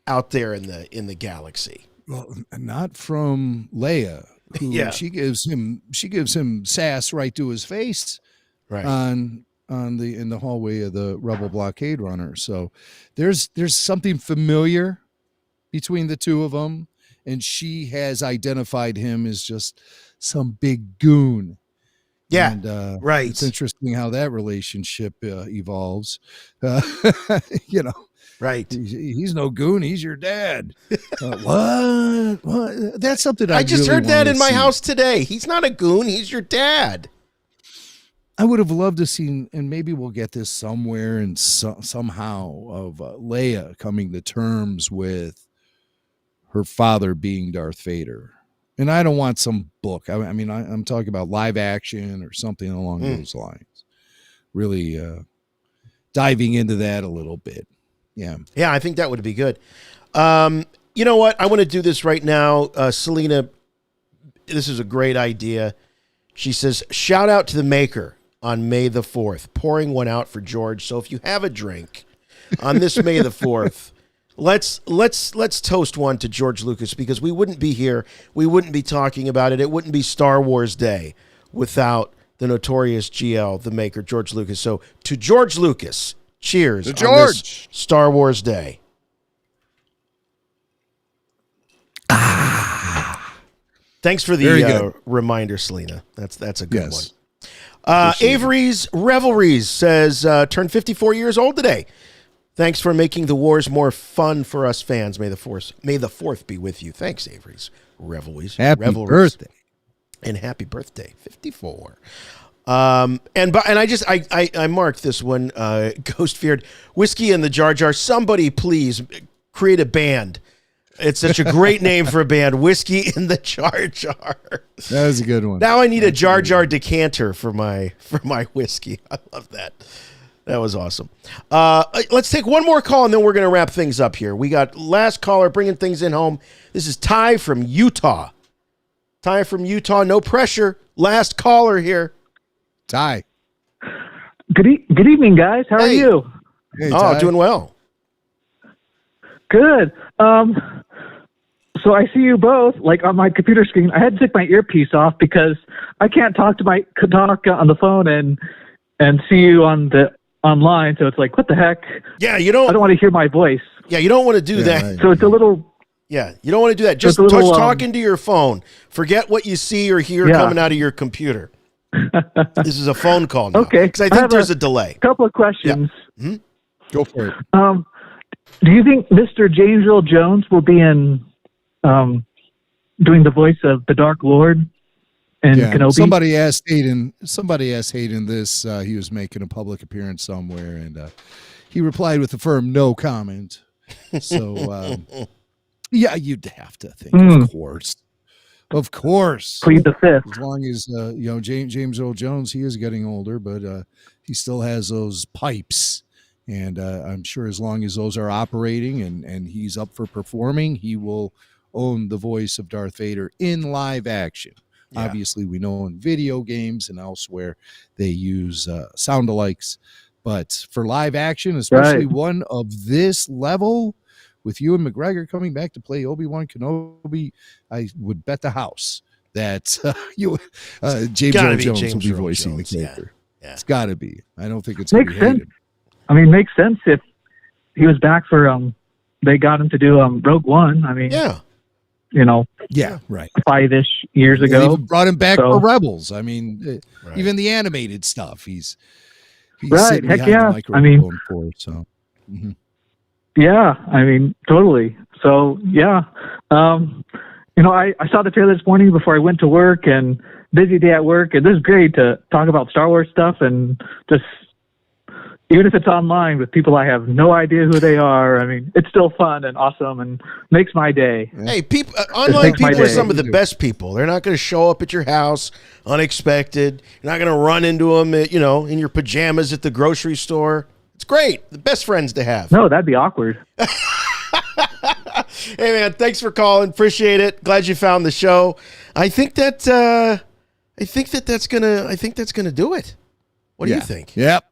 out there in the galaxy. Well, not from Leia, who she gives him sass right to his face. Right. In the hallway of the Rebel blockade runner. So there's something familiar between the two of them, and she has identified him as just some big goon. Yeah, and, right. It's interesting how that relationship evolves. Right. He's no goon. He's your dad. What? That's something I just really heard that in my see. house today. He's not a goon. He's your dad. I would have loved to see, and maybe we'll get this somewhere and somehow, of Leia coming to terms with her father being Darth Vader. And I don't want some book. I mean, I'm talking about live action or something along those lines. Really diving into that a little bit. Yeah. Yeah, I think that would be good. You know what? I want to do this right now. Selena, this is a great idea. She says, shout out to the maker on May the 4th, pouring one out for George. So if you have a drink on this May the 4th, let's toast one to George Lucas, because we wouldn't be here. We wouldn't be talking about it. It wouldn't be Star Wars Day without the notorious GL, the maker, George Lucas. So to George Lucas, cheers to George. On this Star Wars Day. Thanks for the reminder, Selena. That's a good one. Avery's Revelries says, turned 54 years old today. Thanks for making the wars more fun for us fans. May the 4th be with you. Thanks, Avery's Revelries. Happy birthday. And happy birthday, 54. And I marked this one, Ghost Feared Whiskey in the Jar Jar. Somebody please create a band. It's such a great name for a band, Whiskey in the Jar Jar. That was a good one. Now I need a Jar Jar decanter for my whiskey. I love that. That was awesome. Let's take one more call, and then we're going to wrap things up here. We got last caller bringing things in home. This is Ty from Utah. Ty from Utah, no pressure. Last caller here. Ty. Good evening, guys. How are you? Hey, Ty. Doing well. Good. So I see you both like on my computer screen. I had to take my earpiece off because I can't talk on the phone and see you online. So it's like, what the heck? Yeah, I don't want to hear my voice. Yeah, you don't want to do that. Right. So it's a little. Yeah, you don't want to do that. Just touch talking to your phone. Forget what you see or hear coming out of your computer. This is a phone call now. Okay. Because I think there's a delay. Couple of questions. Yeah. Mm-hmm. Go for it. Do you think Mr. James Earl Jones will be in doing the voice of the Dark Lord and Kenobi? Somebody asked Hayden this. He was making a public appearance somewhere, and he replied with a firm no comment. So, yeah, you'd have to think, of course. Plead the fifth. As long as James Earl Jones, he is getting older, but he still has those pipes. And I'm sure as long as those are operating and he's up for performing, he will own the voice of Darth Vader in live action. Yeah. Obviously, we know in video games and elsewhere they use sound-alikes. But for live action, especially one of this level, with Ewan McGregor coming back to play Obi-Wan Kenobi, I would bet the house that James Earl Jones will be voicing the character. Yeah. It's got to be. I don't think it's going to be hated. I mean, makes sense if he was back for they got him to do Rogue One. I mean, right. 5-ish years ago. They even brought him back for Rebels. I mean, even the animated stuff. He's right. Heck yeah. The microphone for it, so. Mm-hmm. Yeah, I mean, totally. So yeah, I saw the trailer this morning before I went to work, and busy day at work, and this is great to talk about Star Wars stuff and just. Even if it's online with people I have no idea who they are, I mean, it's still fun and awesome and makes my day. Hey, online people are some of the best people. They're not going to show up at your house unexpected. You're not going to run into them, in your pajamas at the grocery store. It's great. The best friends to have. No, that'd be awkward. Hey, man, thanks for calling. Appreciate it. Glad you found the show. I think that's gonna do it. What do you think? Yep.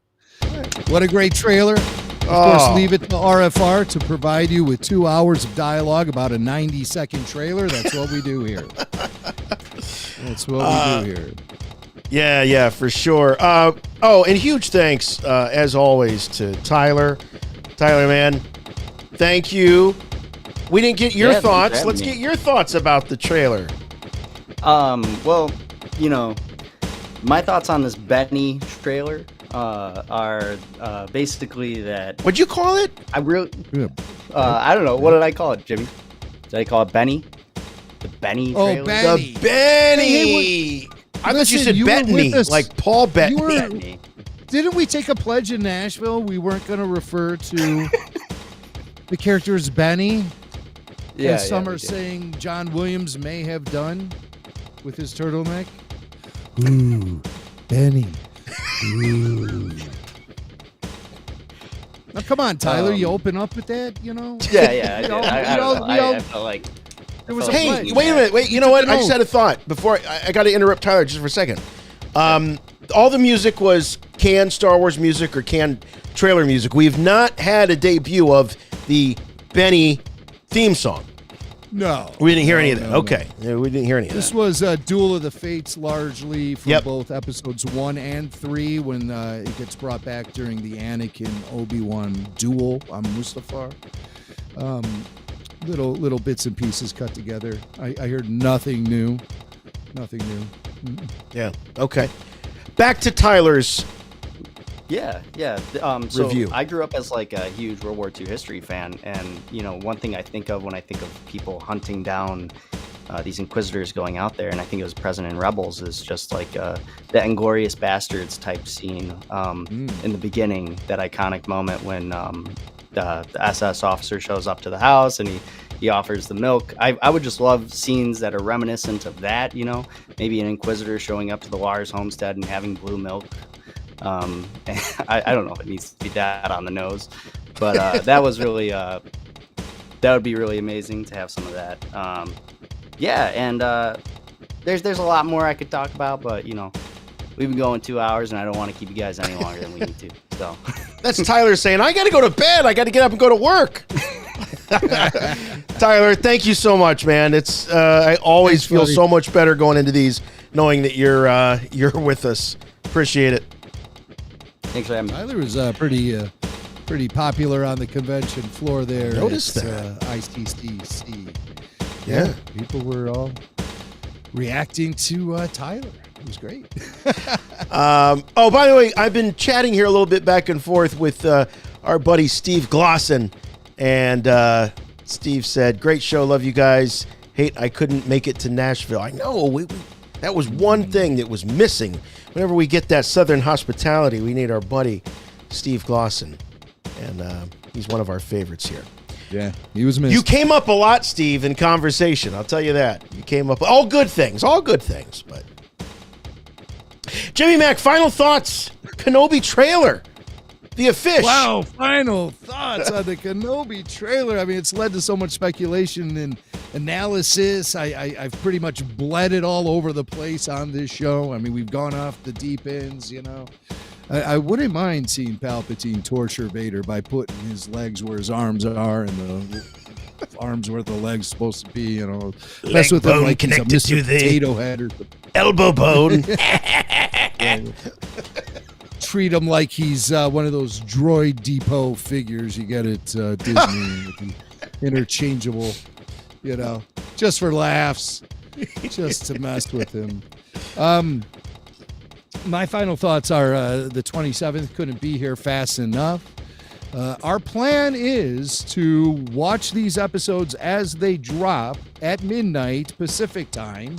What a great trailer. Of course, leave it to RFR to provide you with 2 hours of dialogue about a 90-second trailer. That's what we do here. That's what we do here. Yeah, for sure. And huge thanks, as always, to Tyler. Tyler, man, thank you. We didn't get your thoughts. Let's get your thoughts about the trailer. Well, my thoughts on this Benny trailer are basically that. What'd you call it? I don't know. What did I call it, Jimmy? Did I call it Benny? The Benny trailer? Oh, Benny. The Benny. I thought you said Bettany, like Paul Bettany. Didn't we take a pledge in Nashville? We weren't going to refer to the character as Benny. As some are saying John Williams may have done with his turtleneck. Ooh, Benny. Ooh. Now, come on, Tyler. You open up with that, you know? Yeah, I did. I felt like... Hey, wait a minute. Wait, you know what? I just had a thought before. I got to interrupt Tyler just for a second. All the music was canned Star Wars music or canned trailer music. We've not had a debut of the Benny theme song. No. We didn't hear any of that. Okay. Yeah, we didn't hear any of that. This was Duel of the Fates largely for both episodes 1 and 3 when it gets brought back during the Anakin Obi-Wan duel on Mustafar. Little bits and pieces cut together. I heard nothing new. Nothing new. Mm-mm. Yeah. Okay. Back to Tyler's So review. I grew up as like a huge World War II history fan, and one thing I think of when I think of people hunting down these Inquisitors going out there, and I think it was present in Rebels, is just like the Inglorious Bastards type scene in the beginning, that iconic moment when the SS officer shows up to the house and he offers the milk. I would just love scenes that are reminiscent of that, maybe an Inquisitor showing up to the Lars homestead and having blue milk. I don't know if it needs to be that on the nose, but that was really that would be really amazing to have some of that. There's a lot more I could talk about, but we've been going 2 hours and I don't want to keep you guys any longer than we need to. So that's Tyler saying, I got to go to bed. I got to get up and go to work. Tyler, thank you so much, man. It's I always feel so much better going into these knowing that you're with us. Appreciate it. Thanks for having me. Tyler was pretty popular on the convention floor there. Noticed that. ITCC. Yeah. People were all reacting to Tyler. It was great. By the way, I've been chatting here a little bit back and forth with our buddy Steve Glosson, and Steve said, "Great show, love you guys. Hate I couldn't make it to Nashville." I know that was one thing that was missing. Whenever we get that Southern hospitality, we need our buddy Steve Glosson, and he's one of our favorites here. Yeah, he was missed. You came up a lot, Steve, in conversation. I'll tell you that. You came up all good things, but Jimmy Mac, final thoughts. Kenobi trailer. The official. Wow, final thoughts on the Kenobi trailer. I mean, it's led to so much speculation and analysis. I've pretty much bled it all over the place on this show. I mean, we've gone off the deep ends, I wouldn't mind seeing Palpatine torture Vader by putting his legs where his arms are and the arms where the legs supposed to be, mess with him like he's a Mr. Potato Head or elbow bone. Treat him like he's one of those Droid Depot figures you get at Disney with the interchangeable, just for laughs, just to mess with him. My final thoughts are the 27th couldn't be here fast enough. Our plan is to watch these episodes as they drop at midnight Pacific time,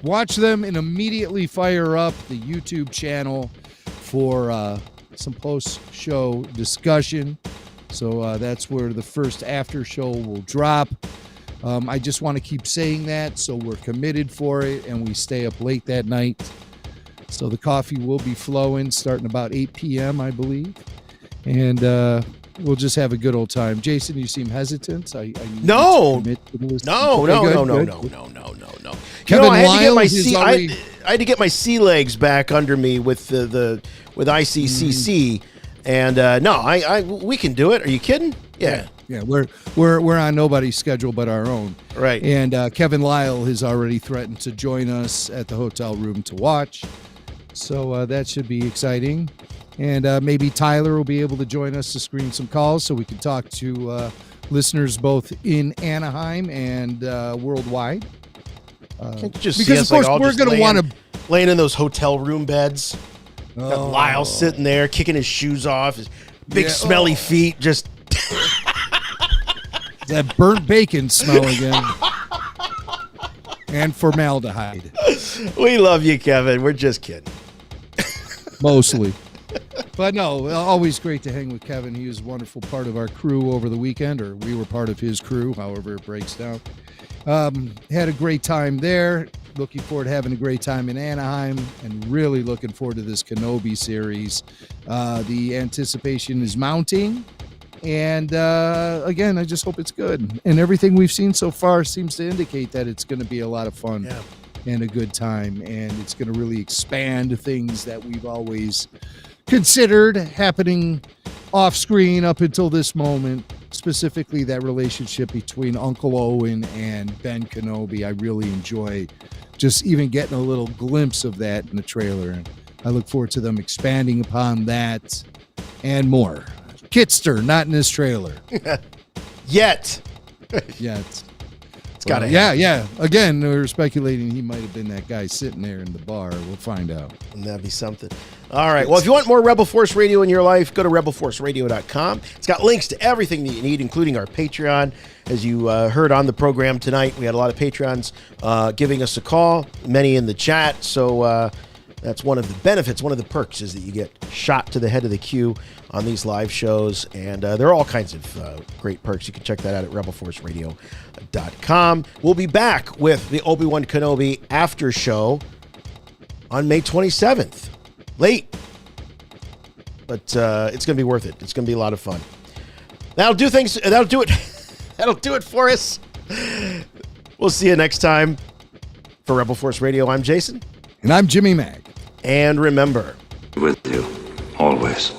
watch them and immediately fire up the YouTube channel for some post-show discussion. So that's where the first after show will drop. I just want to keep saying that, so we're committed for it, and we stay up late that night. So the coffee will be flowing starting about 8 p.m., I believe. And we'll just have a good old time. Jason, you seem hesitant. No. Kevin I had to get my sea legs back under me with with ICCC, and we can do it. Are you kidding? Yeah. Yeah, we're on nobody's schedule but our own. Right. And Kevin Lyle has already threatened to join us at the hotel room to watch. So that should be exciting. And maybe Tyler will be able to join us to screen some calls so we can talk to listeners both in Anaheim and worldwide. Because, of course, we're going to want to... Laying in those hotel room beds. Got Lyle sitting there, kicking his shoes off, his big smelly feet, just... That burnt bacon smell again. And formaldehyde. We love you, Kevin. We're just kidding. Mostly. But no, always great to hang with Kevin. He was a wonderful part of our crew over the weekend, or we were part of his crew, however it breaks down. Had a great time there. Looking forward to having a great time in Anaheim, and really looking forward to this Kenobi series. The anticipation is mounting, and again, I just hope it's good. And everything we've seen so far seems to indicate that it's going to be a lot of fun and a good time, and it's going to really expand things that we've always considered happening off screen up until this moment. Specifically, that relationship between Uncle Owen and Ben Kenobi. I really enjoy just even getting a little glimpse of that in the trailer, and I look forward to them expanding upon that and more. Kitster, not in this trailer. Yet. It's got yeah. Again, we're speculating he might have been that guy sitting there in the bar. We'll find out. And that'd be something. All right. Well, if you want more Rebel Force Radio in your life, go to rebelforceradio.com. It's got links to everything that you need, including our Patreon. As you heard on the program tonight, we had a lot of Patrons giving us a call, many in the chat. So that's one of the benefits, one of the perks is that you get shot to the head of the queue on these live shows. And there are all kinds of great perks. You can check that out at rebelforceradio.com. We'll be back with the Obi-Wan Kenobi after show on May 27th. Late, but it's going to be worth it. It's going to be a lot of fun. That'll do things. That'll do it. That'll do it for us. We'll see you next time. For Rebel Force Radio, I'm Jason. And I'm Jimmy Mag. And remember, with you, always.